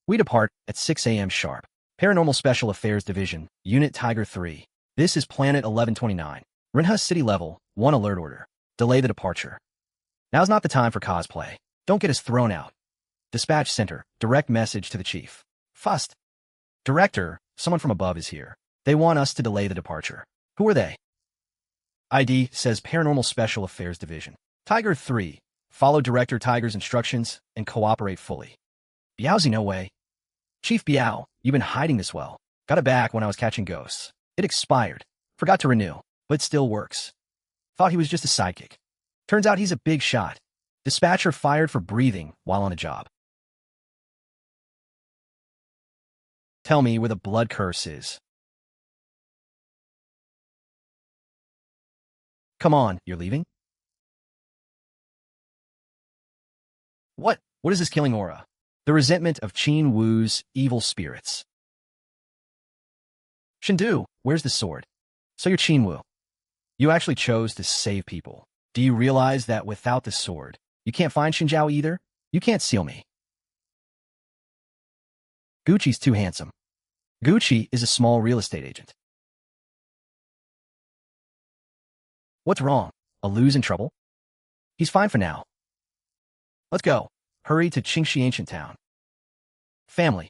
We depart at 6 a.m. sharp. Paranormal Special Affairs Division, Unit Tiger 3. This is Planet 1129. Renhe City Level 1 Alert Order. Delay the departure. Now's not the time for cosplay. Don't get us thrown out. Dispatch Center, direct message to the Chief. Fust. Director, someone from above is here. They want us to delay the departure. Who are they? ID says Paranormal Special Affairs Division. Tiger 3. Follow Director Tiger's instructions and cooperate fully. Biaozi, no way. Chief Biao, you've been hiding this well. Got it back when I was catching ghosts. It expired. Forgot to renew, but it still works. Thought he was just a sidekick. Turns out he's a big shot. Dispatcher fired for breathing while on the job. Tell me where the blood curse is. Come on, you're leaving? What? What is this killing aura? The resentment of Qin Wu's evil spirits. Shendu, where's the sword? So you're Chinwu. You actually chose to save people. Do you realize that without the sword, you can't find Xinjiao either? You can't seal me. Gucci's too handsome. Gucci is a small real estate agent. What's wrong? A lose in trouble? He's fine for now. Let's go. Hurry to Qingxi Ancient Town. Family.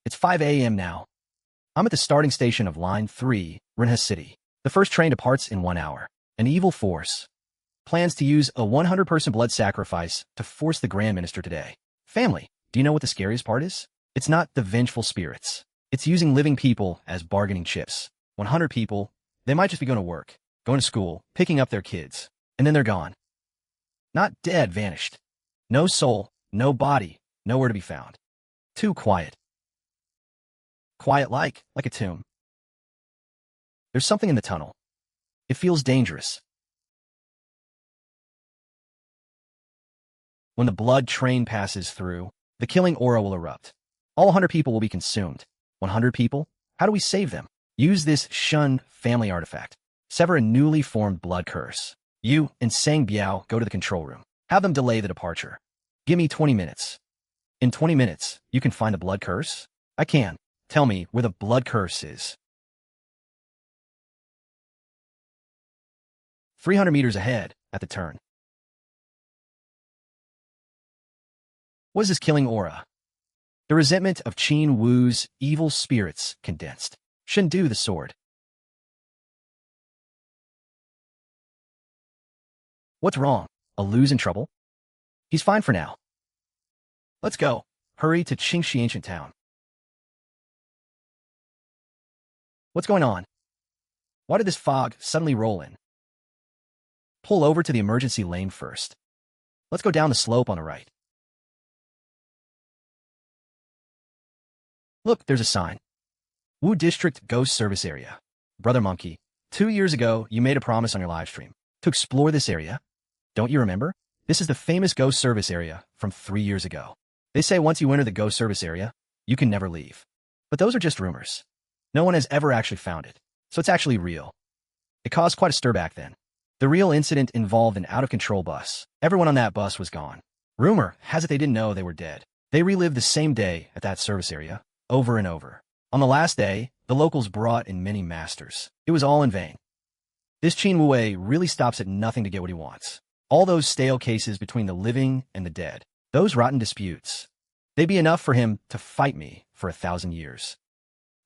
It's 5 a.m. now. I'm at the starting station of Line 3, Renhe City. The first train departs in 1 hour. An evil force plans to use a 100-person blood sacrifice to force the Grand Minister today. Family, do you know what the scariest part is? It's not the vengeful spirits. It's using living people as bargaining chips. 100 people, they might just be going to work, going to school, picking up their kids, and then they're gone. Not dead, vanished. No soul, no body, nowhere to be found. Too quiet. Quiet like a tomb. There's something in the tunnel. It feels dangerous. When the blood train passes through, the killing aura will erupt. All 100 people will be consumed. 100 people? How do we save them? Use this Shen family artifact. Sever a newly formed blood curse. You and Sang Biao go to the control room. Have them delay the departure. Give me 20 minutes. In 20 minutes, you can find the blood curse? I can. Tell me where the blood curse is. 300 meters ahead, at the turn. What is this killing aura? The resentment of Qin Wu's evil spirits condensed. Shendu the sword. What's wrong? A lose in trouble? He's fine for now. Let's go. Hurry to Qingxi Ancient Town. What's going on? Why did this fog suddenly roll in? Pull over to the emergency lane first. Let's go down the slope on the right. Look, there's a sign. Wu District Ghost Service Area. Brother Monkey, 2 years ago, you made a promise on your livestream to explore this area. Don't you remember? This is the famous ghost service area from 3 years ago. They say once you enter the ghost service area, you can never leave. But those are just rumors. No one has ever actually found it, so it's actually real. It caused quite a stir back then. The real incident involved an out-of-control bus. Everyone on that bus was gone. Rumor has it they didn't know they were dead. They relived the same day at that service area, over and over. On the last day, the locals brought in many masters. It was all in vain. This Qin Wu really stops at nothing to get what he wants. All those stale cases between the living and the dead, those rotten disputes, they'd be enough for him to fight me for 1,000 years.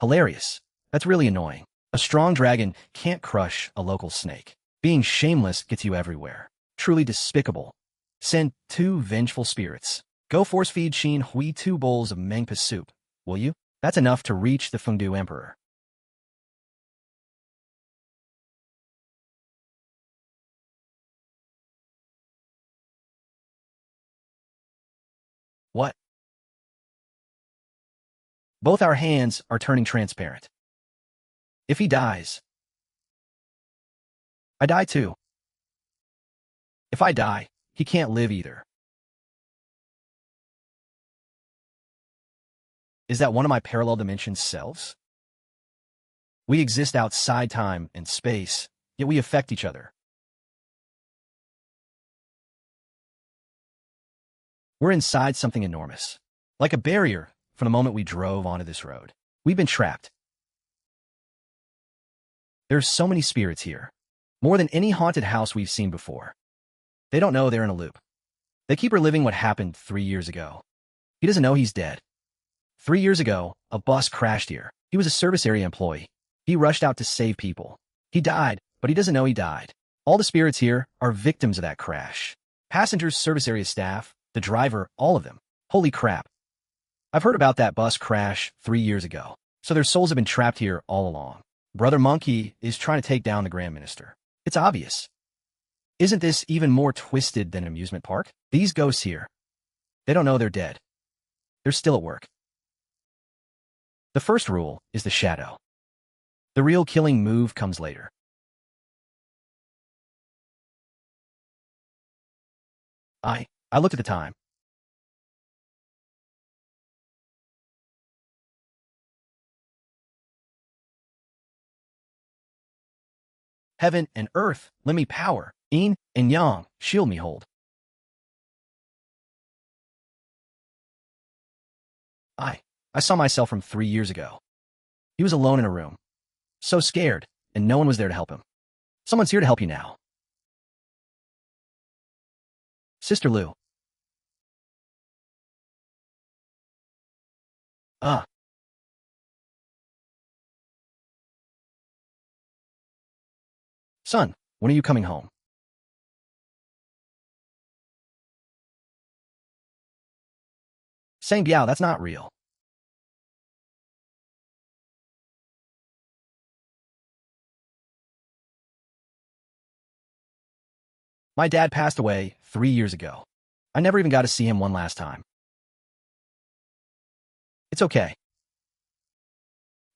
Hilarious. That's really annoying. A strong dragon can't crush a local snake. Being shameless gets you everywhere. Truly despicable. Send 2 vengeful spirits. Go force-feed Qin Hui 2 bowls of mengpa soup, will you? That's enough to reach the Fengdu Emperor. What? Both our hands are turning transparent. If he dies, I die too. If I die, he can't live either. Is that one of my parallel dimensions selves? We exist outside time and space, yet we affect each other. We're inside something enormous, like a barrier from the moment we drove onto this road. We've been trapped. There's so many spirits here, more than any haunted house we've seen before. They don't know they're in a loop. They keep reliving what happened 3 years ago. He doesn't know he's dead. 3 years ago, a bus crashed here. He was a service area employee. He rushed out to save people. He died, but he doesn't know he died. All the spirits here are victims of that crash. Passengers, service area staff, the driver, all of them. Holy crap. I've heard about that bus crash 3 years ago, so their souls have been trapped here all along. Brother Monkey is trying to take down the Grand Minister. It's obvious. Isn't this even more twisted than an amusement park? These ghosts here, they don't know they're dead. They're still at work. The first rule is the shadow. The real killing move comes later. I looked at the time. Heaven and earth, lend me power. Yin and Yang, shield me hold. I saw myself from 3 years ago. He was alone in a room. So scared, and no one was there to help him. Someone's here to help you now. Sister Lu. Son, when are you coming home? Saying Biao, that's not real. My dad passed away 3 years ago. I never even got to see him one last time. It's okay.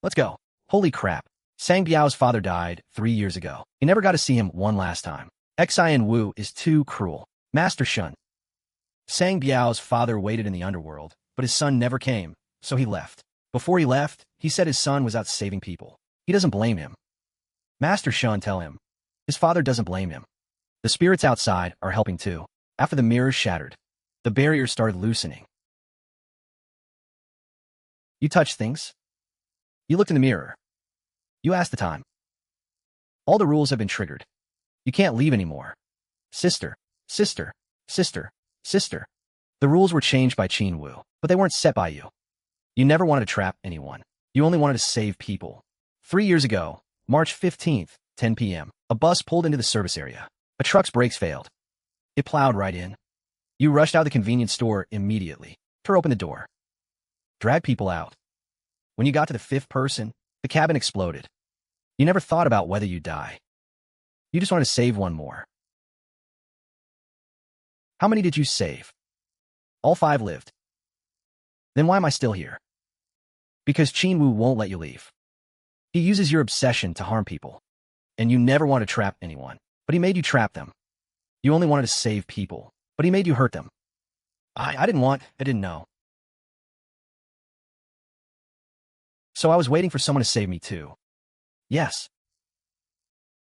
Let's go. Holy crap. Sang Biao's father died 3 years ago. He never got to see him one last time. Xian Wu is too cruel. Master Shen. Sang Biao's father waited in the underworld, but his son never came, so he left. Before he left, he said his son was out saving people. He doesn't blame him. Master Shen tell him. His father doesn't blame him. The spirits outside are helping too. After the mirrors shattered, the barrier started loosening. You touched things? You looked in the mirror. You asked the time. All the rules have been triggered. You can't leave anymore. Sister, sister, sister, sister. The rules were changed by Qin Wu, but they weren't set by you. You never wanted to trap anyone. You only wanted to save people. 3 years ago, March 15th, 10 p.m., a bus pulled into the service area. A truck's brakes failed. It plowed right in. You rushed out of the convenience store immediately. Tore open the door. Dragged people out. When you got to the 5th person, the cabin exploded. You never thought about whether you'd die. You just wanted to save one more. How many did you save? All 5 lived. Then why am I still here? Because Qin Wu won't let you leave. He uses your obsession to harm people. And you never want to trap anyone. But he made you trap them. You only wanted to save people, but he made you hurt them. I didn't know. So I was waiting for someone to save me too. Yes.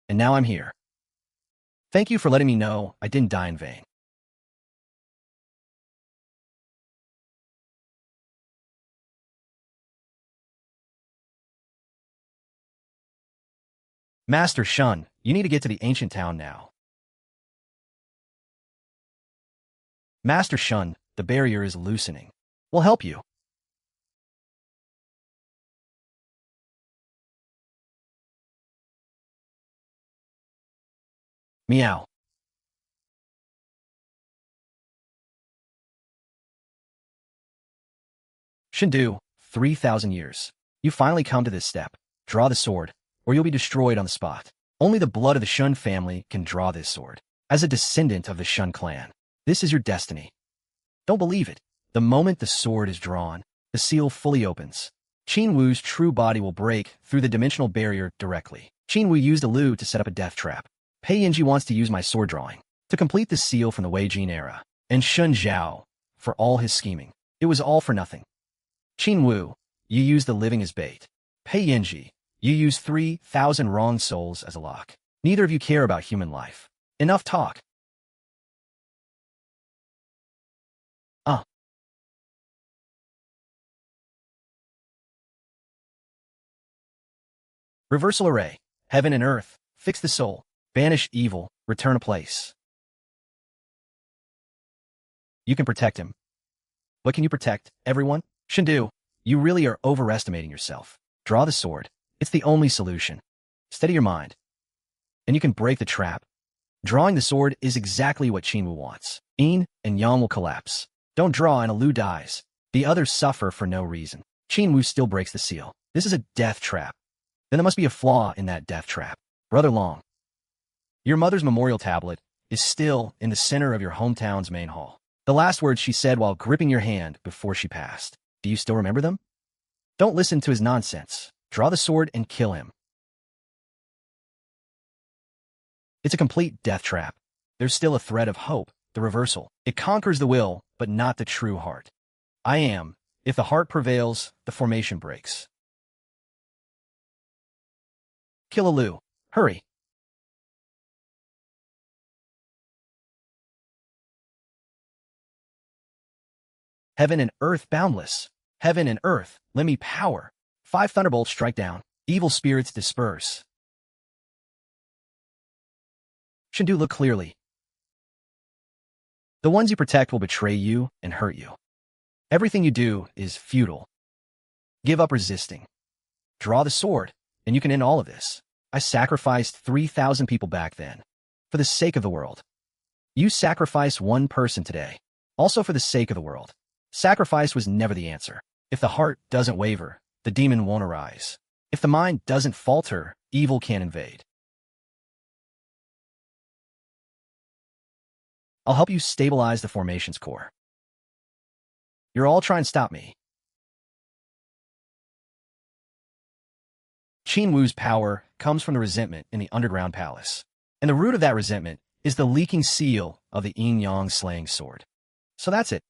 And now I'm here. Thank you for letting me know I didn't die in vain. Master Shen, you need to get to the ancient town now. Master Shen, the barrier is loosening. We'll help you. Meow. Shendu, 3,000 years. You finally come to this step. Draw the sword, or you'll be destroyed on the spot. Only the blood of the Shen family can draw this sword. As a descendant of the Shen clan, this is your destiny. Don't believe it. The moment the sword is drawn, the seal fully opens. Qin Wu's true body will break through the dimensional barrier directly. Qin Wu used a Lu to set up a death trap. Pei Yinji wants to use my sword drawing to complete the seal from the Wei Jin era. And Shun Zhao, for all his scheming. It was all for nothing. Qin Wu, you used the living as bait. Pei Yinji, you used 3,000 wrong souls as a lock. Neither of you care about human life. Enough talk. Reversal array. Heaven and earth. Fix the soul. Banish evil. Return a place. You can protect him. But can you protect everyone? Shendu, you really are overestimating yourself. Draw the sword. It's the only solution. Steady your mind. And you can break the trap. Drawing the sword is exactly what Qin Wu wants. Yin and Yang will collapse. Don't draw and a Lu dies. The others suffer for no reason. Qin Wu still breaks the seal. This is a death trap. Then there must be a flaw in that death trap. Brother Long, your mother's memorial tablet is still in the center of your hometown's main hall. The last words she said while gripping your hand before she passed. Do you still remember them? Don't listen to his nonsense. Draw the sword and kill him. It's a complete death trap. There's still a thread of hope, the reversal. It conquers the will, but not the true heart. I am. If the heart prevails, the formation breaks. Kill a Lu. Hurry. Heaven and earth boundless. Heaven and earth, lend me power. 5 thunderbolts strike down. Evil spirits disperse. Fengdu, look clearly. The ones you protect will betray you and hurt you. Everything you do is futile. Give up resisting. Draw the sword, and you can end all of this. I sacrificed 3,000 people back then. For the sake of the world. You sacrifice one person today. Also for the sake of the world. Sacrifice was never the answer. If the heart doesn't waver, the demon won't arise. If the mind doesn't falter, evil can't invade. I'll help you stabilize the formation's core. You're all trying to stop me. Qin Wu's power comes from the resentment in the underground palace. And the root of that resentment is the leaking seal of the Yin-Yang slaying sword. So that's it.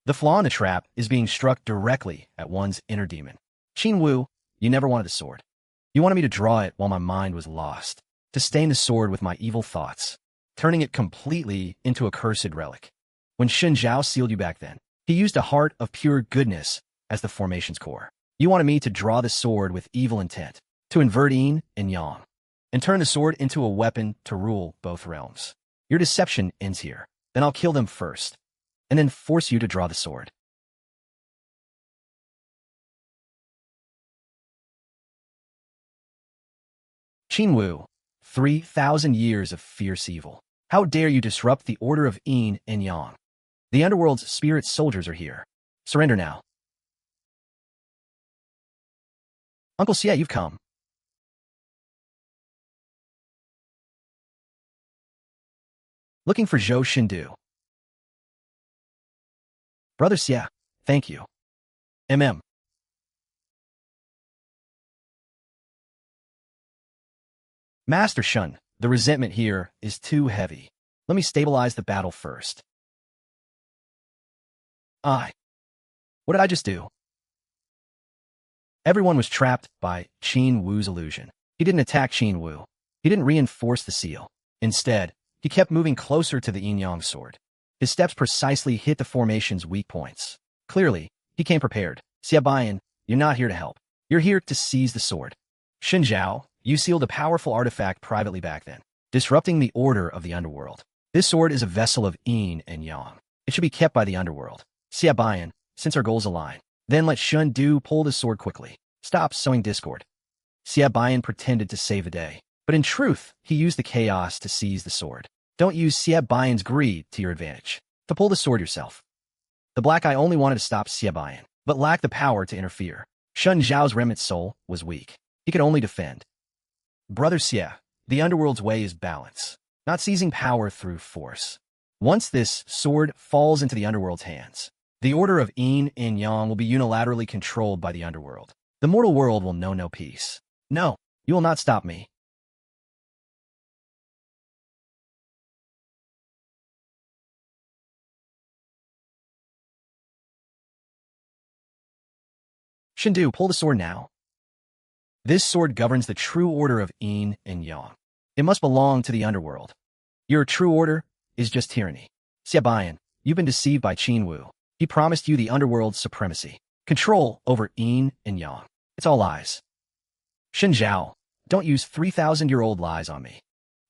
The flaw in the trap is being struck directly at one's inner demon. Qin Wu, you never wanted the sword. You wanted me to draw it while my mind was lost, to stain the sword with my evil thoughts, turning it completely into a cursed relic. When Shen Zhao sealed you back then, he used a heart of pure goodness as the formation's core. You wanted me to draw the sword with evil intent, to invert yin and yang, and turn the sword into a weapon to rule both realms. Your deception ends here. Then I'll kill them first, and then force you to draw the sword. Qin Wu, 3,000 years of fierce evil. How dare you disrupt the order of yin and yang? The Underworld's spirit soldiers are here. Surrender now. Uncle Xie, you've come. Looking for Zhou Shendu. Brother Xie, thank you. MM. Master Shen, the resentment here is too heavy. Let me stabilize the battle first. What did I just do? Everyone was trapped by Qin Wu's illusion. He didn't attack Qin Wu. He didn't reinforce the seal. Instead, he kept moving closer to the Yin-Yang sword. His steps precisely hit the formation's weak points. Clearly, he came prepared. Xie Baiyan, you're not here to help. You're here to seize the sword. Shen Zhao, you sealed a powerful artifact privately back then, disrupting the order of the Underworld. This sword is a vessel of yin and yang. It should be kept by the Underworld. Xie Baiyan, since our goals align, then let Shendu pull the sword quickly. Stop sowing discord. Xie Baiyan pretended to save the day, but in truth, he used the chaos to seize the sword. Don't use Xie Baiyan's greed to your advantage. To pull the sword yourself. The Black Eye only wanted to stop Xie Baiyan, but lacked the power to interfere. Shen Zhao's remnant soul was weak. He could only defend. Brother Xie, the Underworld's way is balance, not seizing power through force. Once this sword falls into the Underworld's hands, the order of yin and yang will be unilaterally controlled by the Underworld. The mortal world will know no peace. No, you will not stop me. Shendu, pull the sword now. This sword governs the true order of yin and yang. It must belong to the Underworld. Your true order is just tyranny. Xie Baiyan, you've been deceived by Qin Wu. He promised you the Underworld's supremacy, control over yin and yang. It's all lies. Shen Zhao, don't use 3,000-year-old lies on me.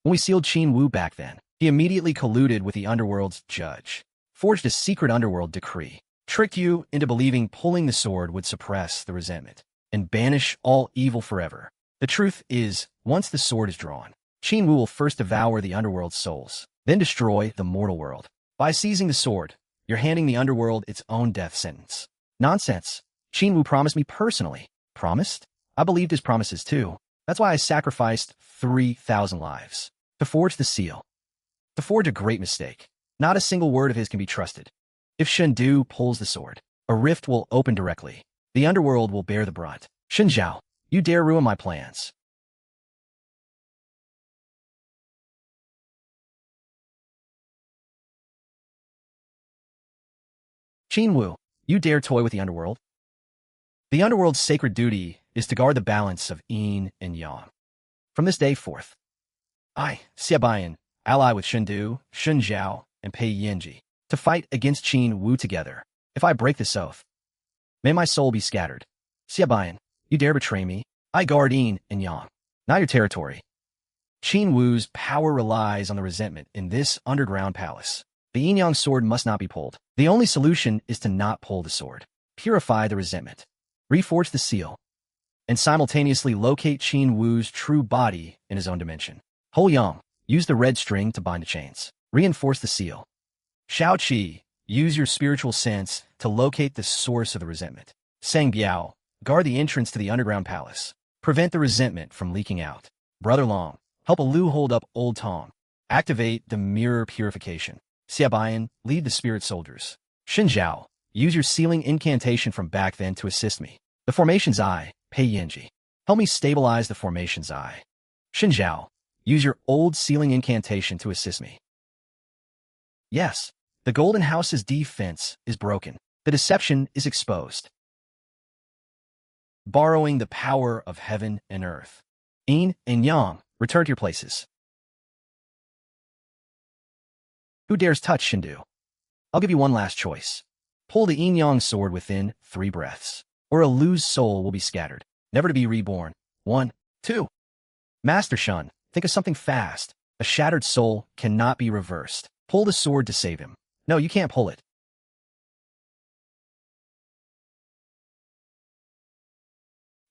When we sealed Qin Wu back then, he immediately colluded with the Underworld's judge, forged a secret Underworld decree, tricked you into believing pulling the sword would suppress the resentment and banish all evil forever. The truth is, once the sword is drawn, Qin Wu will first devour the Underworld's souls, then destroy the mortal world. By seizing the sword, you're handing the Underworld its own death sentence. Nonsense. Qin Wu promised me personally. Promised? I believed his promises too. That's why I sacrificed 3,000 lives. To forge the seal. To forge a great mistake. Not a single word of his can be trusted. If Shendu pulls the sword, a rift will open directly. The Underworld will bear the brunt. Shen Zhao, you dare ruin my plans. Qin Wu, you dare toy with the Underworld? The Underworld's sacred duty is to guard the balance of yin and yang. From this day forth, I, Xie Baiyan, ally with Shendu, Shen Zhao, and Pei Yanji, to fight against Qin Wu together. If I break this oath, may my soul be scattered. Xiaobian, you dare betray me? I guard Yin and Yang, not your territory. Qin Wu's power relies on the resentment in this underground palace. The Yin-Yang sword must not be pulled. The only solution is to not pull the sword. Purify the resentment. Reforge the seal. And simultaneously locate Qin Wu's true body in his own dimension. Hou Yang, use the red string to bind the chains. Reinforce the seal. Shao Qi, use your spiritual sense to locate the source of the resentment. Sang Biao, guard the entrance to the underground palace. Prevent the resentment from leaking out. Brother Long, help Lu hold up Old Tong. Activate the mirror purification. Xiaobian, lead the spirit soldiers. Shen Zhao, use your sealing incantation from back then to assist me. The formation's eye, Pei Yanji. Help me stabilize the formation's eye. Shen Zhao, use your old sealing incantation to assist me. Yes, the Golden House's defense is broken. The deception is exposed. Borrowing the power of heaven and earth. Yin and Yang, return to your places. Who dares touch Shendu? I'll give you one last choice. Pull the Yin-Yang sword within 3 breaths, or a Lu's soul will be scattered, never to be reborn. 1, 2. Master Shen, think of something fast. A shattered soul cannot be reversed. Pull the sword to save him. No, you can't pull it.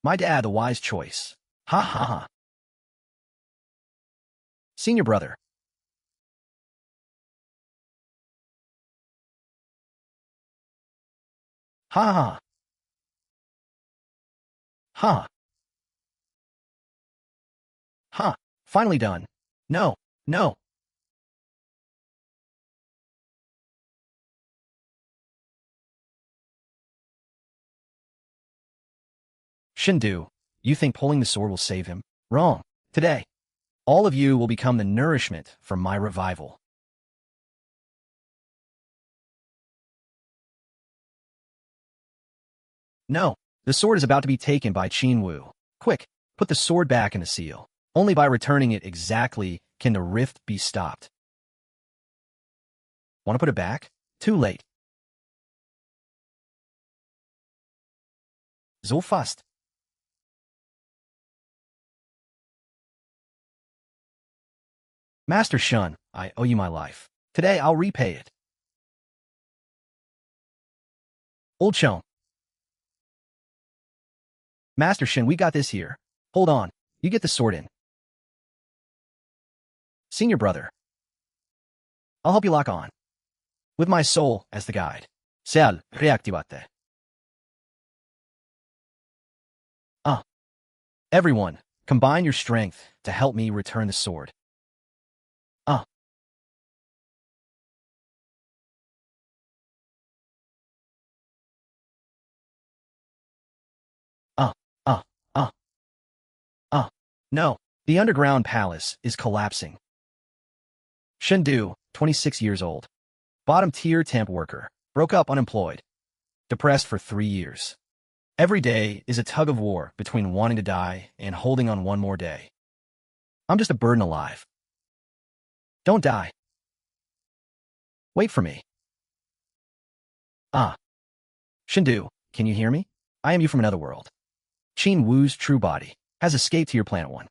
My dad, the wise choice. Ha ha ha. Senior brother. Ha ha. Ha. Ha. Finally done. No. No. Shendu, you think pulling the sword will save him? Wrong. Today, all of you will become the nourishment for my revival. No, the sword is about to be taken by Qin Wu. Quick, put the sword back in the seal. Only by returning it exactly can the rift be stopped. Want to put it back? Too late. So fast. Master Shen, I owe you my life. Today I'll repay it. Old Chong. Master Shen, we got this here. Hold on. You get the sword in. Senior brother. I'll help you lock on. With my soul as the guide. Seal, reactivate. Everyone, combine your strength to help me return the sword. Ah. Ah. Ah. Ah. Ah. No, the underground palace is collapsing. Shendu, 26 years old. Bottom-tier temp worker. Broke up unemployed. Depressed for 3 years. Every day is a tug-of-war between wanting to die and holding on one more day. I'm just a burden alive. Don't die. Wait for me. Ah. Shendu, can you hear me? I am you from another world. Qin Wu's true body has escaped to your planet 1,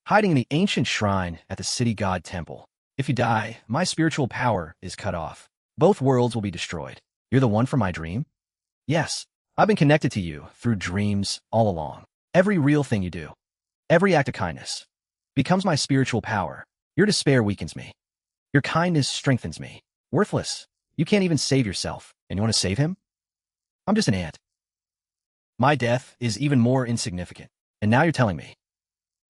hiding in the ancient shrine at the city god temple. If you die, my spiritual power is cut off. Both worlds will be destroyed. You're the one from my dream? Yes. I've been connected to you through dreams all along. Every real thing you do, every act of kindness, becomes my spiritual power. Your despair weakens me. Your kindness strengthens me. Worthless. You can't even save yourself, and you want to save him? I'm just an ant. My death is even more insignificant. And now you're telling me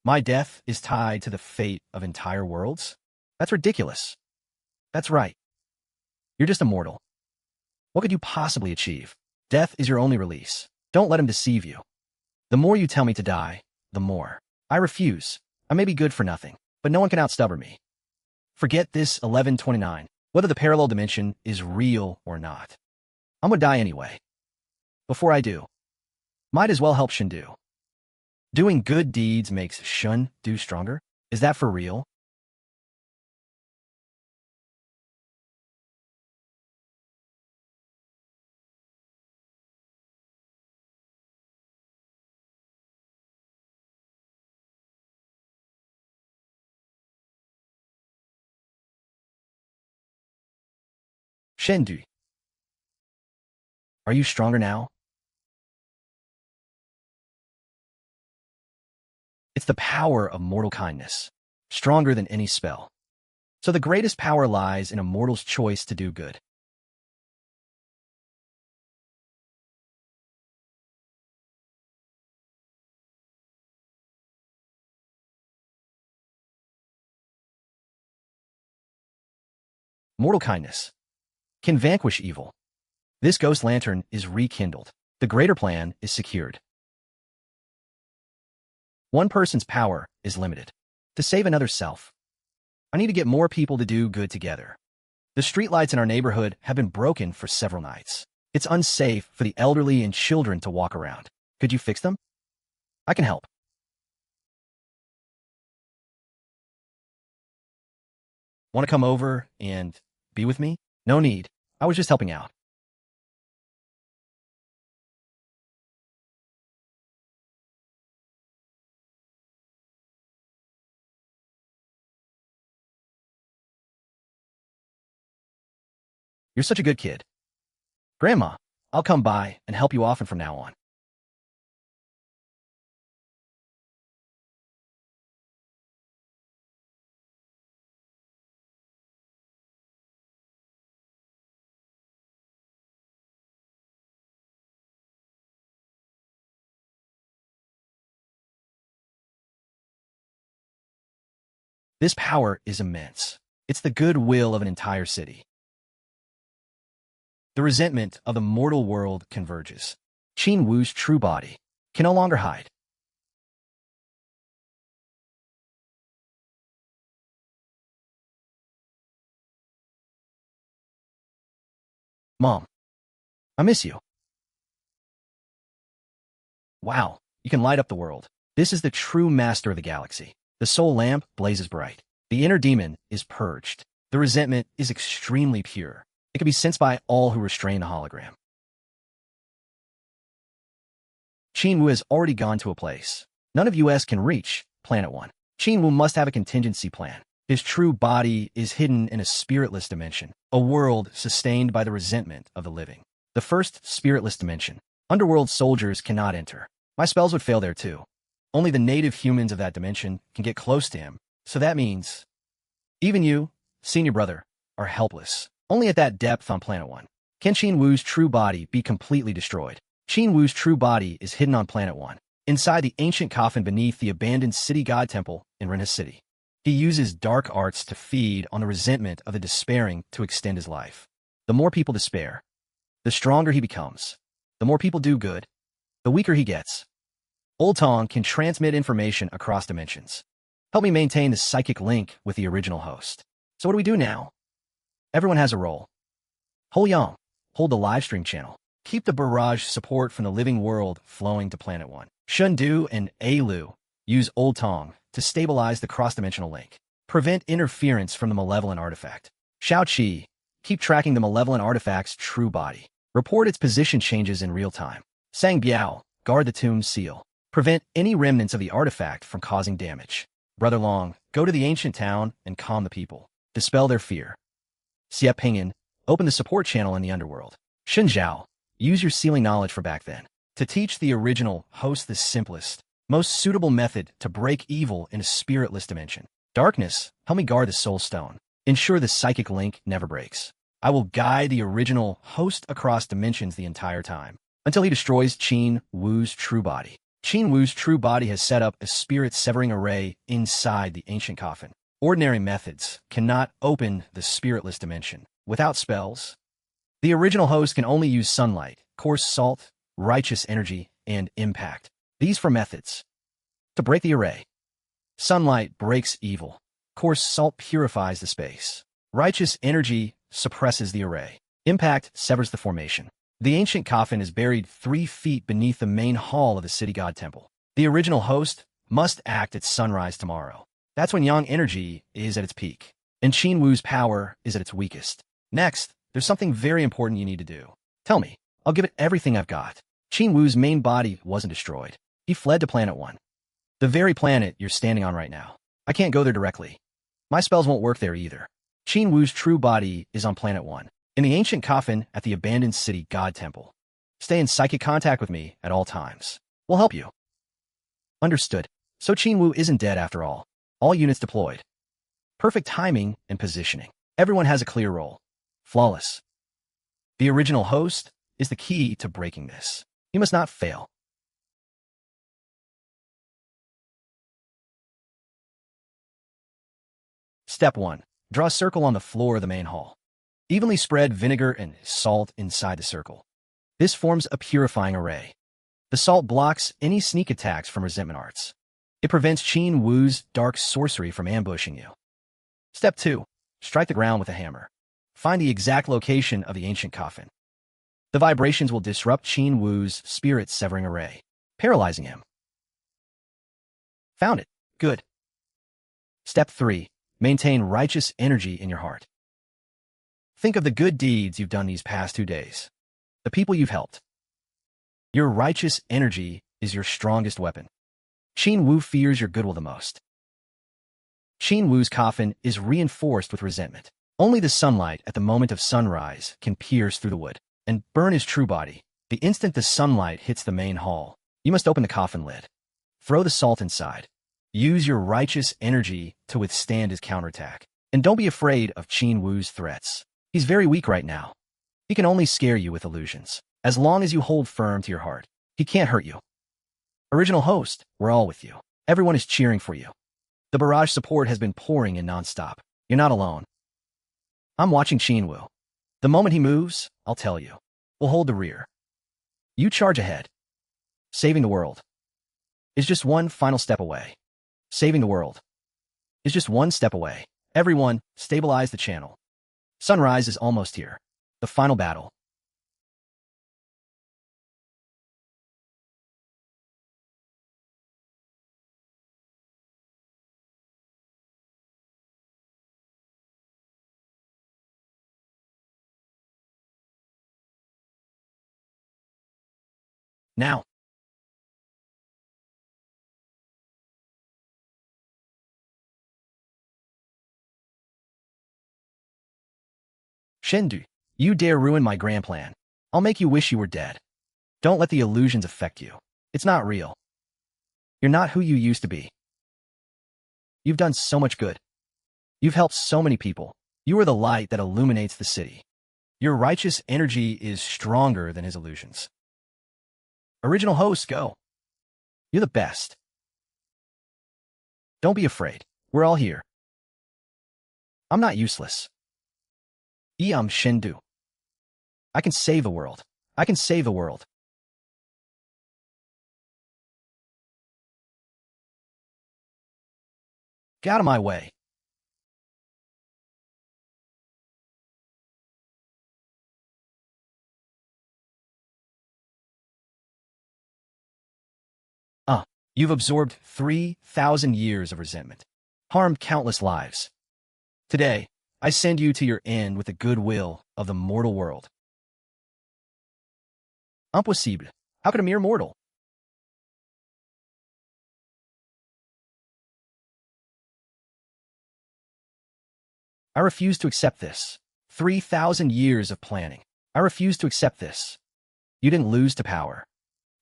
my death is tied to the fate of entire worlds? That's ridiculous. That's right. You're just a mortal. What could you possibly achieve? Death is your only release. Don't let him deceive you. The more you tell me to die, the more. I refuse. I may be good for nothing, but no one can outstubber me. Forget this 1129, whether the parallel dimension is real or not. I'm gonna die anyway. Before I do, might as well help Shendu. Doing good deeds makes Shen do stronger? Is that for real? Shen, are you stronger now? It's the power of mortal kindness, stronger than any spell. So the greatest power lies in a mortal's choice to do good. Mortal kindness can vanquish evil. This ghost lantern is rekindled. The greater plan is secured. One person's power is limited. To save another self, I need to get more people to do good together. The streetlights in our neighborhood have been broken for several nights. It's unsafe for the elderly and children to walk around. Could you fix them? I can help. Want to come over and be with me? No need. I was just helping out. You're such a good kid. Grandma, I'll come by and help you often from now on. This power is immense. It's the goodwill of an entire city. The resentment of the mortal world converges. Qin Wu's true body can no longer hide. Mom, I miss you. Wow, you can light up the world. This is the true master of the galaxy. The soul lamp blazes bright. The inner demon is purged. The resentment is extremely pure. It can be sensed by all who restrain the hologram. Qin Wu has already gone to a place none of US can reach, Planet 1. Qin Wu must have a contingency plan. His true body is hidden in a spiritless dimension, a world sustained by the resentment of the living. The first spiritless dimension. Underworld soldiers cannot enter. My spells would fail there too. Only the native humans of that dimension can get close to him, so that means even you, senior brother, are helpless. Only at that depth on Planet 1 can Qin Wu's true body be completely destroyed. Qin Wu's true body is hidden on Planet 1, inside the ancient coffin beneath the abandoned city god temple in Renha's city. He uses dark arts to feed on the resentment of the despairing to extend his life. The more people despair, the stronger he becomes. The more people do good, the weaker he gets. Old Tong can transmit information across dimensions. Help me maintain the psychic link with the original host. So what do we do now? Everyone has a role. Ho Yang, hold the livestream channel. Keep the barrage support from the living world flowing to Planet 1. Shundu and Lu use Old Tong to stabilize the cross-dimensional link. Prevent interference from the malevolent artifact. Shao Qi, keep tracking the malevolent artifact's true body. Report its position changes in real time. Sang Biao, guard the tomb's seal. Prevent any remnants of the artifact from causing damage. Brother Long, go to the ancient town and calm the people. Dispel their fear. Xie Pingyan, open the support channel in the Underworld. Shen Zhao, use your sealing knowledge for back then to teach the original host the simplest, most suitable method to break evil in a spiritless dimension. Darkness, help me guard the soul stone. Ensure the psychic link never breaks. I will guide the original host across dimensions the entire time, until he destroys Qin Wu's true body. Qin Wu's true body has set up a spirit-severing array inside the ancient coffin. Ordinary methods cannot open the spiritless dimension. Without spells, the original host can only use sunlight, coarse salt, righteous energy, and impact. These for methods. To break the array. Sunlight breaks evil. Coarse salt purifies the space. Righteous energy suppresses the array. Impact severs the formation. The ancient coffin is buried 3 feet beneath the main hall of the city god temple. The original host must act at sunrise tomorrow. That's when Yang energy is at its peak, and Qin Wu's power is at its weakest. Next, there's something very important you need to do. Tell me. I'll give it everything I've got. Qin Wu's main body wasn't destroyed. He fled to Planet 1. The very planet you're standing on right now. I can't go there directly. My spells won't work there either. Qin Wu's true body is on Planet 1. In the ancient coffin at the abandoned city god temple. Stay in psychic contact with me at all times. We'll help you. Understood. So Qin isn't dead after all. All units deployed. Perfect timing and positioning. Everyone has a clear role. Flawless. The original host is the key to breaking this. You must not fail. Step 1. Draw a circle on the floor of the main hall. Evenly spread vinegar and salt inside the circle. This forms a purifying array. The salt blocks any sneak attacks from resentment arts. It prevents Qin Wu's dark sorcery from ambushing you. Step 2. Strike the ground with a hammer. Find the exact location of the ancient coffin. The vibrations will disrupt Qin Wu's spirit-severing array, paralyzing him. Found it. Good. Step 3. Maintain righteous energy in your heart. Think of the good deeds you've done these past 2 days. The people you've helped. Your righteous energy is your strongest weapon. Qin Wu fears your goodwill the most. Qin Wu's coffin is reinforced with resentment. Only the sunlight at the moment of sunrise can pierce through the wood and burn his true body. The instant the sunlight hits the main hall, you must open the coffin lid. Throw the salt inside. Use your righteous energy to withstand his counterattack. And don't be afraid of Qin Wu's threats. He's very weak right now. He can only scare you with illusions. As long as you hold firm to your heart, he can't hurt you. Original host, we're all with you. Everyone is cheering for you. The barrage support has been pouring in nonstop. You're not alone. I'm watching Qin Wu. The moment he moves, I'll tell you. We'll hold the rear. You charge ahead. Saving the world is just one final step away. Saving the world is just one step away. Everyone, stabilize the channel. Sunrise is almost here. The final battle. Now. Fengdu, you dare ruin my grand plan. I'll make you wish you were dead. Don't let the illusions affect you. It's not real. You're not who you used to be. You've done so much good. You've helped so many people. You are the light that illuminates the city. Your righteous energy is stronger than his illusions. Original host, go. You're the best. Don't be afraid. We're all here. I'm not useless. I'm Fengdu. I can save the world. I can save the world. Get out of my way. You've absorbed 3,000 years of resentment, harmed countless lives. Today, I send you to your end with the goodwill of the mortal world. Impossible. How could a mere mortal? I refuse to accept this. 3,000 years of planning. I refuse to accept this. You didn't lose to power.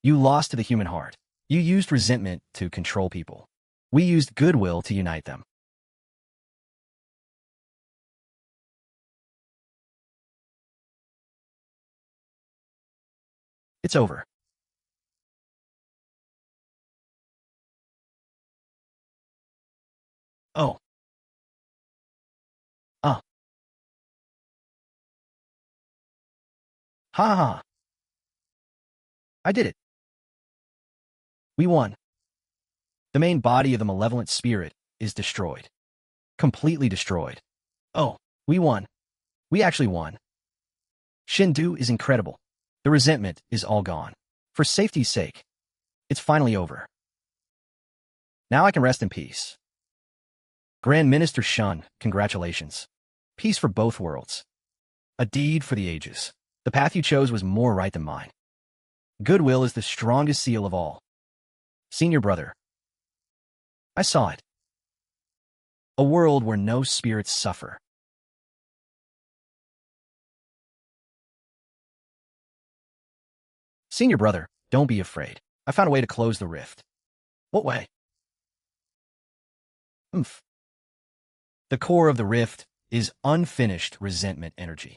You lost to the human heart. You used resentment to control people. We used goodwill to unite them. It's over. Oh. Ha ha. I did it. We won. The main body of the malevolent spirit is destroyed. Completely destroyed. Oh, we won. We actually won. Fengdu is incredible. The resentment is all gone. For safety's sake, it's finally over. Now I can rest in peace. Grand Minister Shen, congratulations. Peace for both worlds. A deed for the ages. The path you chose was more right than mine. Goodwill is the strongest seal of all. Senior brother. I saw it. A world where no spirits suffer. Senior brother, don't be afraid. I found a way to close the rift. What way? Oomph. The core of the rift is unfinished resentment energy.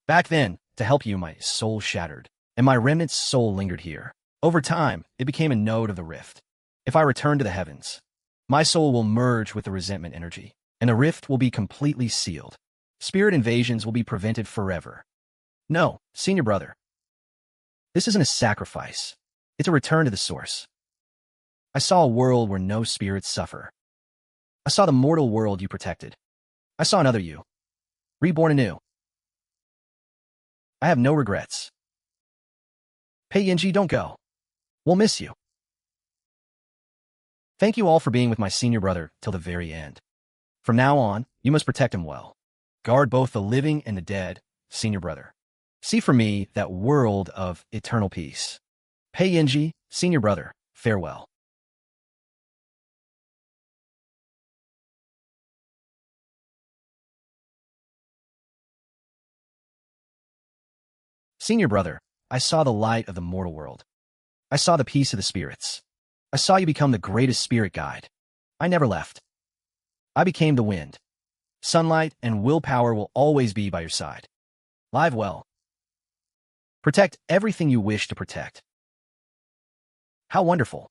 Back then, to help you, my soul shattered, and my remnant's soul lingered here. Over time, it became a node of the rift. If I return to the heavens, my soul will merge with the resentment energy, and the rift will be completely sealed. Spirit invasions will be prevented forever. No, senior brother. This isn't a sacrifice. It's a return to the source. I saw a world where no spirits suffer. I saw the mortal world you protected. I saw another you, reborn anew. I have no regrets. Pei Yinji, don't go. We'll miss you. Thank you all for being with my senior brother till the very end. From now on, you must protect him well. Guard both the living and the dead, senior brother. See for me that world of eternal peace. Pei Yinji, senior brother, farewell. Senior brother, I saw the light of the mortal world. I saw the peace of the spirits. I saw you become the greatest spirit guide. I never left. I became the wind. Sunlight and willpower will always be by your side. Live well. Protect everything you wish to protect. How wonderful.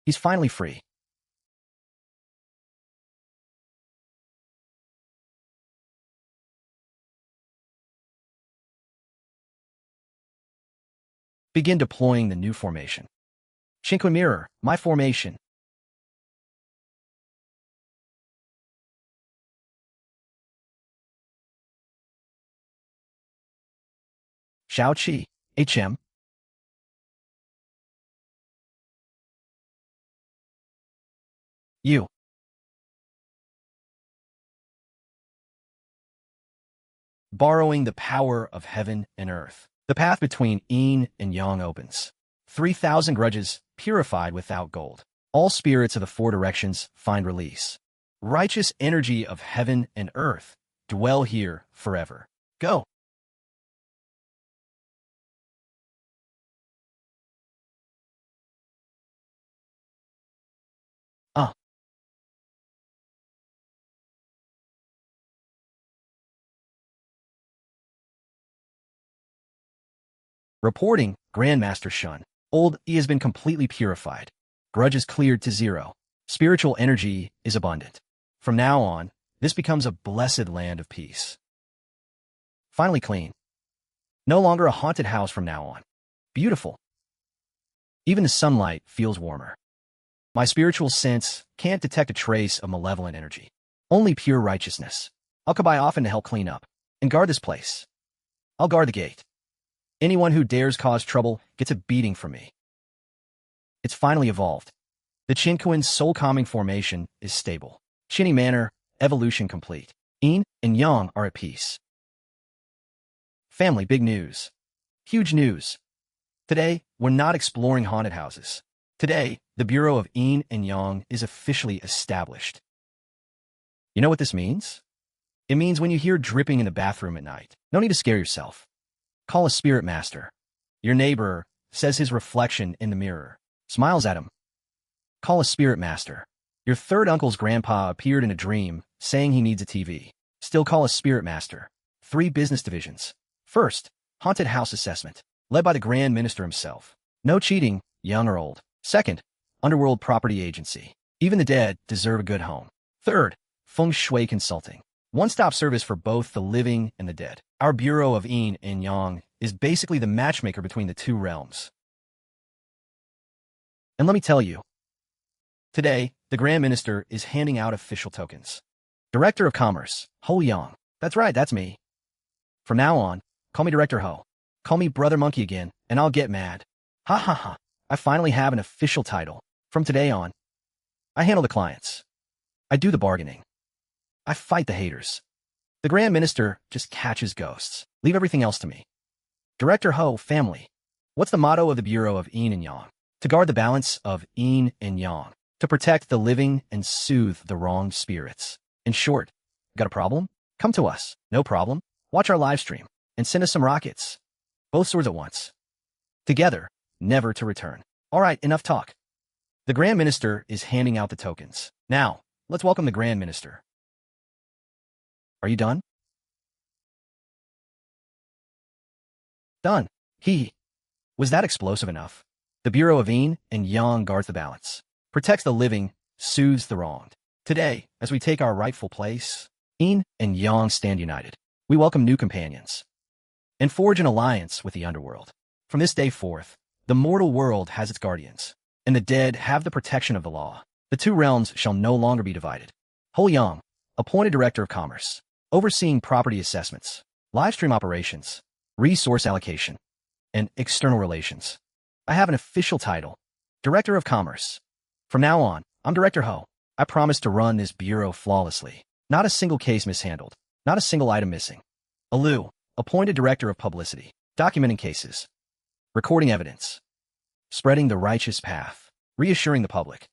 He's finally free. Begin deploying the new formation. Shinkun Mirror, my formation. Shao Qi, HM. You. Borrowing the power of heaven and earth. The path between Yin and Yang opens. 3,000 grudges purified without gold. All spirits of the four directions find release. Righteous energy of heaven and earth dwell here forever. Go. Reporting, Grandmaster Shen. Old E has been completely purified. Grudges cleared to zero. Spiritual energy is abundant. From now on, this becomes a blessed land of peace. Finally clean. No longer a haunted house from now on. Beautiful. Even the sunlight feels warmer. My spiritual sense can't detect a trace of malevolent energy. Only pure righteousness. I'll come by often to help clean up and guard this place. I'll guard the gate. Anyone who dares cause trouble gets a beating from me. It's finally evolved. The Qinquan soul-calming formation is stable. Qinny manner, evolution complete. Yin and Yang are at peace. Family, big news. Huge news. Today, we're not exploring haunted houses. Today, the Bureau of Yin and Yang is officially established. You know what this means? It means when you hear dripping in the bathroom at night, no need to scare yourself. Call a spirit master. Your neighbor says his reflection in the mirror smiles at him. Call a spirit master. Your third uncle's grandpa appeared in a dream saying he needs a TV. Still call a spirit master. 3 business divisions. First, haunted house assessment, led by the Grand Minister himself. No cheating, young or old. Second, Underworld property agency. Even the dead deserve a good home. Third, feng shui consulting. One-stop service for both the living and the dead. Our Bureau of Yin and Yang is basically the matchmaker between the two realms. And let me tell you, today, the Grand Minister is handing out official tokens. Director of Commerce, Ho Yang. That's right, that's me. From now on, call me Director Ho. Call me Brother Monkey again, and I'll get mad. Ha ha ha. I finally have an official title. From today on, I handle the clients. I do the bargaining. I fight the haters. The Grand Minister just catches ghosts. Leave everything else to me. Director Ho, family. What's the motto of the Bureau of Yin and Yang? To guard the balance of Yin and Yang. To protect the living and soothe the wronged spirits. In short, got a problem? Come to us. No problem. Watch our live stream and send us some rockets. Both swords at once. Together, never to return. All right, enough talk. The Grand Minister is handing out the tokens. Now, let's welcome the Grand Minister. Are you done? Done. Was that explosive enough? The Bureau of Yin and Yang guards the balance, protects the living, soothes the wronged. Today, as we take our rightful place, Yin and Yang stand united. We welcome new companions and forge an alliance with the Underworld. From this day forth, the mortal world has its guardians, and the dead have the protection of the law. The two realms shall no longer be divided. Yang, appointed Director of Commerce, overseeing property assessments, livestream operations, resource allocation, and external relations. I have an official title, Director of Commerce. From now on, I'm Director Ho. I promise to run this bureau flawlessly. Not a single case mishandled. Not a single item missing. Alu, appointed Director of Publicity, documenting cases, recording evidence, spreading the righteous path, reassuring the public.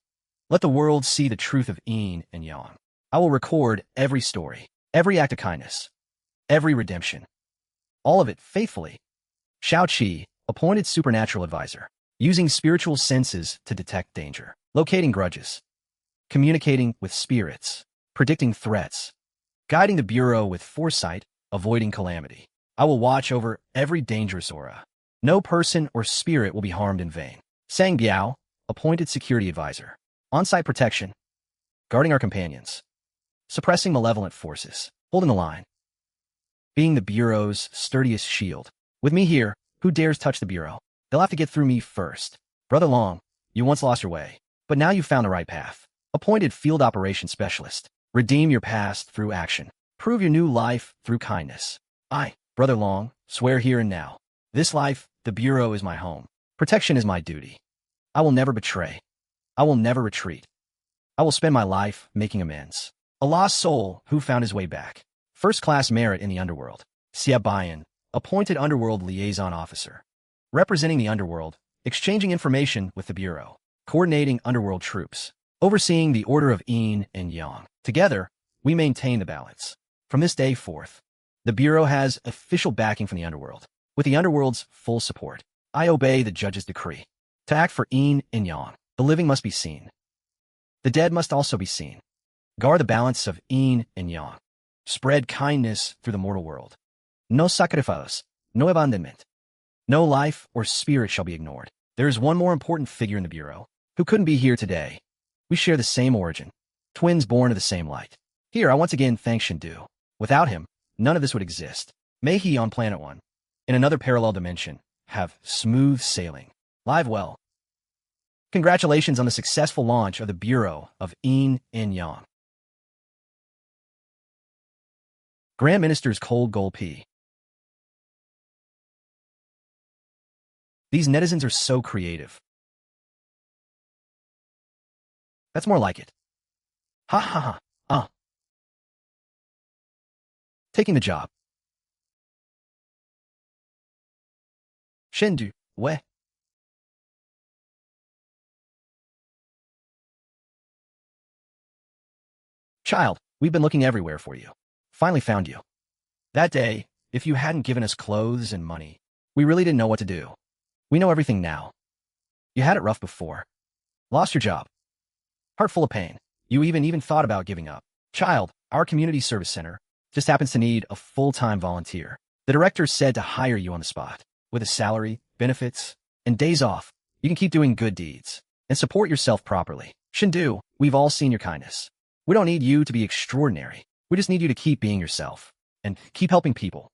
Let the world see the truth of Yin and Yang. I will record every story, every act of kindness, every redemption. All of it faithfully. Shao Qi, appointed Supernatural Advisor, using spiritual senses to detect danger, locating grudges, communicating with spirits, predicting threats, guiding the Bureau with foresight, avoiding calamity. I will watch over every dangerous aura. No person or spirit will be harmed in vain. Sang Biao, appointed Security Advisor, on-site protection, guarding our companions, suppressing malevolent forces, holding the line, being the Bureau's sturdiest shield. With me here, who dares touch the Bureau? They'll have to get through me first. Brother Long, you once lost your way, but now you've found the right path. Appointed Field Operations Specialist. Redeem your past through action. Prove your new life through kindness. I, Brother Long, swear here and now. This life, the Bureau is my home. Protection is my duty. I will never betray. I will never retreat. I will spend my life making amends. A lost soul who found his way back. First-class merit in the Underworld. Xia Bayan, appointed Underworld Liaison Officer. Representing the Underworld, exchanging information with the Bureau, coordinating Underworld troops, overseeing the Order of Yin and Yang. Together, we maintain the balance. From this day forth, the Bureau has official backing from the Underworld. With the Underworld's full support, I obey the judge's decree. To act for Yin and Yang, the living must be seen. The dead must also be seen. Guard the balance of Yin and Yang. Spread kindness through the mortal world. No sacrificios, no abandonment. No life or spirit shall be ignored. There is one more important figure in the Bureau, who couldn't be here today. We share the same origin, twins born of the same light. Here, I once again thank Fengdu. Without him, none of this would exist. May he on Planet 1, in another parallel dimension, have smooth sailing. Live well. Congratulations on the successful launch of the Bureau of Yin and Yang. Grand Minister's Cold Gold P. These netizens are so creative. That's more like it. Ha ha ha. Taking the job. Shen, ouais. Child, we've been looking everywhere for you. Finally found you. That day, if you hadn't given us clothes and money, we really didn't know what to do. We know everything now. You had it rough before. Lost your job. Heart full of pain. You even thought about giving up. Child, our community service center just happens to need a full-time volunteer. The director said to hire you on the spot. With a salary, benefits, and days off, you can keep doing good deeds and support yourself properly. Shindu, we've all seen your kindness. We don't need you to be extraordinary. We just need you to keep being yourself and keep helping people.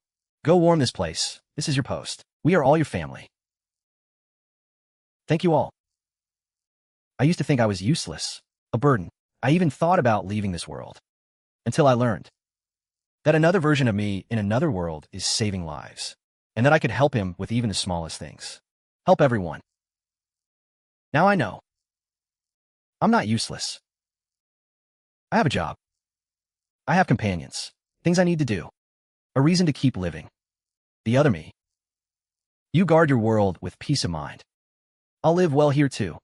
Go warm this place. This is your post. We are all your family. Thank you all. I used to think I was useless, a burden. I even thought about leaving this world until I learned that another version of me in another world is saving lives and that I could help him with even the smallest things. Help everyone. Now I know. I'm not useless. I have a job. I have companions, things I need to do, a reason to keep living. The other me. You guard your world with peace of mind. I'll live well here too.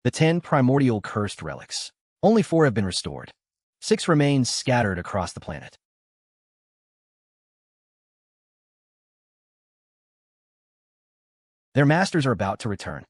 The 10 primordial cursed relics. Only 4 have been restored. 6 remain scattered across the planet. Their masters are about to return.